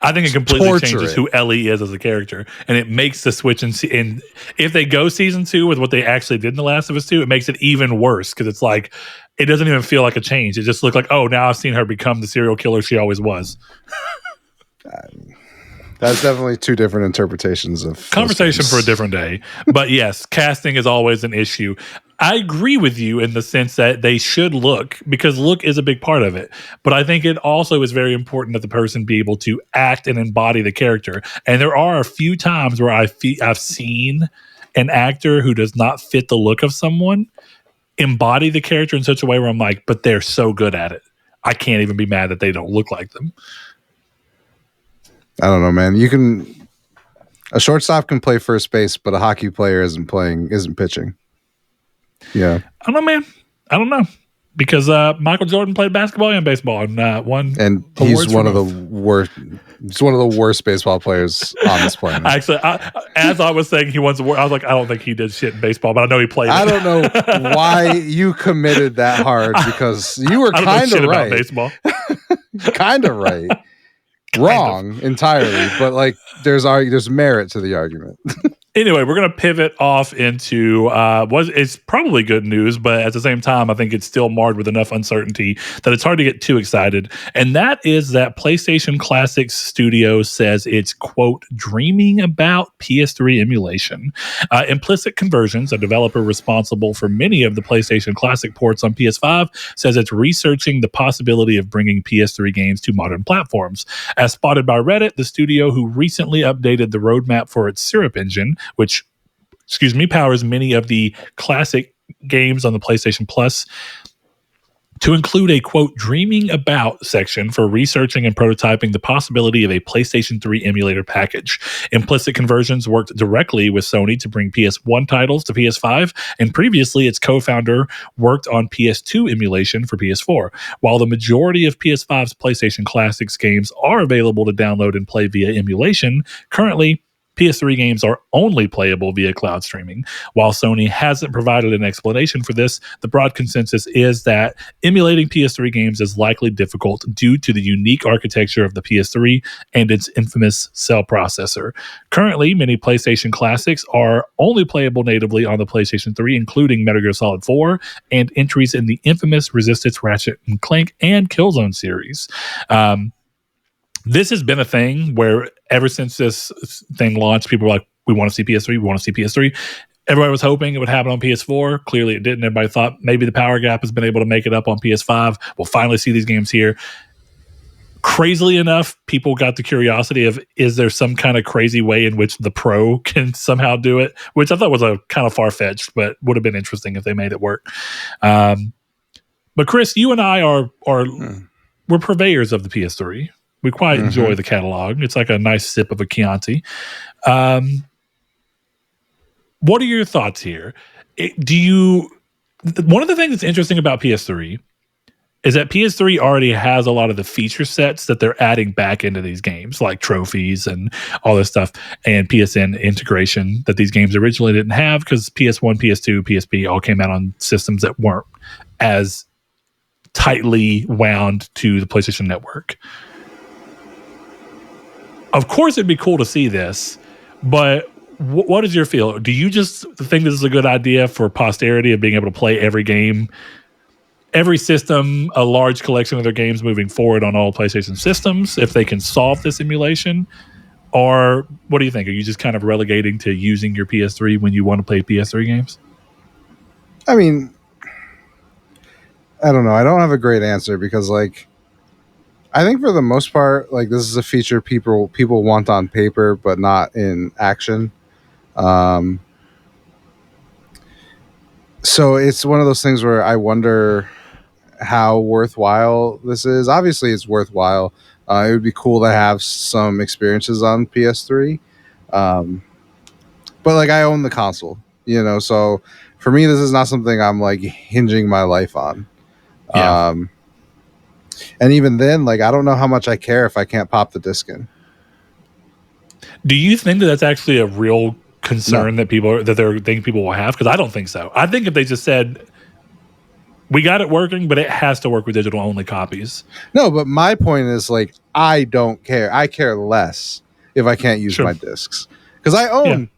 I think it completely changes who Ellie is as a character, and it makes the switch. And if they go season 2 with what they actually did in The Last of Us 2, it makes it even worse because it's like it doesn't even feel like a change. It just looks like, now I've seen her become the serial killer she always was. That's definitely two different interpretations of conversation for a different day. But yes, casting is always an issue. I agree with you in the sense that they should look, because look is a big part of it. But I think it also is very important that the person be able to act and embody the character. And there are a few times where I've seen an actor who does not fit the look of someone embody the character in such a way where I'm like, but they're so good at it. I can't even be mad that they don't look like them. I don't know, man. A shortstop can play first base, but a hockey player isn't pitching. Yeah. I don't know, man. I don't know. Because Michael Jordan played basketball and baseball and won. And he's one of the worst. He's one of the worst baseball players on this planet. Actually, as I was saying, he wants to work. I was like, I don't think he did shit in baseball, but I know he played. I don't know why you committed that hard, because you were kind of right. About baseball. Kind of right. Wrong entirely, but like there's merit to the argument. Anyway, we're going to pivot off into it's probably good news, but at the same time, I think it's still marred with enough uncertainty that it's hard to get too excited. And that is that PlayStation Classics Studio says it's, quote, dreaming about PS3 emulation. Implicit Conversions, a developer responsible for many of the PlayStation Classic ports on PS5, says it's researching the possibility of bringing PS3 games to modern platforms. As spotted by Reddit, the studio, who recently updated the roadmap for its Syrup engine, which, powers many of the classic games on the PlayStation Plus, to include a, quote, dreaming about section for researching and prototyping the possibility of a PlayStation 3 emulator package. Implicit Conversions worked directly with Sony to bring PS1 titles to PS5, and previously its co-founder worked on PS2 emulation for PS4. While the majority of PS5's PlayStation Classics games are available to download and play via emulation, currently PS3 games are only playable via cloud streaming. While Sony hasn't provided an explanation for this, the broad consensus is that emulating PS3 games is likely difficult due to the unique architecture of the PS3 and its infamous cell processor. Currently, many PlayStation classics are only playable natively on the PlayStation 3, including Metal Gear Solid 4 and entries in the infamous Resistance, Ratchet & Clank and Killzone series. This has been a thing where ever since this thing launched, people were like, we want to see PS3, we want to see PS3. Everybody was hoping it would happen on PS4. Clearly it didn't. Everybody thought maybe the power gap has been able to make it up on PS5. We'll finally see these games here. Crazily enough, people got the curiosity of, is there some kind of crazy way in which the Pro can somehow do it? Which I thought was a kind of far-fetched, but would have been interesting if they made it work. But Chris, you and I we're purveyors of the PS3. We quite enjoy the catalog. It's like a nice sip of a Chianti. What are your thoughts here? One of the things that's interesting about PS3 is that PS3 already has a lot of the feature sets that they're adding back into these games, like trophies and all this stuff, and PSN integration that these games originally didn't have because PS1, PS2, PSP all came out on systems that weren't as tightly wound to the PlayStation Network. Of course, it'd be cool to see this, but what is your feel? Do you just think this is a good idea for posterity of being able to play every game, every system, a large collection of their games moving forward on all PlayStation systems, if they can solve this emulation? Or what do you think? Are you just kind of relegating to using your PS3 when you want to play PS3 games? I mean, I don't know. I don't have a great answer because, like, I think for the most part, like, this is a feature people want on paper, but not in action. Um, so it's one of those things where I wonder how worthwhile this is. Obviously, it's worthwhile. It would be cool to have some experiences on PS3, um, but like I own the console, so for me, this is not something I'm like hinging my life on. Yeah. And even then, like I don't know how much I care if I can't pop the disc in. Do you think that that's actually a real concern No. that they're thinking people will have? Because I don't think so. I think if they just said we got it working, but it has to work with digital only copies. No, but my point is like I don't care. I care less if I can't use Sure. my discs because I own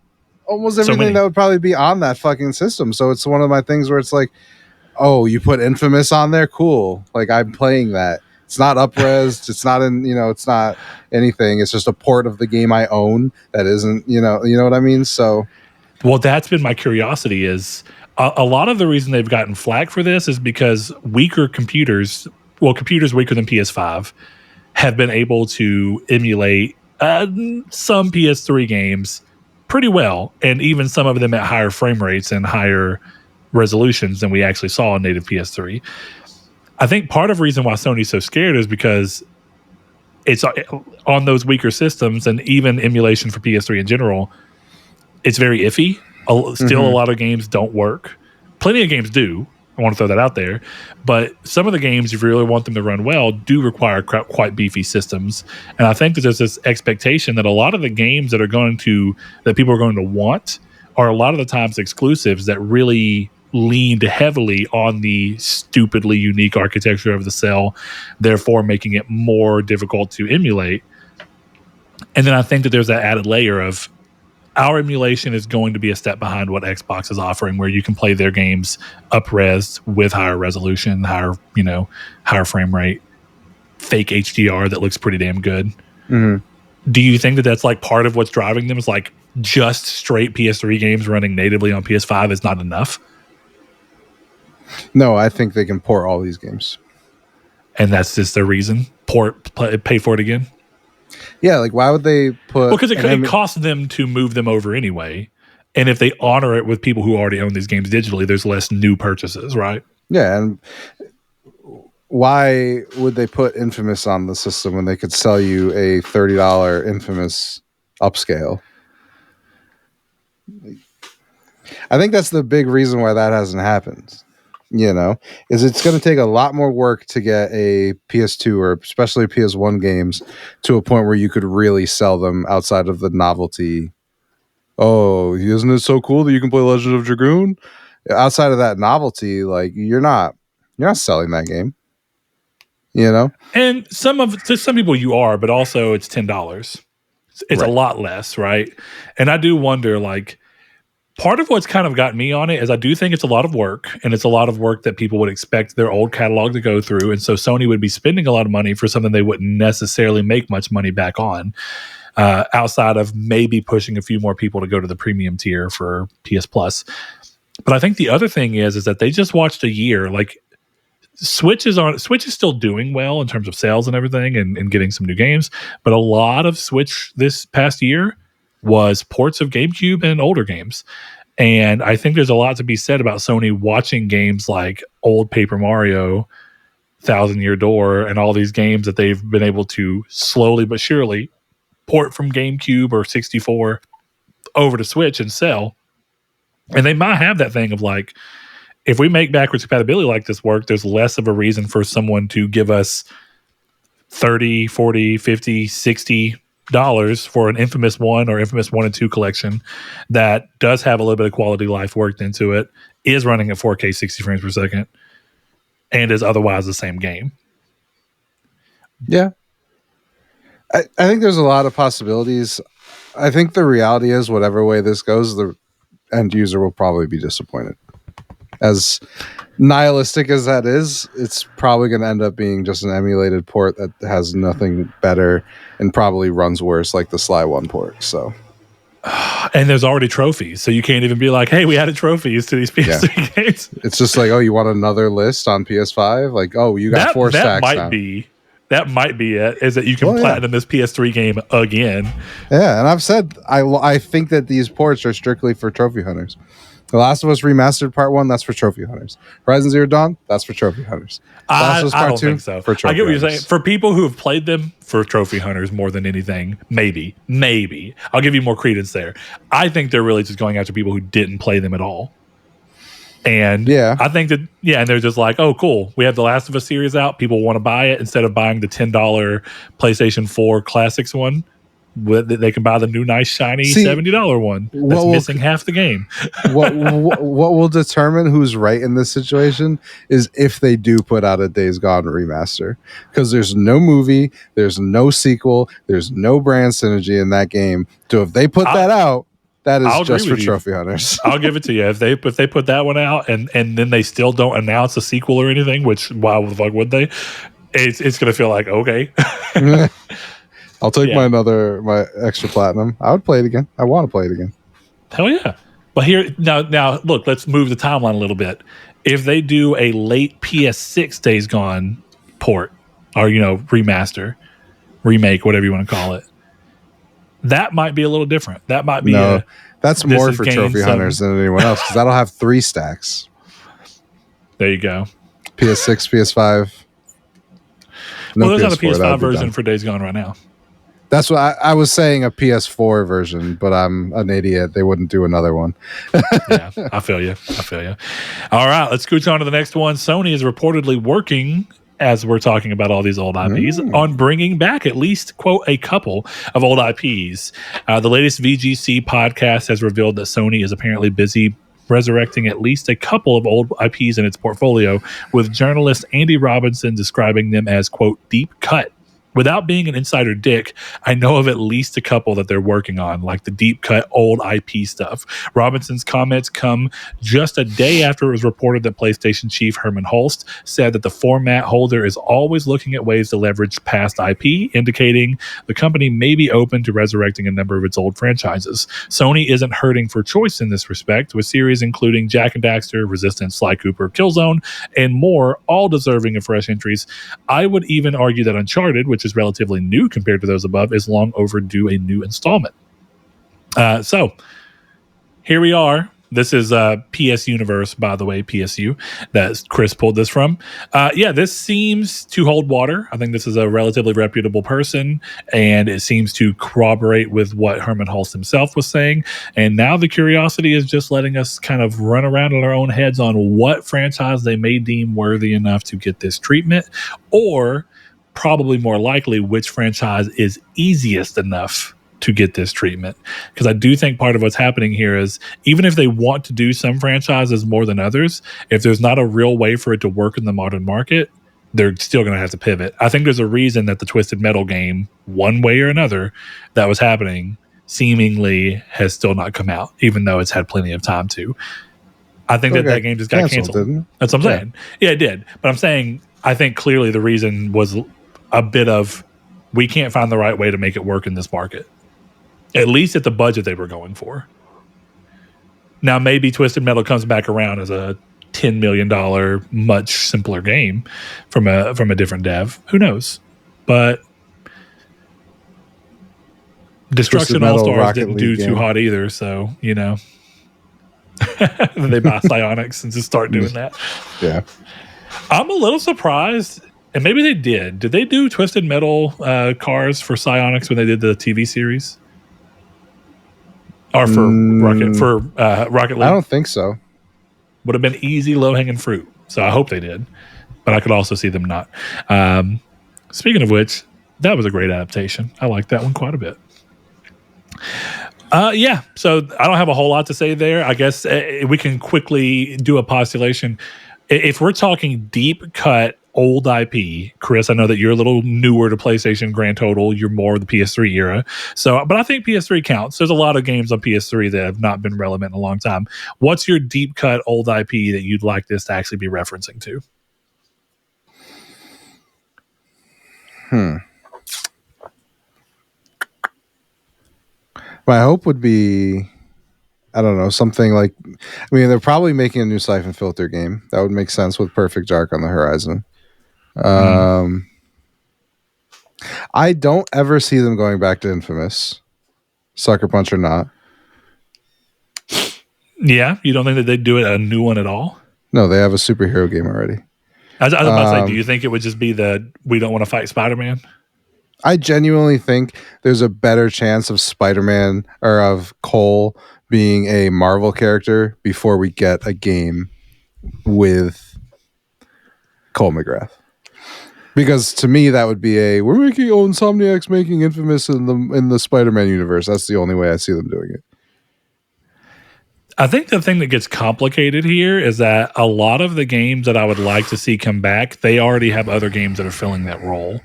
almost everything many. that would probably be on that fucking system. So it's one of my things where it's like, oh, you put Infamous on there, cool. Like I'm playing that. It's not up-resed. It's not it's not anything. It's just a port of the game I own that isn't, you know what I mean? So, well, that's been my curiosity is a lot of the reason they've gotten flack for this is because computers weaker than PS5 have been able to emulate some PS3 games pretty well, and even some of them at higher frame rates and higher resolutions than we actually saw on native PS3. I think part of the reason why Sony's so scared is because it's on those weaker systems, and even emulation for PS3 in general, it's very iffy. Still, a lot of games don't work. Plenty of games do. I want to throw that out there. But some of the games, if you really want them to run well, do require quite beefy systems. And I think that there's this expectation that a lot of the games that people are going to want are a lot of the times exclusives that really leaned heavily on the stupidly unique architecture of the cell, therefore making it more difficult to emulate. And then I think that there's that added layer of our emulation is going to be a step behind what Xbox is offering, where you can play their games up-res with higher resolution, higher frame rate, fake HDR that looks pretty damn good. mm-hmm. Do you think that that's like part of what's driving them? Is like just straight PS3 games running natively on PS5 is not enough? No, I think they can port all these games. And that's just their reason? Pay for it again? Yeah, like why would they put... Because it costs them to move them over anyway. And if they honor it with people who already own these games digitally, there's less new purchases, right? Yeah, and why would they put Infamous on the system when they could sell you a $30 Infamous upscale? I think that's the big reason why that hasn't happened. Is it's going to take a lot more work to get a PS2 or especially PS1 games to a point where you could really sell them outside of the novelty. Oh, isn't it so cool that you can play Legend of Dragoon? Outside of that novelty, like you're not selling that game. And to some people you are, but also it's $10. It's right. A lot less, right? And I do wonder, like, part of what's kind of got me on it is I do think it's a lot of work, and it's a lot of work that people would expect their old catalog to go through. And so Sony would be spending a lot of money for something they wouldn't necessarily make much money back on, outside of maybe pushing a few more people to go to the premium tier for PS Plus. But I think the other thing is that they just watched a year. Like Switch is still doing well in terms of sales and everything, and getting some new games. But a lot of Switch this past year was ports of GameCube and older games. And I think there's a lot to be said about Sony watching games like old Paper Mario, Thousand Year Door, and all these games that they've been able to slowly but surely port from GameCube or 64 over to Switch and sell. And they might have that thing of like, if we make backwards compatibility like this work, there's less of a reason for someone to give us 30, 40, 50, 60 dollars for an Infamous 1 or Infamous 1 and 2 collection that does have a little bit of quality life worked into it, is running at 4K 60 frames per second, and is otherwise the same game. Yeah. I think there's a lot of possibilities. I think the reality is whatever way this goes, the end user will probably be disappointed. as nihilistic as that is, it's probably going to end up being just an emulated port that has nothing better and probably runs worse, like the Sly 1 port. So, and there's already trophies, so you can't even be like, "Hey, we added trophies to these PS3 games." It's just like, oh, you want another list on PS5? Like, oh, you got 4 stacks now. That might be it. Is that you can platinum this PS3 game again? Yeah, and I've said I think that these ports are strictly for trophy hunters. The Last of Us Remastered Part 1, that's for trophy hunters. Horizon Zero Dawn, that's for trophy hunters. I don't think so. For trophy I get what you're saying. For people who have played them, for trophy hunters more than anything, maybe. I'll give you more credence there. I think they're really just going after people who didn't play them at all. And I think that, and they're just like, oh, cool. We have the Last of Us series out. People want to buy it instead of buying the $10 PlayStation 4 Classics one. They can buy the new nice shiny $70 one that's missing half the game. what will determine who's right in this situation is if they do put out a Days Gone remaster, because there's no movie, there's no sequel, there's no brand synergy in that game. So if they put that out, that is just for trophy hunters. I'll give it to you. If they put that one out and then they still don't announce a sequel or anything, which why the fuck would they? It's gonna feel like okay. I'll take my extra platinum. I would play it again. I want to play it again. Hell yeah. But here now look, let's move the timeline a little bit. If they do a late PS6 Days Gone port or remaster, remake, whatever you want to call it, that might be a little different. That might be that's more for trophy hunters than anyone else, because that'll have 3 stacks. There you go. PS6, PS5. There's not a PS5 version for Days Gone right now. That's what I was saying, a PS4 version, but I'm an idiot. They wouldn't do another one. Yeah, I feel you. All right, let's scooch on to the next one. Sony is reportedly working, as we're talking about all these old IPs, on bringing back at least, quote, a couple of old IPs. The latest VGC podcast has revealed that Sony is apparently busy resurrecting at least a couple of old IPs in its portfolio, with journalist Andy Robinson describing them as, quote, deep cut. Without being an insider dick, I know of at least a couple that they're working on, like the deep cut old IP stuff. Robinson's comments come just a day after it was reported that PlayStation chief Herman Hulst said that the format holder is always looking at ways to leverage past IP, indicating the company may be open to resurrecting a number of its old franchises. Sony isn't hurting for choice in this respect, with series including Jak and Daxter, Resistance, Sly Cooper, Killzone, and more, all deserving of fresh entries. I would even argue that Uncharted, which is relatively new compared to those above, is long overdue a new installment. So here we are. This is PS Universe, by the way, PSU, that Chris pulled this from. This seems to hold water. I think this is a relatively reputable person, and it seems to corroborate with what Herman Hulst himself was saying. And now the curiosity is just letting us kind of run around in our own heads on what franchise they may deem worthy enough to get this treatment, or probably more likely which franchise is easiest enough to get this treatment. Because I do think part of what's happening here is, even if they want to do some franchises more than others, if there's not a real way for it to work in the modern market, they're still going to have to pivot. I think there's a reason that the Twisted Metal game, one way or another, that was happening seemingly has still not come out, even though it's had plenty of time to. I think that game just got canceled. Didn't it? That's what I'm saying. Yeah, it did. But I'm saying, I think clearly the reason was a bit of, we can't find the right way to make it work in this market, at least at the budget they were going for. Now, maybe Twisted Metal comes back around as a $10 million, much simpler game from a different dev. Who knows? But Destruction All-Stars didn't do too hot either, so, they buy Psyonix and just start doing that. Yeah. I'm a little surprised. And maybe they did. Did they do Twisted Metal cars for Psyonix when they did the TV series? Or for Rocket League? I don't think so. Would have been easy, low-hanging fruit. So I hope they did. But I could also see them not. Speaking of which, that was a great adaptation. I like that one quite a bit. So I don't have a whole lot to say there. I guess we can quickly do a postulation. If we're talking deep cut old IP. Chris, I know that you're a little newer to PlayStation grand total. You're more of the PS3 era. So, but I think PS3 counts. There's a lot of games on PS3 that have not been relevant in a long time. What's your deep cut old IP that you'd like this to actually be referencing to? My hope would be, I don't know, something like, I mean, they're probably making a new Siphon Filter game. That would make sense with Perfect Dark on the horizon. I don't ever see them going back to Infamous, Sucker Punch or not. Yeah, you don't think that they'd do it a new one at all? No, they have a superhero game already. I was about to say, do you think it would just be the we don't want to fight Spider-Man? I genuinely think there's a better chance of Spider-Man or of Cole being a Marvel character before we get a game with Cole McGrath. Because to me, that would be Insomniac's making Infamous in the Spider-Man universe. That's the only way I see them doing it. I think the thing that gets complicated here is that a lot of the games that I would like to see come back, they already have other games that are filling that role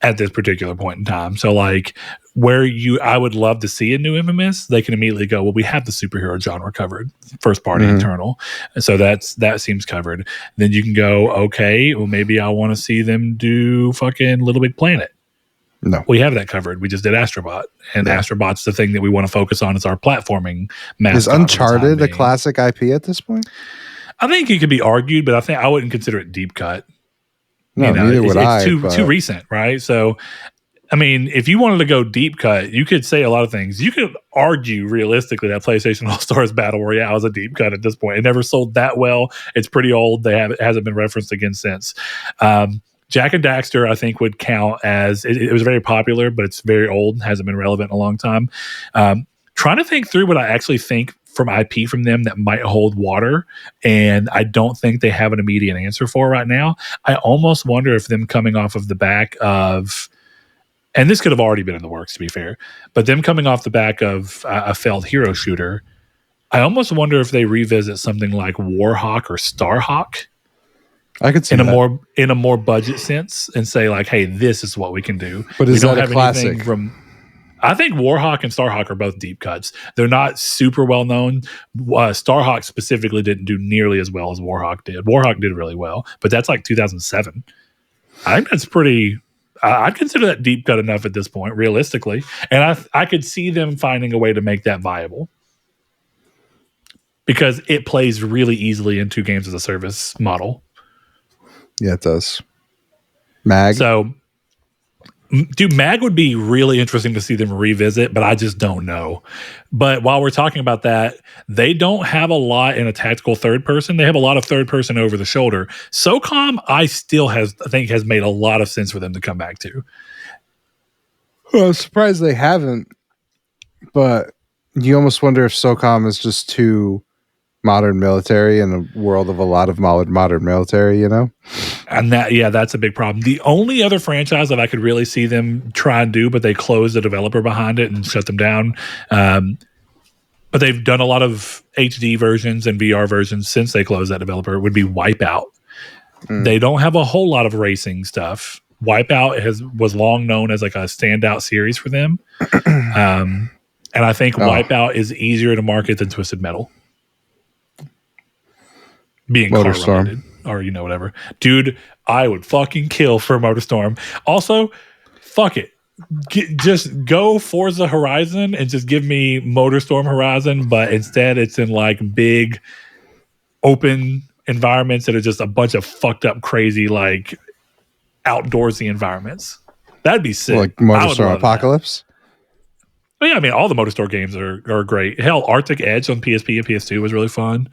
at this particular point in time. So like I would love to see a new Infamous, they can immediately go, well, we have the superhero genre covered, first party Eternal. So that seems covered. Then you can go, okay, well, maybe I want to see them do fucking Little Big Planet. No. We have that covered. We just did Astrobot. And Astrobot's the thing that we want to focus on as our platforming mascot. Is Uncharted a classic IP at this point? I think it could be argued, but I think I wouldn't consider it deep cut. No, neither would I. It's too recent, right? So, I mean, if you wanted to go deep cut, you could say a lot of things. You could argue realistically that PlayStation All-Stars Battle Royale is a deep cut at this point. It never sold that well. It's pretty old. It hasn't been referenced again since. Jack and Daxter, I think, would count as it was very popular, but it's very old, hasn't been relevant in a long time. Trying to think through what I actually think from IP from them that might hold water, and I don't think they have an immediate answer for right now. I almost wonder if them coming off of the back of, and this could have already been in the works to be fair, but them coming off the back of a failed hero shooter, I almost wonder if they revisit something like Warhawk or Starhawk. I could see in a more budget sense and say like, hey, this is what we can do. But is that a classic? I think Warhawk and Starhawk are both deep cuts. They're not super well known. Starhawk specifically didn't do nearly as well as Warhawk did. Warhawk did really well, but that's like 2007. I think that's pretty. I'd consider that deep cut enough at this point, realistically, and I could see them finding a way to make that viable because it plays really easily into games as a service model. Yeah, it does. Mag. So, dude, Mag would be really interesting to see them revisit, but I just don't know. But while we're talking about that, they don't have a lot in a tactical third person. They have a lot of third person over the shoulder. SOCOM, I think has made a lot of sense for them to come back to. Well, I'm surprised they haven't, but you almost wonder if SOCOM is just too modern military in a world of a lot of modern military, you know? And that's a big problem. The only other franchise that I could really see them try and do, but they closed the developer behind it and shut them down. But they've done a lot of HD versions and VR versions since they closed that developer, would be Wipeout. They don't have a whole lot of racing stuff. Wipeout was long known as like a standout series for them. And I think Wipeout is easier to market than Twisted Metal. Being car related or whatever. Dude, I would fucking kill for MotorStorm. Also, fuck it. Just go Forza Horizon and just give me MotorStorm Horizon, but instead it's in like big open environments that are just a bunch of fucked up crazy like outdoorsy environments. That'd be sick. Like MotorStorm Apocalypse? Well, yeah, I mean, all the MotorStorm games are great. Hell, Arctic Edge on PSP and PS2 was really fun.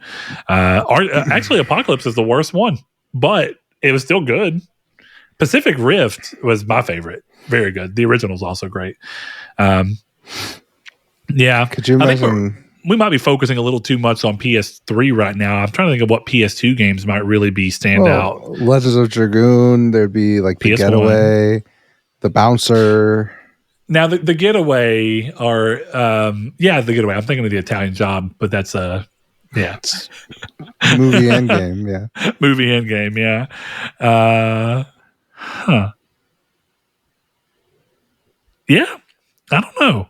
Actually, Apocalypse is the worst one, but it was still good. Pacific Rift was my favorite. Very good. The original is also great. Yeah. Could you imagine? We might be focusing a little too much on PS3 right now. I'm trying to think of what PS2 games might really be standout. Legends of Dragoon. There'd be like the PS1. Getaway, the Bouncer. Now the Getaway are the Getaway. I'm thinking of the Italian Job, but that's Yeah. Movie and game, yeah. Movie and game, yeah. Yeah, I don't know.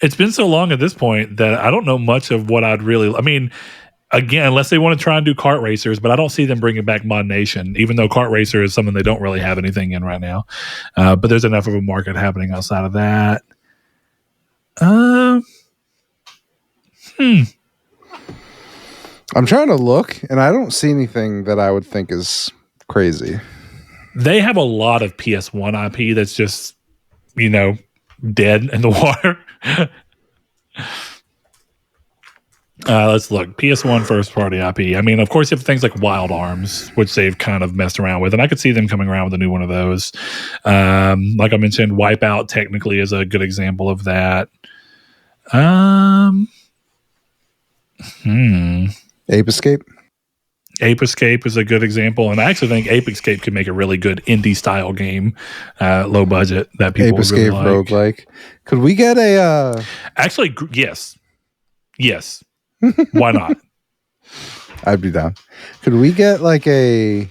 It's been so long at this point that I don't know much of what I'd really. I mean, again, unless they want to try and do kart racers, but I don't see them bringing back Mod Nation, even though kart racer is something they don't really have anything in right now. But there's enough of a market happening outside of that. I'm trying to look, and I don't see anything that I would think is crazy. They have a lot of PS1 IP that's just, dead in the water. Let's look. PS1 first party IP. I mean, of course, you have things like Wild Arms, which they've kind of messed around with, and I could see them coming around with a new one of those. Like I mentioned, Wipeout technically is a good example of that. Ape Escape? Ape Escape is a good example, and I actually think Ape Escape could make a really good indie-style game, low budget, that people Ape would Escape really like. roguelike. Could we get a... Actually, yes. Yes. Why not? I'd be down. Could we get like a,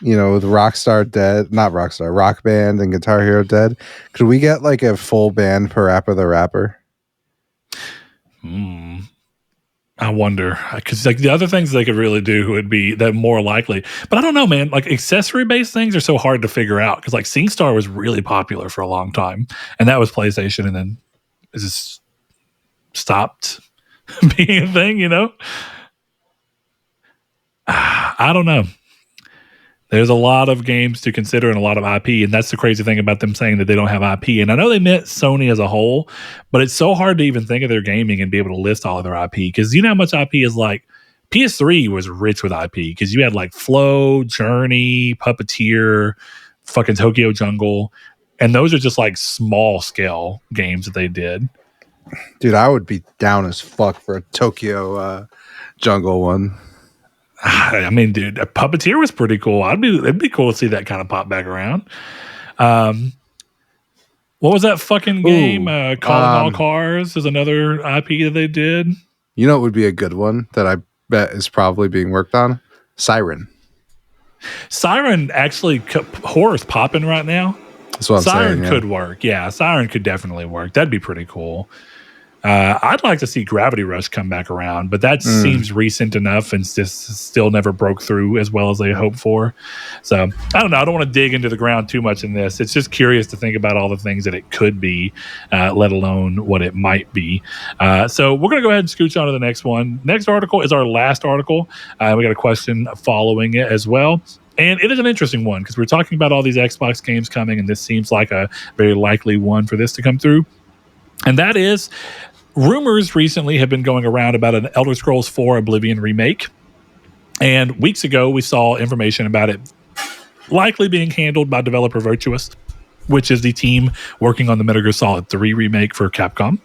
with Rockstar Dead, not Rockstar, Rock Band and Guitar Hero Dead? Could we get like a full band Parappa the Rapper? I wonder, because like the other things they could really do would be that more likely, but I don't know, man. Like accessory based things are so hard to figure out because like SingStar was really popular for a long time, and that was PlayStation, and then it just stopped being a thing. I don't know. There's a lot of games to consider and a lot of IP, and that's the crazy thing about them saying that they don't have IP. And I know they meant Sony as a whole, but it's so hard to even think of their gaming and be able to list all of their IP because you know how much IP is like. PS3 was rich with IP because you had like Flow, Journey, Puppeteer, fucking Tokyo Jungle, and those are just like small scale games that they did. Dude, I would be down as fuck for a Tokyo Jungle one. I mean, dude, Puppeteer was pretty cool. It'd be cool to see that kind of pop back around. What was that fucking game? Calling All Cars is another IP that they did. You know, it would be a good one that I bet is probably being worked on. Siren. Siren actually, horror's popping right now. That's what I'm Siren saying, could work. Yeah, Siren could definitely work. That'd be pretty cool. I'd like to see Gravity Rush come back around, but that seems recent enough and just still never broke through as well as they hoped for. So I don't know. I don't want to dig into the ground too much in this. It's just curious to think about all the things that it could be, let alone what it might be. So we're going to go ahead and scooch on to the next one. Next article is our last article. We got a question following it as well. And it is an interesting one because we're talking about all these Xbox games coming, and this seems like a very likely one for this to come through. And that is, rumors recently have been going around about an Elder Scrolls 4 Oblivion remake. And weeks ago, we saw information about it likely being handled by developer Virtuous, which is the team working on the Metal Gear Solid 3 remake for Capcom,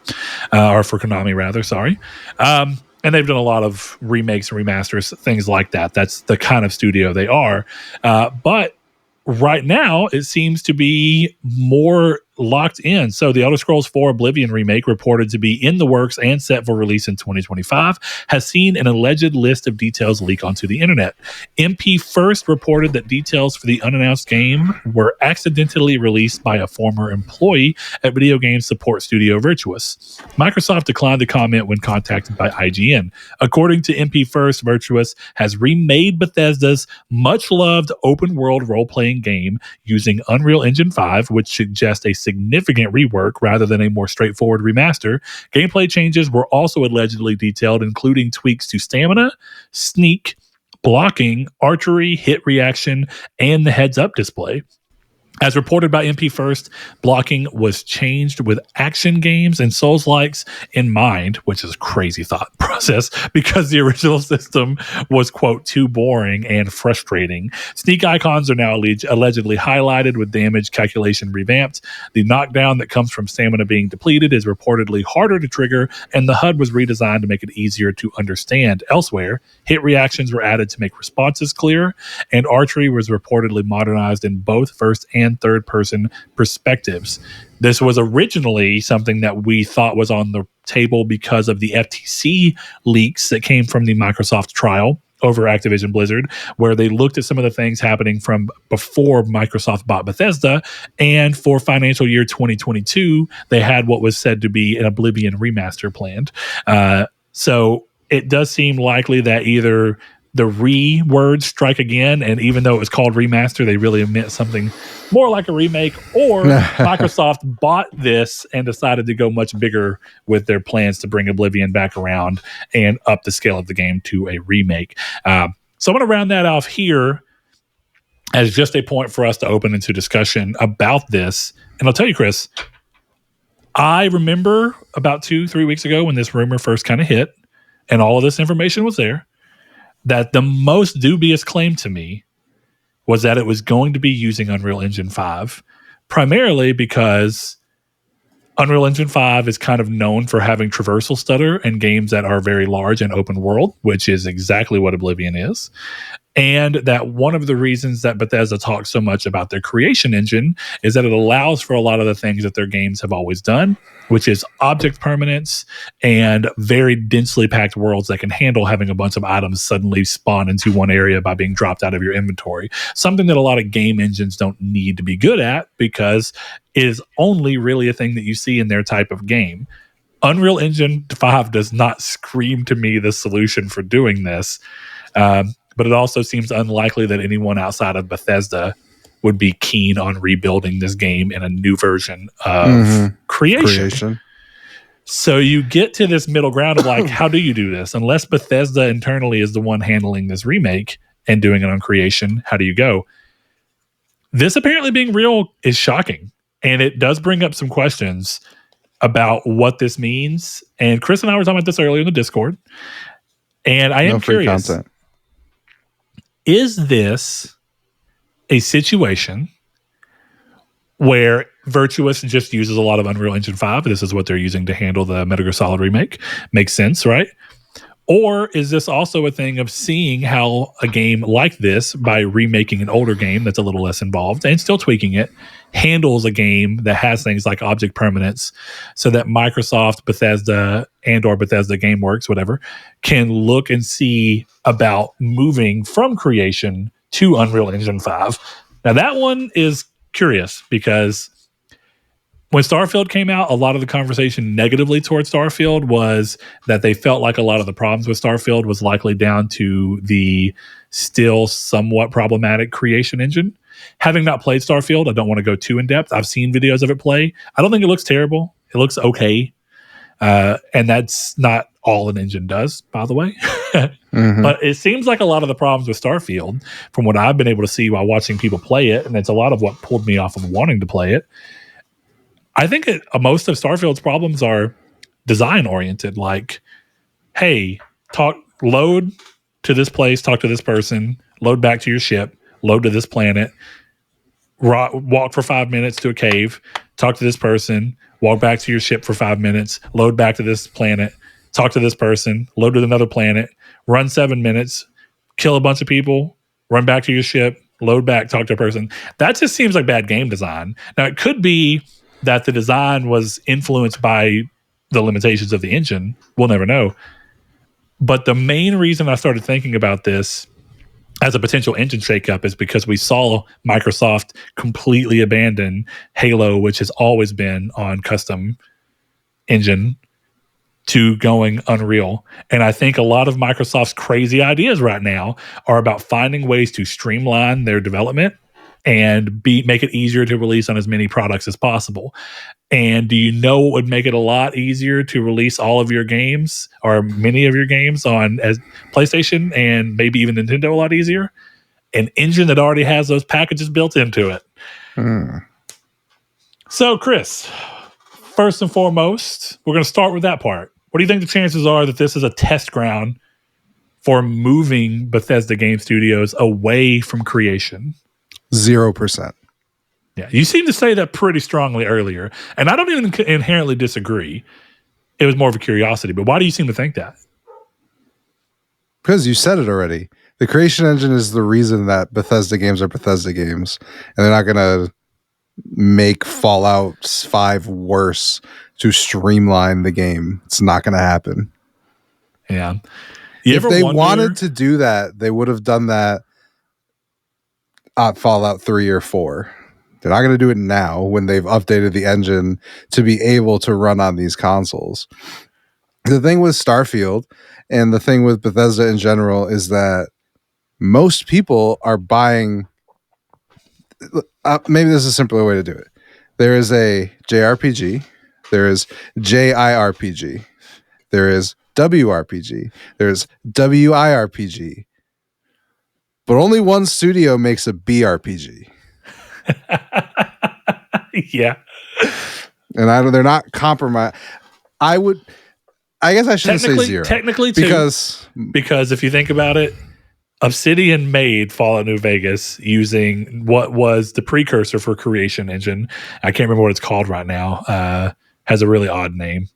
or for Konami, rather, sorry. And they've done a lot of remakes and remasters, things like that. That's the kind of studio they are. But right now, it seems to be more locked in. So the Elder Scrolls 4 Oblivion remake, reported to be in the works and set for release in 2025, has seen an alleged list of details leak onto the internet. MP first reported that details for the unannounced game were accidentally released by a former employee at video game support studio Virtuous. Microsoft declined to comment when contacted by IGN. According to MP first, Virtuous has remade Bethesda's much-loved open-world role-playing game using Unreal Engine 5, which suggests a significant rework rather than a more straightforward remaster. Gameplay changes were also allegedly detailed, including tweaks to stamina, sneak, blocking, archery, hit reaction, and the heads-up display. As reported by MP First, blocking was changed with action games and Souls-likes in mind, which is a crazy thought process because the original system was, quote, too boring and frustrating. Sneak icons are now allegedly highlighted with damage calculation revamped. The knockdown that comes from stamina being depleted is reportedly harder to trigger, and the HUD was redesigned to make it easier to understand. Elsewhere, hit reactions were added to make responses clearer, and archery was reportedly modernized in both first and third-person perspectives. This was originally something that we thought was on the table because of the FTC leaks that came from the Microsoft trial over Activision Blizzard, where they looked at some of the things happening from before Microsoft bought Bethesda. And for financial year 2022, they had what was said to be an Oblivion remaster planned. So it does seem likely that either the words strike again, and even though it was called remaster, they really meant something more like a remake, or Microsoft bought this and decided to go much bigger with their plans to bring Oblivion back around and up the scale of the game to a remake. So I'm going to round that off here as just a point for us to open into discussion about this. And I'll tell you, Chris, I remember about 2-3 weeks ago when this rumor first kind of hit and all of this information was there, that the most dubious claim to me was that it was going to be using Unreal Engine 5, primarily because Unreal Engine 5 is kind of known for having traversal stutter in games that are very large and open world, which is exactly what Oblivion is. And that one of the reasons that Bethesda talks so much about their creation engine is that it allows for a lot of the things that their games have always done, which is object permanence and very densely packed worlds that can handle having a bunch of items suddenly spawn into one area by being dropped out of your inventory. Something that a lot of game engines don't need to be good at because it is only really a thing that you see in their type of game. Unreal Engine 5 does not scream to me the solution for doing this. But it also seems unlikely that anyone outside of Bethesda would be keen on rebuilding this game in a new version of creation. So you get to this middle ground of like, how do you do this? Unless Bethesda internally is the one handling this remake and doing it on creation, how do you go? This apparently being real is shocking. And it does bring up some questions about what this means. And Chris and I were talking about this earlier in the Discord. And I am curious. Content. Is this a situation where Virtuous just uses a lot of Unreal Engine 5? This is what they're using to handle the Metal Gear Solid remake. Makes sense, right? Or is this also a thing of seeing how a game like this, by remaking an older game that's a little less involved and still tweaking it, handles a game that has things like object permanence so that Microsoft, Bethesda, and or Bethesda GameWorks, whatever, can look and see about moving from creation to Unreal Engine 5. Now that one is curious because when Starfield came out, a lot of the conversation negatively towards Starfield was that they felt like a lot of the problems with Starfield was likely down to the still somewhat problematic creation engine. Having not played Starfield, I don't want to go too in depth. I've seen videos of it play. I don't think it looks terrible. It looks okay. And that's not all an engine does, by the way. But it seems like a lot of the problems with Starfield, from what I've been able to see while watching people play it, and it's a lot of what pulled me off of wanting to play it, I think most of Starfield's problems are design oriented. Like, hey, load to this place, talk to this person, load back to your ship, load to this planet, walk for 5 minutes to a cave, talk to this person, walk back to your ship for 5 minutes, load back to this planet, talk to this person, load to another planet, run 7 minutes, kill a bunch of people, run back to your ship, load back, talk to a person. That just seems like bad game design. Now, it could be that the design was influenced by the limitations of the engine. We'll never know. But the main reason I started thinking about this as a potential engine shakeup is because we saw Microsoft completely abandon Halo, which has always been on custom engine, to going Unreal. And I think a lot of Microsoft's crazy ideas right now are about finding ways to streamline their development and make it easier to release on as many products as possible. And do you know what would make it a lot easier to release all of your games or many of your games on as PlayStation and maybe even Nintendo a lot easier? An engine that already has those packages built into it. So, Chris, first and foremost, we're going to start with that part. What do you think the chances are that this is a test ground for moving Bethesda Game Studios away from creation? 0%. Yeah, you seem to say that pretty strongly earlier, and I don't even inherently disagree. It was more of a curiosity, but why do you seem to think that? Because you said it already. The creation engine is the reason that Bethesda games are Bethesda games, and they're not going to make Fallout 5 worse to streamline the game. It's not going to happen. Yeah. If they wanted to do that, they would have done that at Fallout 3 or 4. They're not going to do it now when they've updated the engine to be able to run on these consoles. The thing with Starfield and the thing with Bethesda in general is that most people are buying. Maybe there's a simpler way to do it. There is a JRPG, there is JIRPG, there is WRPG, there's WIRPG, but only one studio makes a BRPG. Yeah, and they're not compromised. I guess I shouldn't say zero. Technically, too, because if you think about it, Obsidian made Fallout New Vegas using what was the precursor for Creation Engine. I can't remember what it's called right now. Has a really odd name.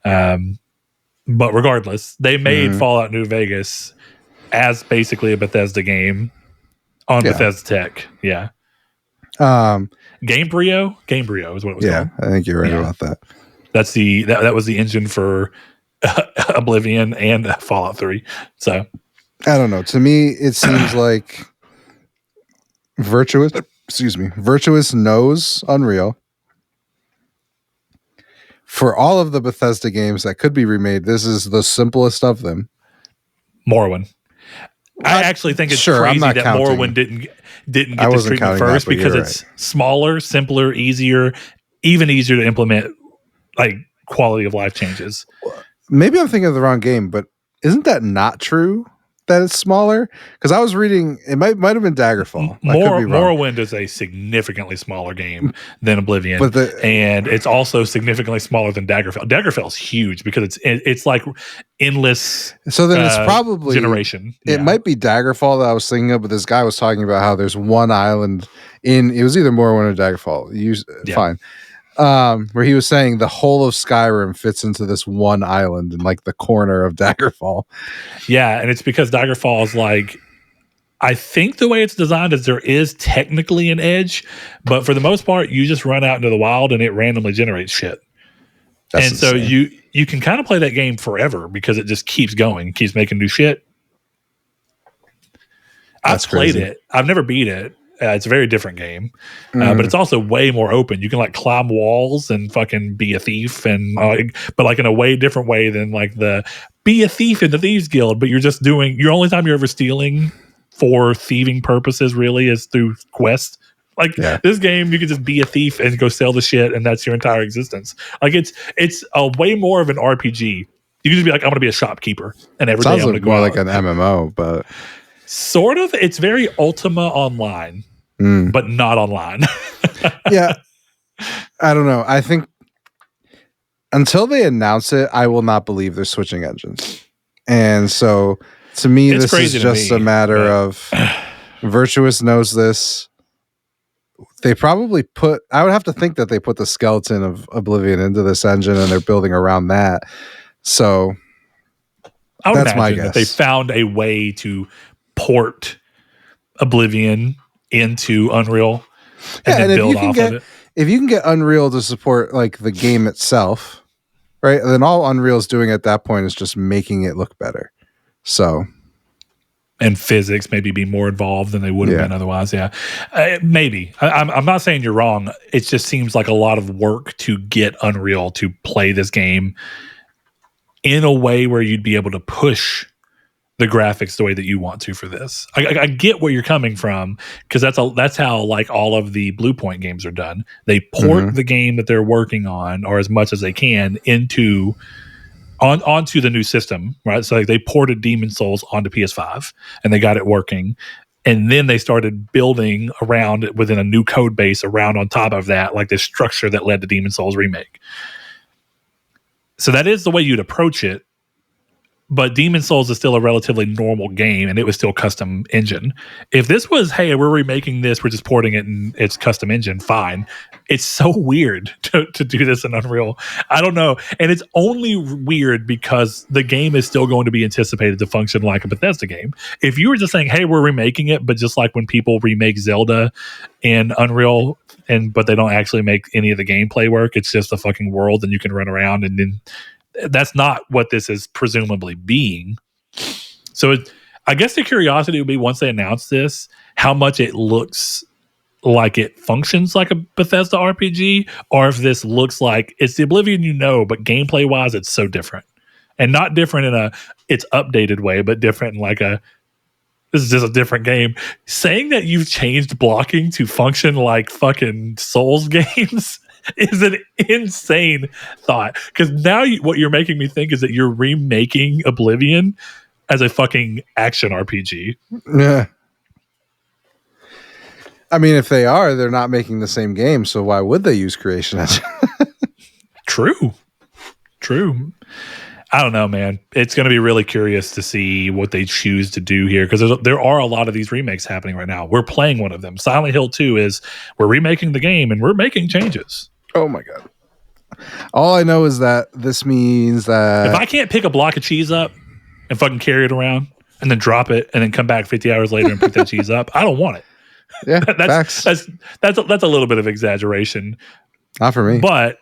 But regardless, they made Fallout New Vegas as basically a Bethesda game on Bethesda tech. Yeah. Gamebryo is what it was called. Yeah, I think you're right about that. That's that was the engine for Oblivion and Fallout 3. So I don't know. To me, it seems like Virtuous knows Unreal. For all of the Bethesda games that could be remade, this is the simplest of them. Morrowind. I actually think it's crazy that Morrowind didn't get this treatment first because it's smaller, simpler, easier, even easier to implement like quality of life changes. Maybe I'm thinking of the wrong game, but isn't that not true? That it's smaller? Because I was reading, it might have been Daggerfall. Morrowind is a significantly smaller game than Oblivion, and it's also significantly smaller than Daggerfall. Daggerfall's huge because it's like endless. So then it's probably generation. It might be Daggerfall that I was thinking of, but this guy was talking about how there's one island it was either Morrowind or Daggerfall. Fine. Where he was saying the whole of Skyrim fits into this one island in like the corner of Daggerfall. Yeah, and it's because Daggerfall is like, I think the way it's designed is there is technically an edge, but for the most part, you just run out into the wild and it randomly generates shit. That's insane. So you can kind of play that game forever because it just keeps going, keeps making new shit. I've played it. I've never beat it. It's a very different game, but it's also way more open. You can like climb walls and fucking be a thief, and but like in a way different way than like the be a thief in the Thieves Guild. But you're just doing your only time you're ever stealing for thieving purposes really is through quests. Like this game, you can just be a thief and go sell the shit, and that's your entire existence. Like it's a way more of an RPG. You can just be like, I'm going to be a shopkeeper, and every day I'm going to go more like an MMO, but sort of. It's very Ultima Online. But not online. Yeah. I don't know. I think until they announce it, I will not believe they're switching engines. And so to me, this is just a matter of Virtuous knows this. They probably I would have to think that they put the skeleton of Oblivion into this engine and they're building around that. So I would imagine that they found a way to port Oblivion into Unreal and then build off of it. If you can get Unreal to support like the game itself, right? Then all Unreal's doing at that point is just making it look better. So, and physics maybe be more involved than they would have been otherwise. Yeah, maybe. I'm not saying you're wrong. It just seems like a lot of work to get Unreal to play this game in a way where you'd be able to push the graphics the way that you want to for this. I get where you're coming from because that's how like all of the Blue Point games are done. They port the game that they're working on, or as much as they can, onto the new system, right? So like they ported Demon Souls onto PS5 and they got it working, and then they started building around it within a new code base around on top of that, like this structure that led to Demon Souls Remake. So that is the way you'd approach it. But Demon Souls is still a relatively normal game, and it was still custom engine. If this was, hey, we're remaking this, we're just porting it and it's custom engine, fine. It's so weird to do this in Unreal. I don't know. And it's only weird because the game is still going to be anticipated to function like a Bethesda game. If you were just saying, hey, we're remaking it, but just like when people remake Zelda in Unreal, but they don't actually make any of the gameplay work, it's just a fucking world and you can run around, and then that's not what this is presumably being. So I guess the curiosity would be, once they announce this, how much it looks like it functions like a Bethesda RPG, or if this looks like it's the Oblivion but gameplay wise it's so different. And not different in it's updated way, but different in like this is just a different game. Saying that you've changed blocking to function like fucking Souls games is an insane thought. Because now what you're making me think is that you're remaking Oblivion as a fucking action RPG. Yeah. I mean, if they are, they're not making the same game, so why would they use Creation Engine? True. I don't know, man. It's going to be really curious to see what they choose to do here, because there are a lot of these remakes happening right now. We're playing one of them. Silent Hill 2 is, we're remaking the game and we're making changes. Oh my God. All I know is that this means that if I can't pick a block of cheese up and fucking carry it around and then drop it and then come back 50 hours later and pick that cheese up, I don't want it. Yeah, that's a little bit of exaggeration. Not for me. But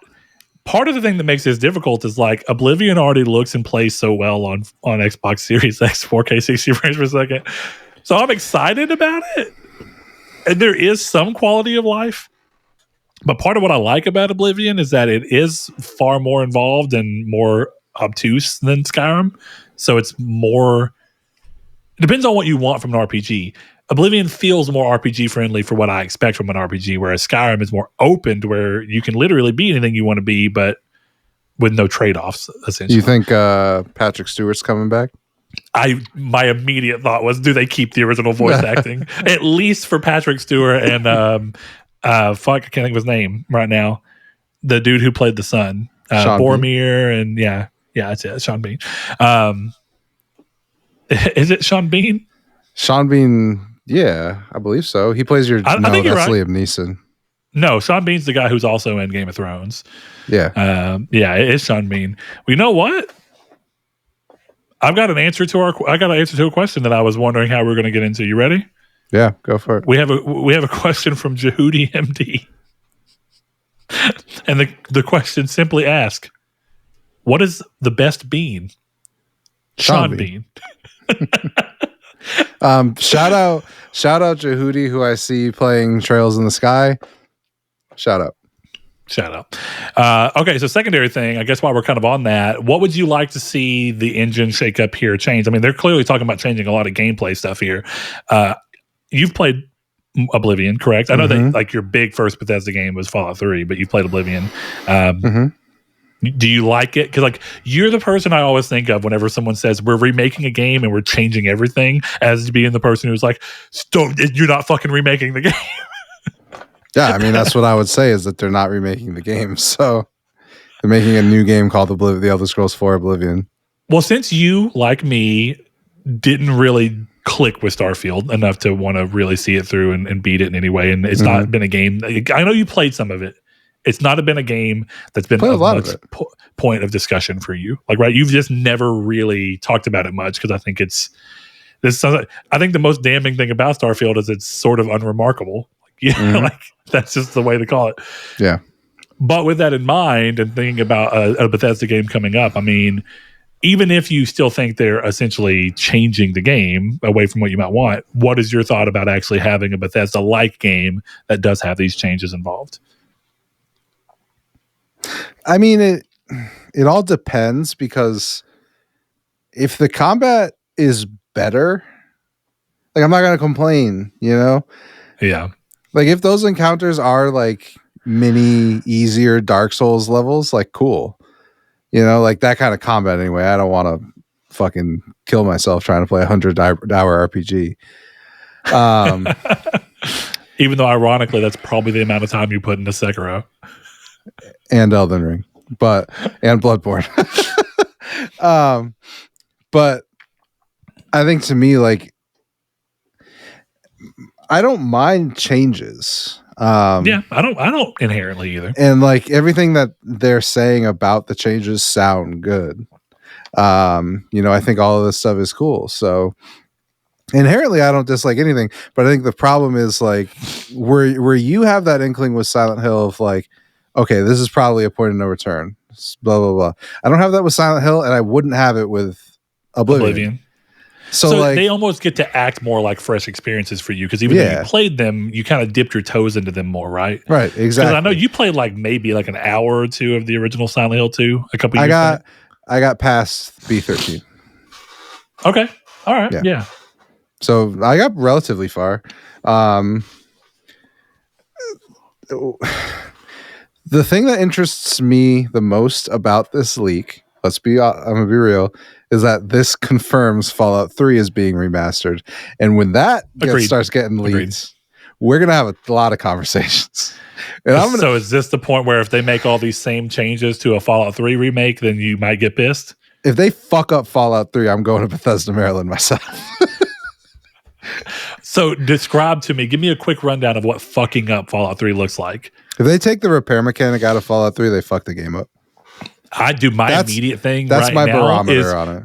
part of the thing that makes this difficult is like Oblivion already looks and plays so well on Xbox Series X 4K 60 frames per second. So I'm excited about it. And there is some quality of life. But part of what I like about Oblivion is that it is far more involved and more obtuse than Skyrim. So it's more, it depends on what you want from an RPG. Oblivion feels more RPG friendly for what I expect from an RPG, whereas Skyrim is more open to where you can literally be anything you want to be, but with no trade-offs, essentially. You think Patrick Stewart's coming back? My immediate thought was, do they keep the original voice acting? At least for Patrick Stewart and fuck, I can't think of his name right now. The dude who played the son. Boromir, and yeah, that's it. Sean Bean. Is it Sean Bean? Sean Bean, yeah, I believe so. He plays your. I think you're right. Liam Neeson. No, Sean Bean's the guy who's also in Game of Thrones. Yeah, it is Sean Bean. Well, you know what? I got an answer to a question that I was wondering how we were going to get into. You ready? Yeah, go for it. We have a question from Jehudi MD, and the question simply asks, "What is the best bean?" Sean Bean. Shout out Jehudi, who I see playing Trails in the Sky. Shout out. Okay, so secondary thing, I guess while we're kind of on that, what would you like to see the engine shake up here, change? I mean, they're clearly talking about changing a lot of gameplay stuff here. You've played Oblivion, correct? I know that like your big first Bethesda game was Fallout 3, but you played Oblivion. Do you like it? Because like you're the person I always think of whenever someone says we're remaking a game and we're changing everything, as being the person who's like, you're not fucking remaking the game. Yeah, I mean, that's what I would say, is that they're not remaking the game. So they're making a new game called The Elder Scrolls 4 Oblivion. Well, since you, like me, didn't really click with Starfield enough to want to really see it through and beat it in any way, and it's not been a game. I know you played some of it. It's not been a game that's been a much point of discussion for you. Like, right, you've just never really talked about it much, because I think I think the most damning thing about Starfield is it's sort of unremarkable. Like that's just the way to call it. Yeah. But with that in mind, and thinking about a Bethesda game coming up, I mean, even if you still think they're essentially changing the game away from what you might want, what is your thought about actually having a Bethesda-like game that does have these changes involved? I mean, it all depends, because if the combat is better, like, I'm not going to complain, you know? Yeah. Like, if those encounters are like mini easier Dark Souls levels, like, cool. You know, like that kind of combat anyway. I don't want to fucking kill myself trying to play a 100-hour RPG. Even though, ironically, that's probably the amount of time you put into Sekiro. And Elden Ring. And Bloodborne. But I think to me, like, I don't mind changes. Yeah, I don't inherently either. And like everything that they're saying about the changes sound good. I think all of this stuff is cool. So inherently I don't dislike anything, but I think the problem is like where you have that inkling with Silent Hill of like, okay, this is probably a point of no return. Blah blah blah. I don't have that with Silent Hill, and I wouldn't have it with Oblivion. So like, they almost get to act more like fresh experiences for you, because even though you played them, you kind of dipped your toes into them more, right? Right, exactly. Because I know you played like maybe like an hour or two of the original Silent Hill 2 a couple years back. I got past B13. Okay. All right. Yeah. So I got relatively far. The thing that interests me the most about this leak, I'm gonna be real, is that this confirms Fallout 3 is being remastered. And when that starts getting leaked, we're gonna have a lot of conversations. And so is this the point where if they make all these same changes to a Fallout 3 remake, then you might get pissed? If they fuck up Fallout 3, I'm going to Bethesda, Maryland myself. So describe to me, give me a quick rundown of what fucking up Fallout 3 looks like. If they take the repair mechanic out of Fallout 3, they fuck the game up. I do immediate thing. That's my barometer on it.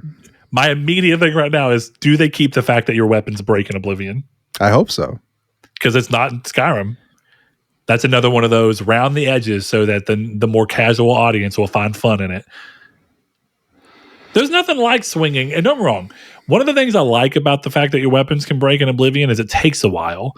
My immediate thing right now is, do they keep the fact that your weapons break in Oblivion? I hope so. Because it's not in Skyrim. That's another one of those round the edges so that the more casual audience will find fun in it. There's nothing like swinging. And don't get me wrong, one of the things I like about the fact that your weapons can break in Oblivion is it takes a while.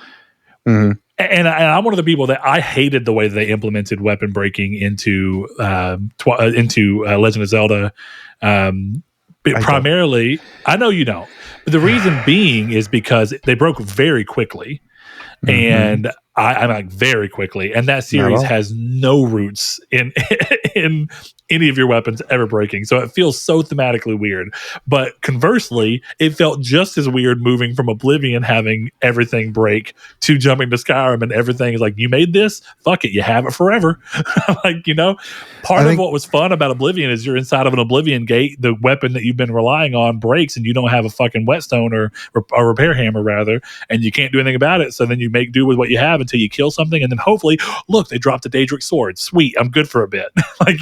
Mm-hmm. And I'm one of the people that I hated the way that they implemented weapon breaking into Legend of Zelda. Primarily, I know you don't. But the reason being is because they broke very quickly. Mm-hmm. And I'm like very quickly, and that series has no roots in any of your weapons ever breaking, so it feels so thematically weird. But conversely, it felt just as weird moving from Oblivion having everything break to jumping to Skyrim and everything is like, you made this, fuck it, you have it forever. Like, part of what was fun about Oblivion is you're inside of an Oblivion gate, the weapon that you've been relying on breaks, and you don't have a fucking whetstone or a repair hammer rather, and you can't do anything about it. So then you make do with what you have until you kill something, and then hopefully, look, they dropped a Daedric sword. Sweet, I'm good for a bit. Like,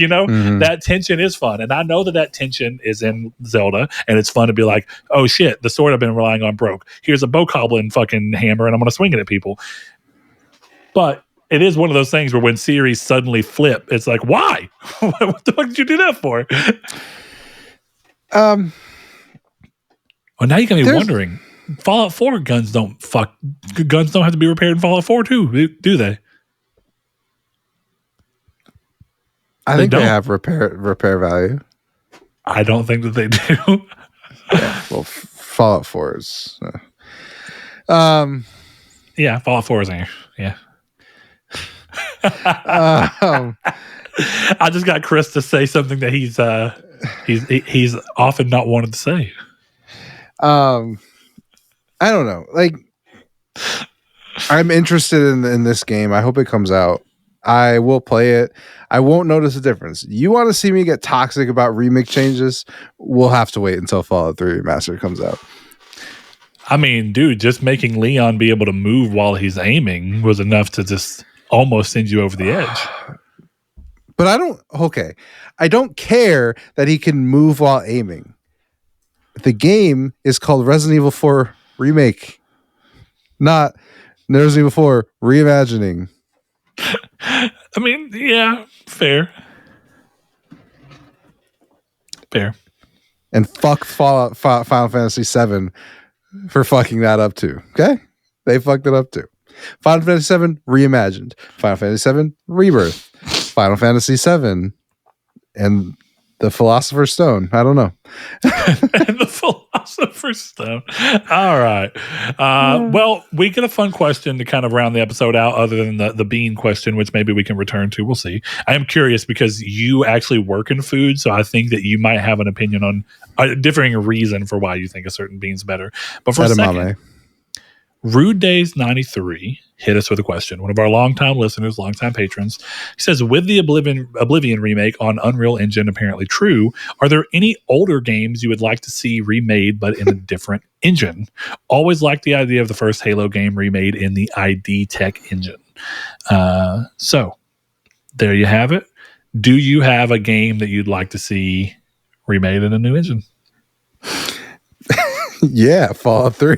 that tension is fun. And I know that tension is in Zelda, and it's fun to be like, oh shit, the sword I've been relying on broke. Here's a bokoblin fucking hammer, and I'm going to swing it at people. But it is one of those things where when series suddenly flip, it's like, why? What the fuck did you do that for? Well, now you got me wondering. Fallout 4 guns don't have to be repaired in Fallout 4 too, do they? I think they have repair value. I don't think that they do. Yeah, well, Fallout 4 is. Yeah, Fallout 4 is in here. Yeah. I just got Chris to say something that he's often not wanted to say. I don't know. Like, I'm interested in this game. I hope it comes out. I will play it. I won't notice a difference. You want to see me get toxic about remake changes? We'll have to wait until Fallout 3 Remastered comes out. I mean, dude, just making Leon be able to move while he's aiming was enough to just almost send you over the edge. But I don't care that he can move while aiming. The game is called Resident Evil 4 Remake, not Resident Evil 4 Reimagining. I mean, yeah, fair. And fuck Final Fantasy VII for fucking that up too. Okay? They fucked it up too. Final Fantasy VII Reimagined. Final Fantasy VII Rebirth. Final Fantasy VII and the Philosopher's Stone. I don't know. And the Philosopher's Stone. All right. Well, we get a fun question to kind of round the episode out other than the bean question, which maybe we can return to. We'll see. I am curious because you actually work in food, so I think that you might have an opinion on a differing reason for why you think a certain bean's better. But for a second, Rude Days 93 hit us with a question. One of our longtime listeners, longtime patrons, he says, with the Oblivion remake on Unreal Engine apparently true, are there any older games you would like to see remade but in a different engine? Always liked the idea of the first Halo game remade in the ID Tech engine. So there you have it. Do you have a game that you'd like to see remade in a new engine? Yeah, Fallout 3.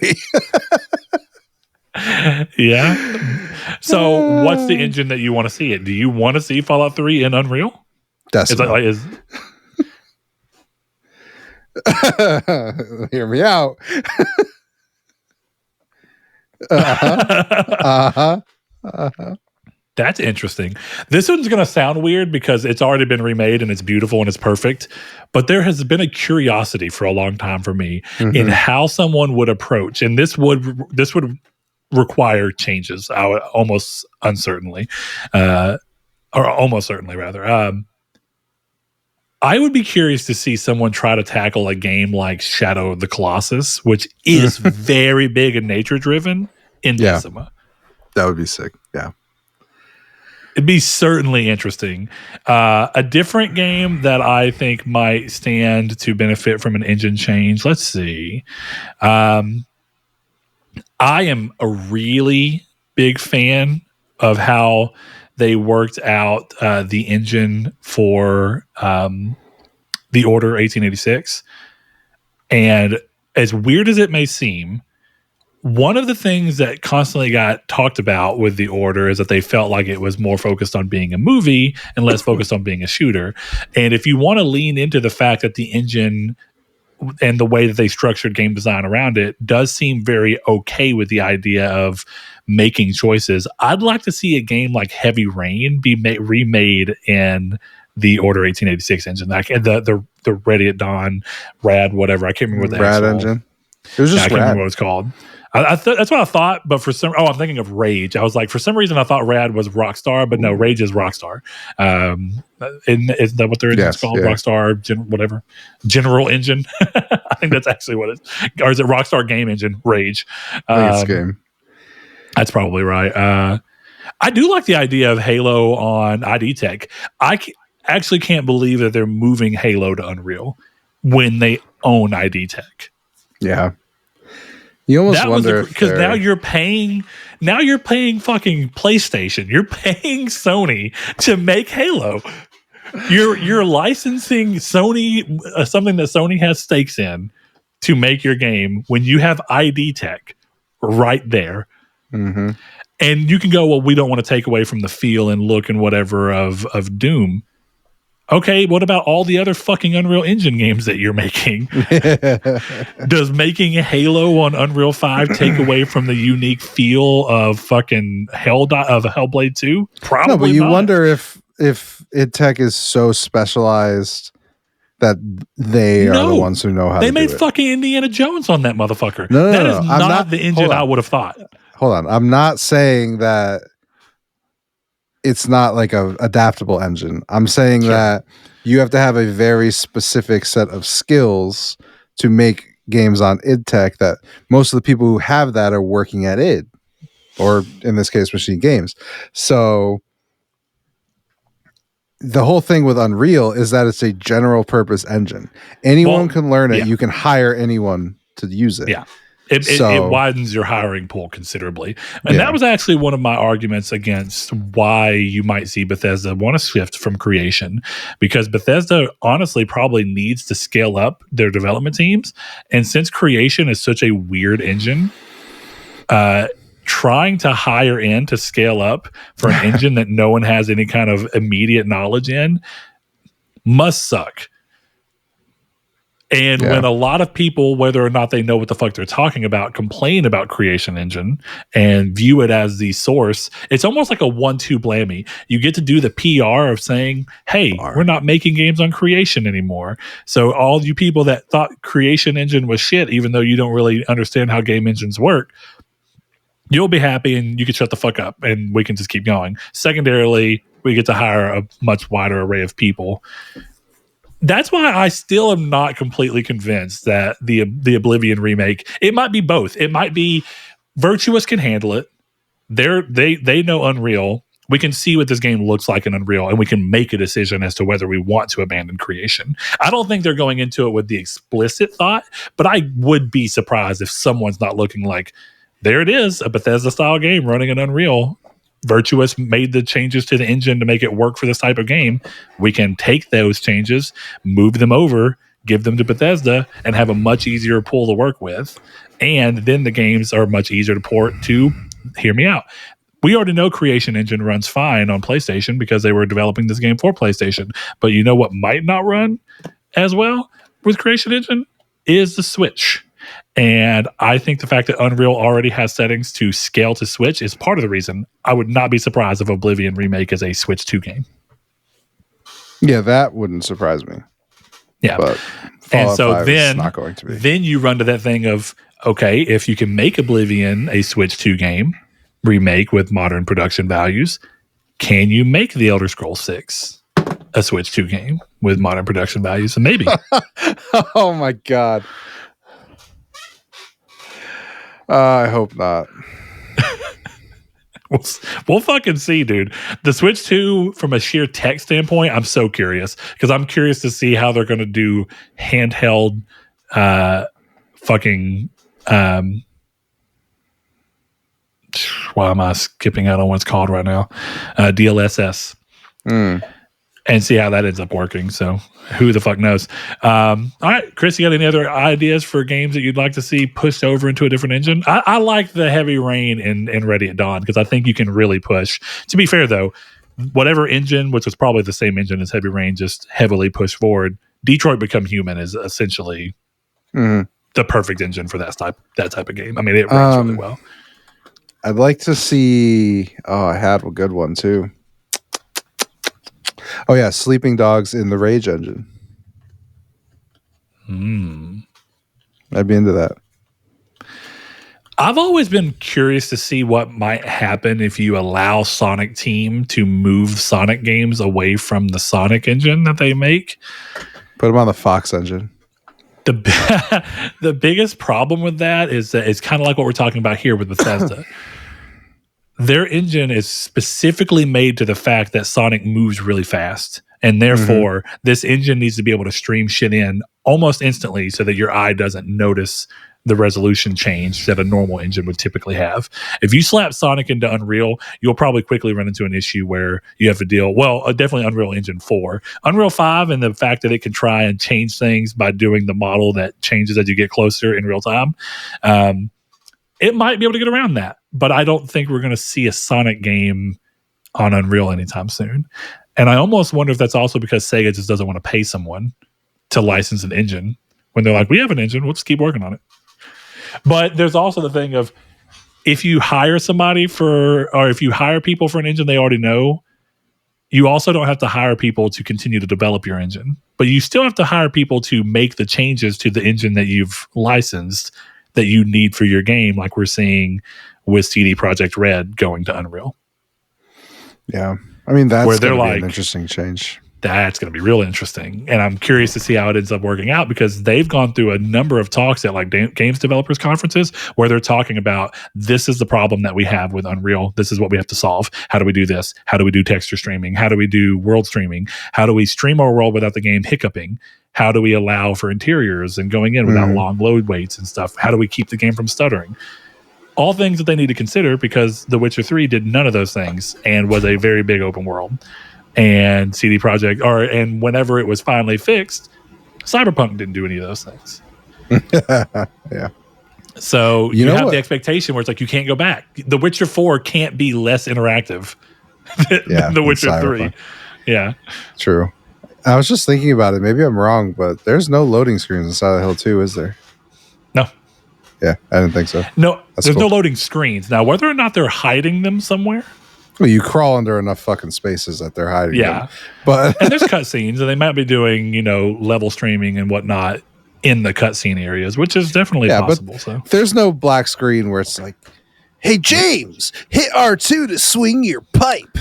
Yeah. So what's the engine that you want to see it? Do you want to see Fallout 3 in Unreal? Decima. Hear me out. That's interesting. This one's going to sound weird because it's already been remade and it's beautiful and it's perfect. But there has been a curiosity for a long time for me in how someone would approach, and this would require changes. Almost certainly rather. I would be curious to see someone try to tackle a game like Shadow of the Colossus, which is very big and nature driven in Decima. That would be sick. Yeah. It'd be certainly interesting. A different game that I think might stand to benefit from an engine change. Let's see. I am a really big fan of how they worked out the engine for the Order 1886. And as weird as it may seem, one of the things that constantly got talked about with the Order is that they felt like it was more focused on being a movie and less focused on being a shooter. And if you want to lean into the fact that the engine and the way that they structured game design around it does seem very okay with the idea of making choices, I'd like to see a game like Heavy Rain be remade in the Order 1886 engine, like the Ready at Dawn, Rad, whatever. I can't remember what the Rad engine. It was just I can't remember what it's called. That's what I thought, but I'm thinking of Rage. I was like, for some reason, I thought Rad was Rockstar, but no, Rage is Rockstar. Is that what their engine's called? Yeah. Rockstar, whatever. General Engine. I think that's actually what it is. Or is it Rockstar Game Engine? Rage. I think it's game. That's probably right. I do like the idea of Halo on ID Tech. Actually can't believe that they're moving Halo to Unreal when they own ID Tech. Yeah. You almost wonder because now you're paying fucking PlayStation. You're paying Sony to make Halo. You're licensing Sony something that Sony has stakes in to make your game when you have ID Tech right there. Mm-hmm. And you can go, well, we don't want to take away from the feel and look and whatever of Doom. Okay, what about all the other fucking Unreal Engine games that you're making? Does making a Halo on Unreal 5 take away from the unique feel of fucking Hellblade 2? Probably no, but you not. wonder if id Tech is so specialized that they are the ones who know how to do it. They made fucking Indiana Jones on that motherfucker. No, that is not the engine I would have thought. Hold on. I'm not saying that it's not like a adaptable engine. I'm saying that you have to have a very specific set of skills to make games on id Tech that most of the people who have that are working at id, or in this case, Machine Games. So the whole thing with Unreal is that it's a general purpose engine. Anyone can learn it. Yeah. You can hire anyone to use it. Yeah. It widens your hiring pool considerably. And that was actually one of my arguments against why you might see Bethesda want to shift from creation, because Bethesda honestly probably needs to scale up their development teams. And since creation is such a weird engine, trying to hire in to scale up for an engine that no one has any kind of immediate knowledge in must suck. And when a lot of people, whether or not they know what the fuck they're talking about, complain about Creation Engine and view it as the source, it's almost like a 1-2 blammy. You get to do the PR of saying, hey, we're not making games on Creation anymore. So all you people that thought Creation Engine was shit, even though you don't really understand how game engines work, you'll be happy and you can shut the fuck up and we can just keep going. Secondarily, we get to hire a much wider array of people. That's why I still am not completely convinced that the Oblivion remake, it might be both. It might be Virtuous can handle it. They know Unreal. We can see what this game looks like in Unreal, and we can make a decision as to whether we want to abandon creation. I don't think they're going into it with the explicit thought, but I would be surprised if someone's not looking like, there it is, a Bethesda-style game running in Unreal. Virtuous made the changes to the engine to make it work for this type of game. We can take those changes, move them over, give them to Bethesda, and have a much easier pool to work with. And then the games are much easier to port to, hear me out. We already know Creation Engine runs fine on PlayStation because they were developing this game for PlayStation. But you know what might not run as well with Creation Engine is the Switch. And I think the fact that Unreal already has settings to scale to Switch is part of the reason. I would not be surprised if Oblivion Remake is a Switch 2 game. Yeah, that wouldn't surprise me. Yeah. But and so then, not going to be. Then you run to that thing of, okay, if you can make Oblivion a Switch 2 game, remake with modern production values, can you make The Elder Scrolls 6 a Switch 2 game with modern production values? And maybe. Oh my God. I hope not. We'll fucking see, dude. The Switch 2, from a sheer tech standpoint, I'm so curious because I'm curious to see how they're going to do handheld why am I skipping out on what it's called right now? DLSS. And see how that ends up working. So who the fuck knows? All right, Chris, you got any other ideas for games that you'd like to see pushed over into a different engine? I like the Heavy Rain in Ready at Dawn because I think you can really push. To be fair, though, whatever engine, which was probably the same engine as Heavy Rain, just heavily pushed forward, Detroit Become Human is essentially the perfect engine for that type of game. I mean, it runs really well. I'd like to see... Oh, I had a good one, too. Oh, yeah, Sleeping Dogs in the Rage engine. I'd be into that. I've always been curious to see what might happen if you allow Sonic Team to move Sonic games away from the Sonic engine that they make. Put them on the Fox engine. The biggest problem with that is that it's kind of like what we're talking about here with Bethesda. Their engine is specifically made to the fact that Sonic moves really fast. And therefore, this engine needs to be able to stream shit in almost instantly so that your eye doesn't notice the resolution change that a normal engine would typically have. If you slap Sonic into Unreal, you'll probably quickly run into an issue where you have to deal, definitely Unreal Engine 4. Unreal 5 and the fact that it can try and change things by doing the model that changes as you get closer in real time. It might be able to get around that, but I don't think we're going to see a Sonic game on Unreal anytime soon. And I almost wonder if that's also because Sega just doesn't want to pay someone to license an engine when they're like, we have an engine, we'll just keep working on it. But there's also the thing of if you hire if you hire people for an engine they already know, you also don't have to hire people to continue to develop your engine, but you still have to hire people to make the changes to the engine that you've licensed that you need for your game, like we're seeing with CD Projekt Red going to Unreal. Yeah. I mean, that's where they're gonna be like, an interesting change. That's going to be real interesting. And I'm curious to see how it ends up working out because they've gone through a number of talks at like games developers conferences where they're talking about this is the problem that we have with Unreal. This is what we have to solve. How do we do this? How do we do texture streaming? How do we do world streaming? How do we stream our world without the game hiccuping? How do we allow for interiors and going in without long load waits and stuff? How do we keep the game from stuttering? All things that they need to consider because The Witcher 3 did none of those things and was a very big open world. And CD Projekt, and whenever it was finally fixed, Cyberpunk didn't do any of those things. Yeah. So you have the expectation where it's like you can't go back. The Witcher 4 can't be less interactive than The Witcher 3. Yeah. True. I was just thinking about it. Maybe I'm wrong, but there's no loading screens in Silent Hill 2, is there? No. Yeah, I didn't think so. No, there's no loading screens. Now, whether or not they're hiding them somewhere. Well, you crawl under enough fucking spaces that they're hiding them. But and there's cutscenes, and they might be doing, level streaming and whatnot in the cutscene areas, which is definitely possible. But so there's no black screen where it's like, hey, James, hit R2 to swing your pipe.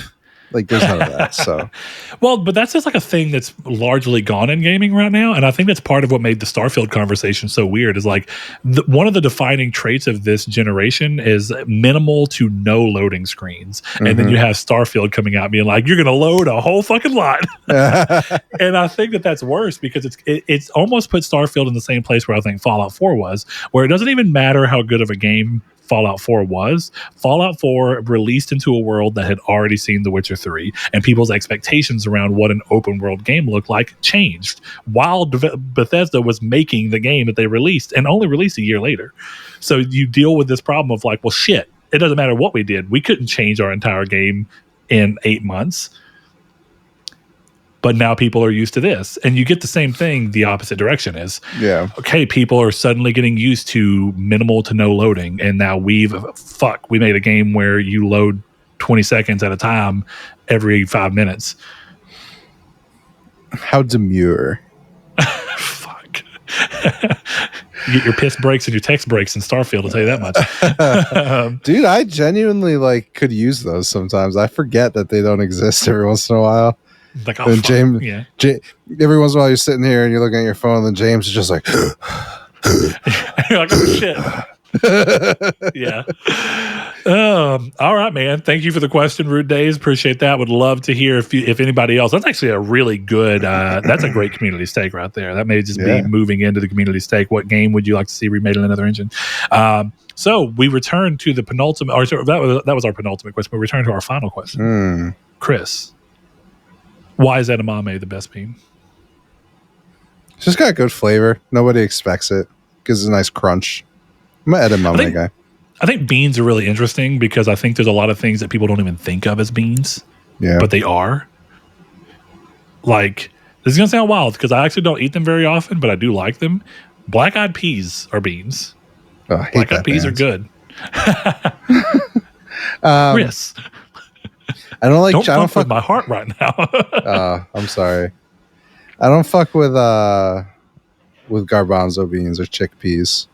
Like there's none of that. So, well, but that's just like a thing that's largely gone in gaming right now, and I think that's part of what made the Starfield conversation so weird. Is like one of the defining traits of this generation is minimal to no loading screens, and then you have Starfield coming out being like, "You're going to load a whole fucking lot," and I think that that's worse because it's almost put Starfield in the same place where I think Fallout 4 was, where it doesn't even matter how good of a game Fallout 4 was. Fallout 4 released into a world that had already seen The Witcher 3, and people's expectations around what an open world game looked like changed while Bethesda was making the game that they released and only released a year later. So you deal with this problem of like, well, shit, it doesn't matter what we did. We couldn't change our entire game in 8 months. But now people are used to this. And you get the same thing the opposite direction is. Yeah. Okay, people are suddenly getting used to minimal to no loading. And now we made a game where you load 20 seconds at a time every 5 minutes. How demure. Fuck. You get your piss breaks and your text breaks in Starfield, I'll tell you that much. Dude, I genuinely like could use those sometimes. I forget that they don't exist every once in a while. Like, oh, and James, yeah. Every once in a while you're sitting here and you're looking at your phone, and then James is just like, you're like, oh shit. Yeah. All right, man. Thank you for the question, Rude Days. Appreciate that. Would love to hear if anybody else. That's actually a really good. That's a great community stake right there. That may just be moving into the community stake. What game would you like to see remade in another engine? So we return to the penultimate. Or sorry, that was our penultimate question. We return to our final question. Chris, why is edamame the best bean? It's just got good flavor. Nobody expects it. Gives a nice crunch. I'm an edamame guy. I think beans are really interesting because I think there's a lot of things that people don't even think of as beans. Yeah. But they are. Like, this is going to sound wild because I actually don't eat them very often, but I do like them. Black-eyed peas are beans. Oh, black-eyed peas are good. Chris. I don't like. Don't fuck with my heart right now. I'm sorry. I don't fuck with garbanzo beans or chickpeas.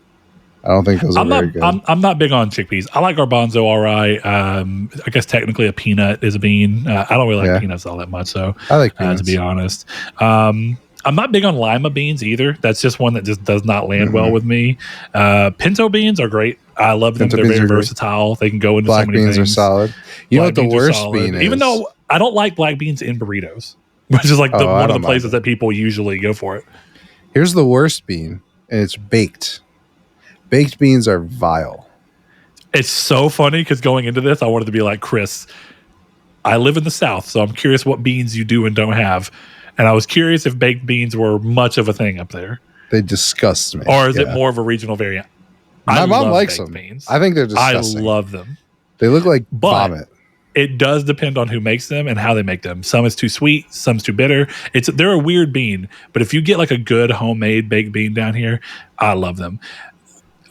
I don't think those are very good. I'm not big on chickpeas. I like garbanzo all right. I guess technically a peanut is a bean. I don't really like peanuts all that much. So I like peanuts. To be honest. I'm not big on lima beans either. That's just one that just does not land well with me. Pinto beans are great. I love them. They're very versatile. They can go into black so many beans things. Are solid. You know what the worst bean is? Even though I don't like black beans in burritos, which is like one of the places that people usually go for it. Here's the worst bean, and it's baked. Baked beans are vile. It's so funny because going into this, I wanted to be like, Chris, I live in the South, so I'm curious what beans you do and don't have. And I was curious if baked beans were much of a thing up there. They disgust me. Or is it more of a regional variant? My mom likes them. Beans. I think they're disgusting. I love them. They look like vomit. It does depend on who makes them and how they make them. Some is too sweet, some's too bitter. They're a weird bean, but if you get like a good homemade baked bean down here, I love them.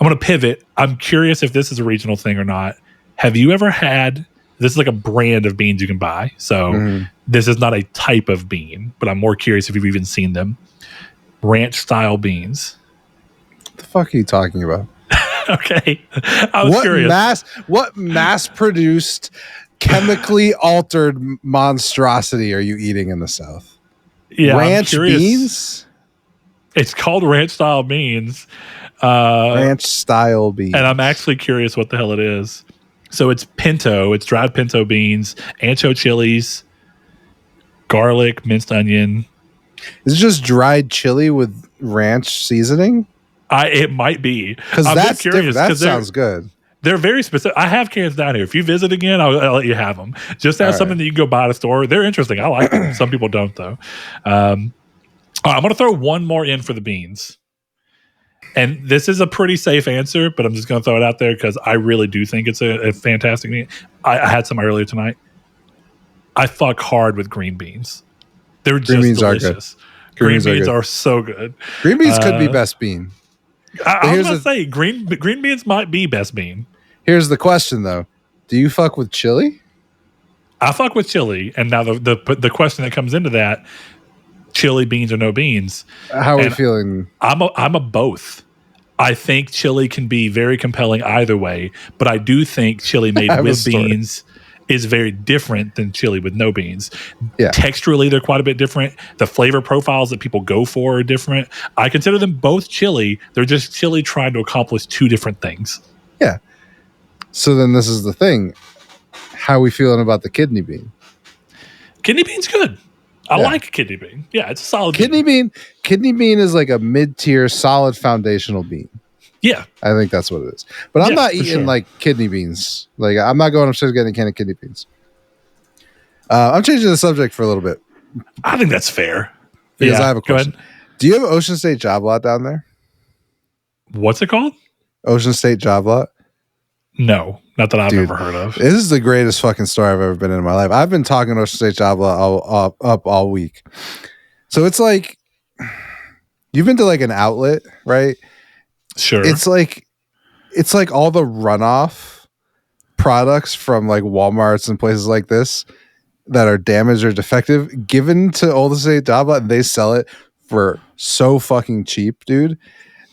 I'm going to pivot. I'm curious if this is a regional thing or not. Have you ever had, this is like a brand of beans you can buy. So this is not a type of bean, but I'm more curious if you've even seen them. Ranch style beans. What the fuck are you talking about? Okay. I was curious. What mass produced, chemically altered monstrosity are you eating in the South? Yeah, ranch beans? It's called ranch style beans. Ranch style beans. And I'm actually curious what the hell it is. So it's pinto. It's dried pinto beans, ancho chilies, garlic, minced onion. Is it just dried chili with ranch seasoning? It might be. Because that's curious. That sounds good. They're very specific. I have cans down here. If you visit again, I'll let you have them. Just have something that you can go buy at a store. They're interesting. I like them. Some people don't, though. All right, I'm going to throw one more in for the beans. And this is a pretty safe answer, but I'm just going to throw it out there because I really do think it's a fantastic bean. I had some earlier tonight. I fuck hard with green beans. They're just delicious. Green beans are so good. Green beans could be best bean. I was going to say, green beans might be best bean. Here's the question, though. Do you fuck with chili? I fuck with chili. And now the question that comes into that, chili, beans, or no beans. How are we feeling? I'm a both. I think chili can be very compelling either way, but I do think chili made with beans is very different than chili with no beans. Yeah. Texturally, they're quite a bit different. The flavor profiles that people go for are different. I consider them both chili. They're just chili trying to accomplish two different things. Yeah. So then this is the thing. How are we feeling about the kidney bean? Kidney bean's good. I like kidney bean. Yeah, it's a solid kidney bean. Kidney bean is like a mid-tier, solid foundational bean. Yeah. I think that's what it is. But I'm not eating like kidney beans. Like I'm not going upstairs getting a can of kidney beans. I'm changing the subject for a little bit. I think that's fair. Because I have a question. Do you have Ocean State Job Lot down there? What's it called? Ocean State Job Lot? No, not that I've ever heard of. This is the greatest fucking store I've ever been in my life. I've been talking Ocean State Job Lot up all week. So it's like, you've been to like an outlet, right? Sure. It's like all the runoff products from like Walmarts and places like this that are damaged or defective given to Old State Job Lot, and they sell it for so fucking cheap, dude,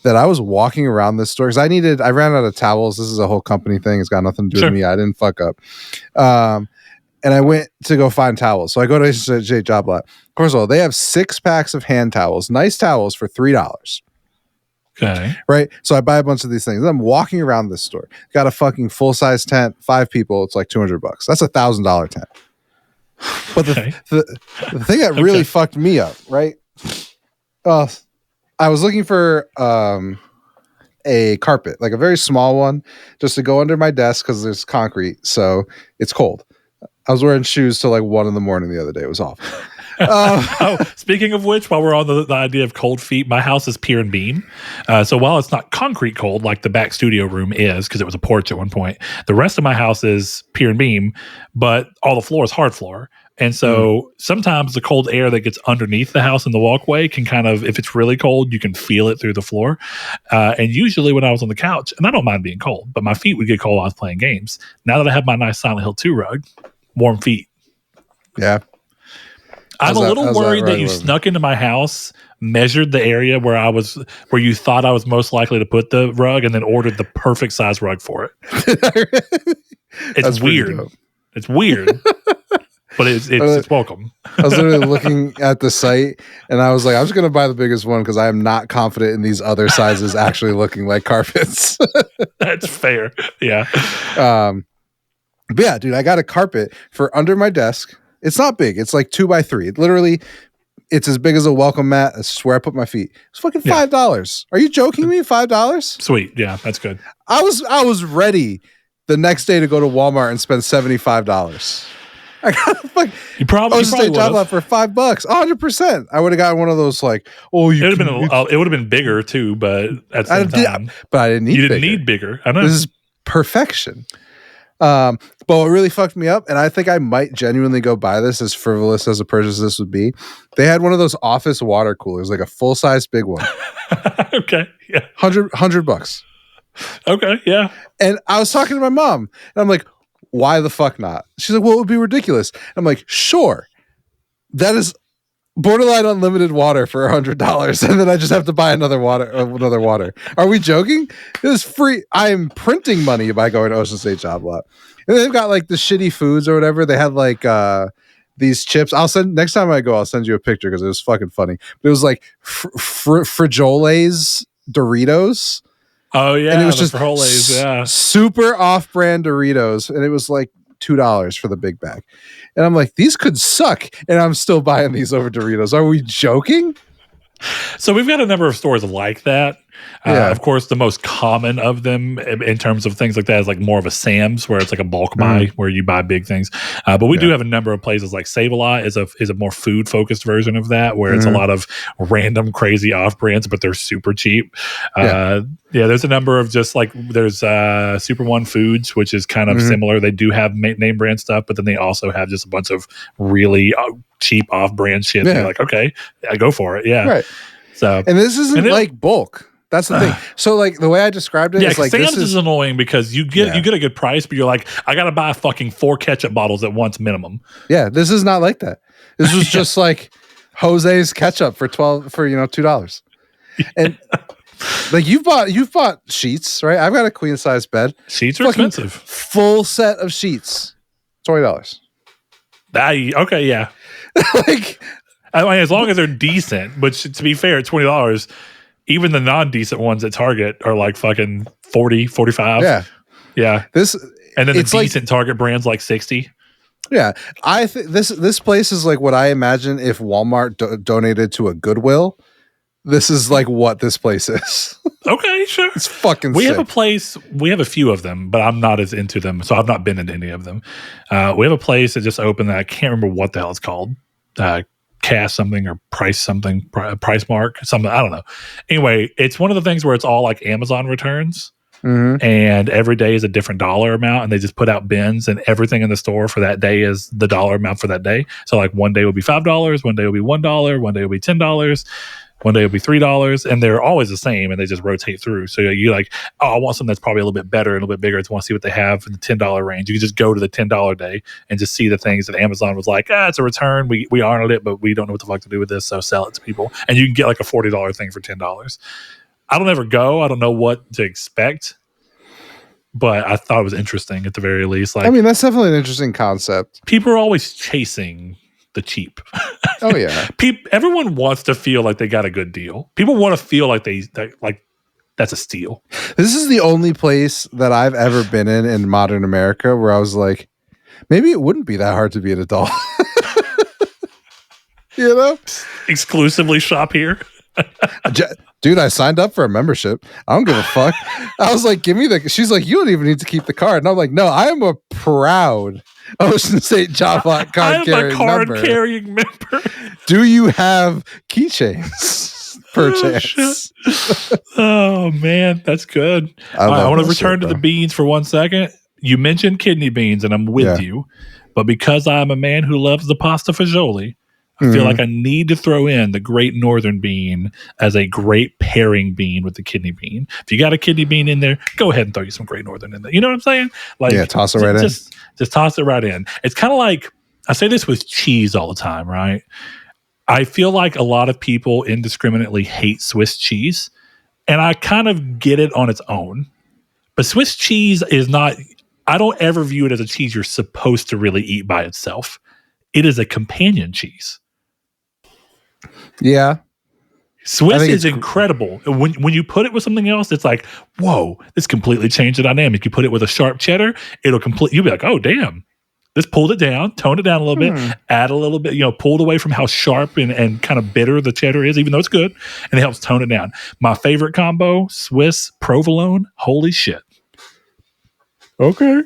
that I was walking around this store because I ran out of towels. This is a whole company thing. It's got nothing to do with me. I didn't fuck up. And I went to go find towels. So I go to Ocean State Job Lot. First of all, they have 6 packs of hand towels, nice towels for $3. Okay. Right. So I buy a bunch of these things. I'm walking around this store. Got a fucking full-size tent, 5 people. It's like $200. That's $1,000 tent. But the thing that really fucked me up, right? I was looking for a carpet, like a very small one, just to go under my desk because there's concrete, so it's cold. I was wearing shoes till like 1 a.m. the other day. It was awful. Speaking of which, while we're on the idea of cold feet, my house is pier and beam. So while it's not concrete cold like the back studio room is, because it was a porch at one point, the rest of my house is pier and beam, but all the floor is hard floor. And so sometimes the cold air that gets underneath the house in the walkway can kind of, if it's really cold, you can feel it through the floor. And usually when I was on the couch, and I don't mind being cold, but my feet would get cold while I was playing games. Now that I have my nice Silent Hill 2 rug, warm feet. Yeah. I'm a little worried that you snuck into my house, measured the area where you thought I was most likely to put the rug, and then ordered the perfect size rug for it. It's weird. It's weird, but it's welcome. I was literally looking at the site, and I was like, I'm just going to buy the biggest one because I am not confident in these other sizes actually looking like carpets. That's fair. Yeah. But yeah, dude, I got a carpet for under my desk. It's not big. It's like 2x3. Literally, it's as big as a welcome mat. I swear I put my feet. It's fucking $5. Are you joking me? $5? Sweet. Yeah, that's good. I was ready the next day to go to Walmart and spend $75. I got a fuck. You probably job lot for $5. 100%. I would have gotten one of those like, oh, it would have been bigger too, but at the same time, but I didn't need. You didn't need bigger. I know this is perfection. But what really fucked me up, and I think I might genuinely go buy this, as frivolous as a purchase this would be. They had one of those office water coolers, like a full size big one. Okay, yeah, $100. Okay, yeah. And I was talking to my mom, and I'm like, "Why the fuck not?" She's like, "Well, it would be ridiculous." I'm like, "Sure, that is borderline unlimited water for $100, and then I just have to buy another water. Are we joking? It is free. I am printing money by going to Ocean State Job Lot, and they've got like the shitty foods or whatever. They had like these chips. Next time I go, I'll send you a picture because it was fucking funny. But it was like Frijoles Doritos. Oh yeah, and it was just Frijoles, super off-brand Doritos, and it was like $2 for the big bag. And I'm like, these could suck, and I'm still buying these over Doritos. Are we joking? So we've got a number of stores like that. Of course, the most common of them in terms of things like that is like more of a Sam's, where it's like a bulk buy where you buy big things. But we do have a number of places like Save-A-Lot is a more food focused version of that, where it's a lot of random crazy off brands, but they're super cheap. There's a number of just like there's Super One Foods, which is kind of similar. They do have name brand stuff, but then they also have just a bunch of really cheap off brand shit. You're like, okay, I go for it. Yeah. Right. So, and this isn't like bulk. That's the thing. So like the way I described it is like Sam's is annoying because you get a good price, but you're like, I gotta buy fucking 4 ketchup bottles at once minimum. Yeah, this is not like that. This was just like Jose's ketchup for $2. And like you've bought sheets, right? I've got a queen size bed. Sheets are expensive. Full set of sheets, $20. Okay, yeah. Like, I mean, as long as they're decent, but to be fair, $20, even the non-decent ones at Target are like fucking 40, 45. yeah. Yeah. And then the decent Target brand's like 60. Yeah. I think this place is like what I imagine if Walmart donated to a Goodwill. This is like what this place is. Okay, sure. It's fucking We sick. have a place, we have a few of them, but I'm not as into them, so I've not been into any of them. We have a place that just opened that I can't remember what the hell it's called. Cast something or price something, price mark, something, I don't know. Anyway, it's one of the things where it's all like Amazon returns. Mm-hmm. And every day is a different dollar amount, and they just put out bins, and everything in the store for that day is the dollar amount for that day. So like one day will be $5, one day will be $1, one day will be $10, one day will be $3, and they're always the same, and they just rotate through. So you're like, oh, I want something that's probably a little bit better and a little bit bigger. I want to see what they have in the $10 range. You can just go to the $10 day and just see the things that Amazon was like, it's a return. We honored it, but we don't know what the fuck to do with this, so sell it to people. And you can get like a $40 thing for $10. I don't ever go. I don't know what to expect, but I thought it was interesting at the very least. Like, I mean, that's definitely an interesting concept. People are always chasing the cheap. Oh yeah. Everyone wants to feel like they got a good deal. People want to feel like that's a steal. This is the only place that I've ever been in modern America where I was like, maybe it wouldn't be that hard to be an adult. You know? Exclusively shop here. Dude, I signed up for a membership. I don't give a fuck. I was like, she's like, you don't even need to keep the card. And I'm like, no, I am a proud Ocean State Job Lot card carrying member. Do you have keychains? Perchance. Oh man, that's good. I want to return to the beans for 1 second. You mentioned kidney beans, and I'm with you. But because I'm a man who loves the pasta fagioli, I feel like I need to throw in the Great Northern bean as a great pairing bean with the kidney bean. If you got a kidney bean in there, go ahead and throw you some Great Northern in there. You know what I'm saying? Like, toss it right in. Just toss it right in. It's kind of like, I say this with cheese all the time, right? I feel like a lot of people indiscriminately hate Swiss cheese, and I kind of get it on its own. But Swiss cheese is not, I don't ever view it as a cheese you're supposed to really eat by itself. It is a companion cheese. Yeah. Swiss is incredible. When you put it with something else, it's like, whoa, this completely changed the dynamic. You put it with a sharp cheddar, you'll be like, oh, damn. This pulled it down, toned it down a little bit, add a little bit, pulled away from how sharp and kind of bitter the cheddar is, even though it's good, and it helps tone it down. My favorite combo, Swiss provolone. Holy shit. Okay.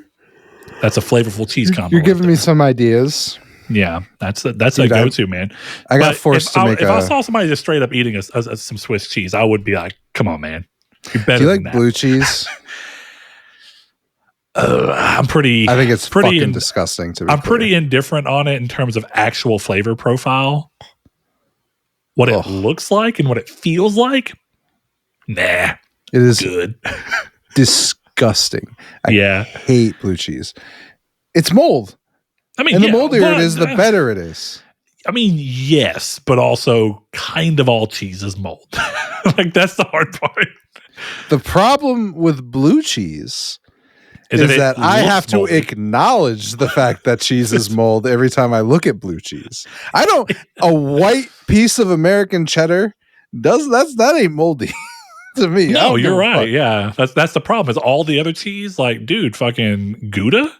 That's a flavorful cheese combo. You're giving me some ideas. Yeah, that's a go-to, man. I got forced to make if I saw somebody just straight up eating some Swiss cheese, I would be like, come on, man. You're better. Do you than like that. blue cheese? I think it's fucking disgusting to me. I'm pretty indifferent on it in terms of actual flavor profile. What it looks like and what it feels like. Nah. It is good. Disgusting. I hate blue cheese. It's mold. I mean, and the moldier it is, the better it is. I mean, yes, but also kind of all cheese is mold. Like, that's the hard part. The problem with blue cheese is that I have to acknowledge the fact that cheese is mold every time I look at blue cheese. A white piece of American cheddar that ain't moldy to me. No, you're right. Yeah, that's the problem. Is all the other cheese, like, dude, fucking Gouda,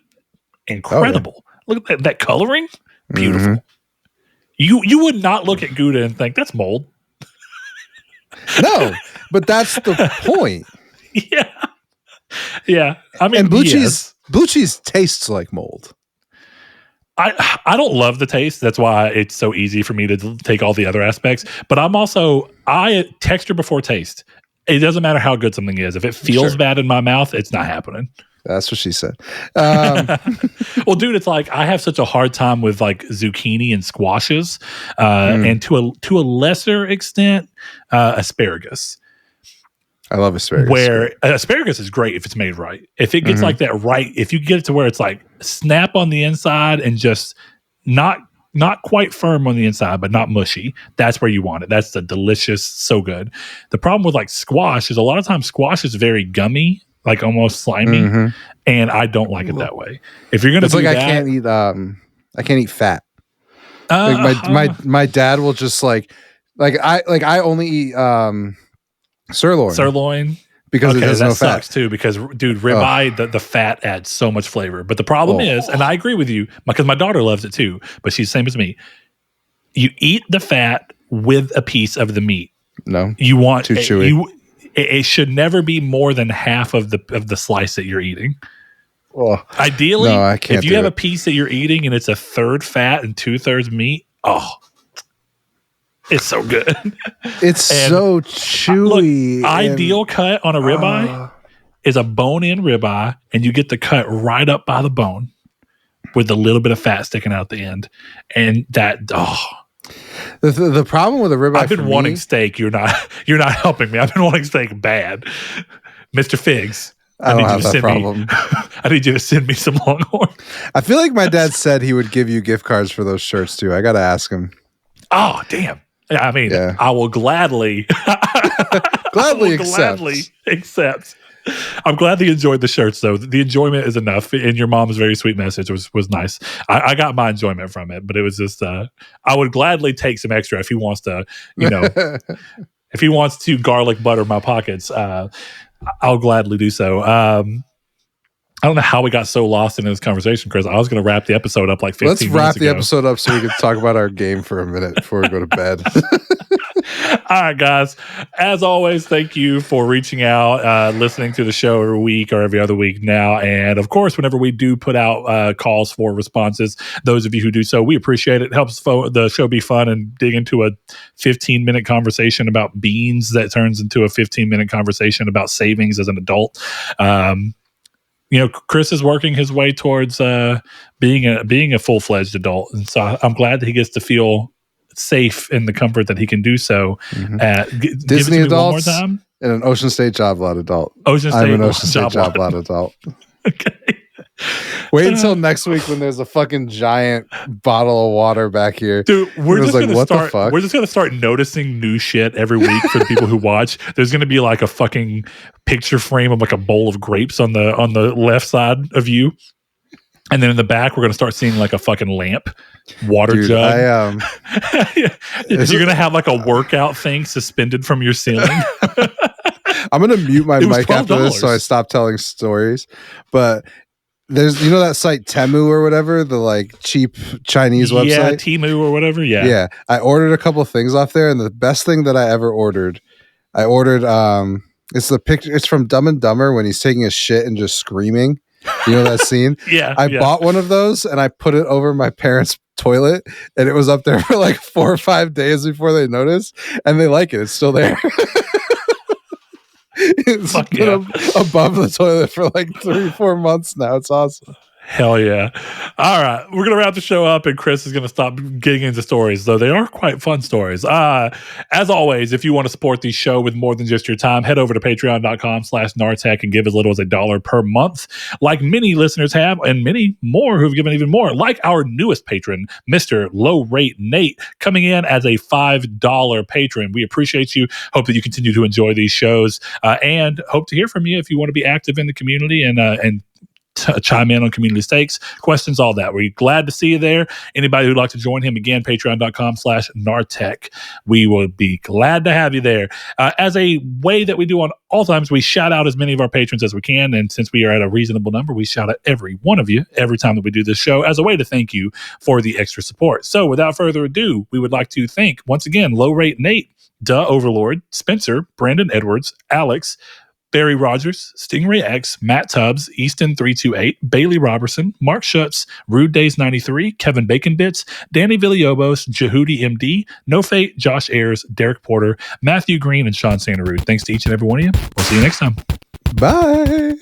incredible. Oh, yeah. Look at that coloring, beautiful. You would not look at Gouda and think that's mold. No, but that's the point. Yeah. I mean, and blue cheese tastes like mold. I don't love the taste. That's why it's so easy for me to take all the other aspects. But I texture before taste. It doesn't matter how good something is. If it feels bad in my mouth, it's not happening. That's what she said. Well, dude, it's like I have such a hard time with like zucchini and squashes, and to a lesser extent, asparagus. I love asparagus. Where asparagus is great if it's made right. If it gets like that right, if you get it to where it's like snap on the inside and just not quite firm on the inside, but not mushy, that's where you want it. That's the delicious, so good. The problem with like squash is a lot of times squash is very gummy like almost slimy, and I don't like it that way. If you're gonna do like that, I can't eat fat. Like my dad will just like I only eat sirloin because it has no fat. Sucks too, because dude, ribeye, the fat adds so much flavor. But the problem is, and I agree with you, because my daughter loves it too, but she's the same as me. You eat the fat with a piece of the meat. No, you want too chewy. It should never be more than half of the slice that you're eating. Oh, ideally, no, I can't if you have a piece that you're eating and it's a third fat and 2/3 meat, it's so good. It's so chewy. Look, ideal cut on a ribeye is a bone-in ribeye, and you get the cut right up by the bone with a little bit of fat sticking out the end, and that The problem with a ribeye, I've been wanting steak. You're not helping me. I've been wanting steak bad, Mr. Figs. I don't have that problem. I need you to send me some Longhorn. I feel like my dad said he would give you gift cards for those shirts too. I got to ask him. Oh, damn. I mean, I will gladly accept. I'm glad that you enjoyed the shirts, though. The enjoyment is enough, and your mom's very sweet message was nice. I got my enjoyment from it, but it was just I would gladly take some extra if he wants to, if he wants to garlic butter my pockets. I'll gladly do so. I don't know how we got so lost in this conversation, Chris. I was going to wrap the episode up like 15 minutes ago. Let's wrap the episode up so we can talk about our game for a minute before we go to bed. All right, guys. As always, thank you for reaching out, listening to the show every week or every other week now. And of course, whenever we do put out calls for responses, those of you who do so, we appreciate it. It helps the show be fun and dig into a 15-minute conversation about beans that turns into a 15-minute conversation about savings as an adult. Chris is working his way towards being a full-fledged adult. And so I'm glad that he gets to feel safe in the comfort that he can do so. Disney adults one more time. And an Ocean State job lot adult. I'm an Ocean State job lot adult. Okay. Wait until next week when there's a fucking giant bottle of water back here. Dude, we're just gonna start noticing new shit every week for the people who watch. There's gonna be like a fucking picture frame of like a bowl of grapes on the left side of you. And then in the back, we're going to start seeing like a fucking lamp, water jug. You're going to have like a workout thing suspended from your ceiling. I'm going to mute my mic after this so I stop telling stories. But there's, that site Temu or whatever, the like cheap Chinese website. Yeah, Temu or whatever. Yeah. Yeah. I ordered a couple things off there, and the best thing that I ever ordered, it's the picture. It's from Dumb and Dumber when he's taking a shit and just screaming. You know that scene? Yeah. I bought one of those and I put it over my parents' toilet, and it was up there for like 4 or 5 days before they noticed, and they like it. It's still there. It's above the toilet for like 3-4 months now. It's awesome. Hell yeah. All right. We're going to wrap the show up, and Chris is going to stop getting into stories, though they are quite fun stories. As always, if you want to support the show with more than just your time, head over to patreon.com/Nartech and give as little as $1 per month, like many listeners have, and many more who've given even more, like our newest patron, Mr. Low Rate Nate, coming in as a $5 patron. We appreciate you. Hope that you continue to enjoy these shows, and hope to hear from you if you want to be active in the community and chime in on community stakes, questions, all that. We're glad to see you there. Anybody who'd like to join him, again, patreon.com/Nartech. We will be glad to have you there. As a way that we do on all times, we shout out as many of our patrons as we can. And since we are at a reasonable number, we shout out every one of you every time that we do this show as a way to thank you for the extra support. So without further ado, we would like to thank, once again, Low Rate Nate, Duh Overlord, Spencer, Brandon Edwards, Alex, Barry Rogers, Stingray X, Matt Tubbs, Easton328, Bailey Robertson, Mark Schutz, Rude Days 93, Kevin Bacon Bits, Danny Villobos, Jehudi MD, No Fate, Josh Ayers, Derek Porter, Matthew Green, and Sean Santarud. Thanks to each and every one of you. We'll see you next time. Bye.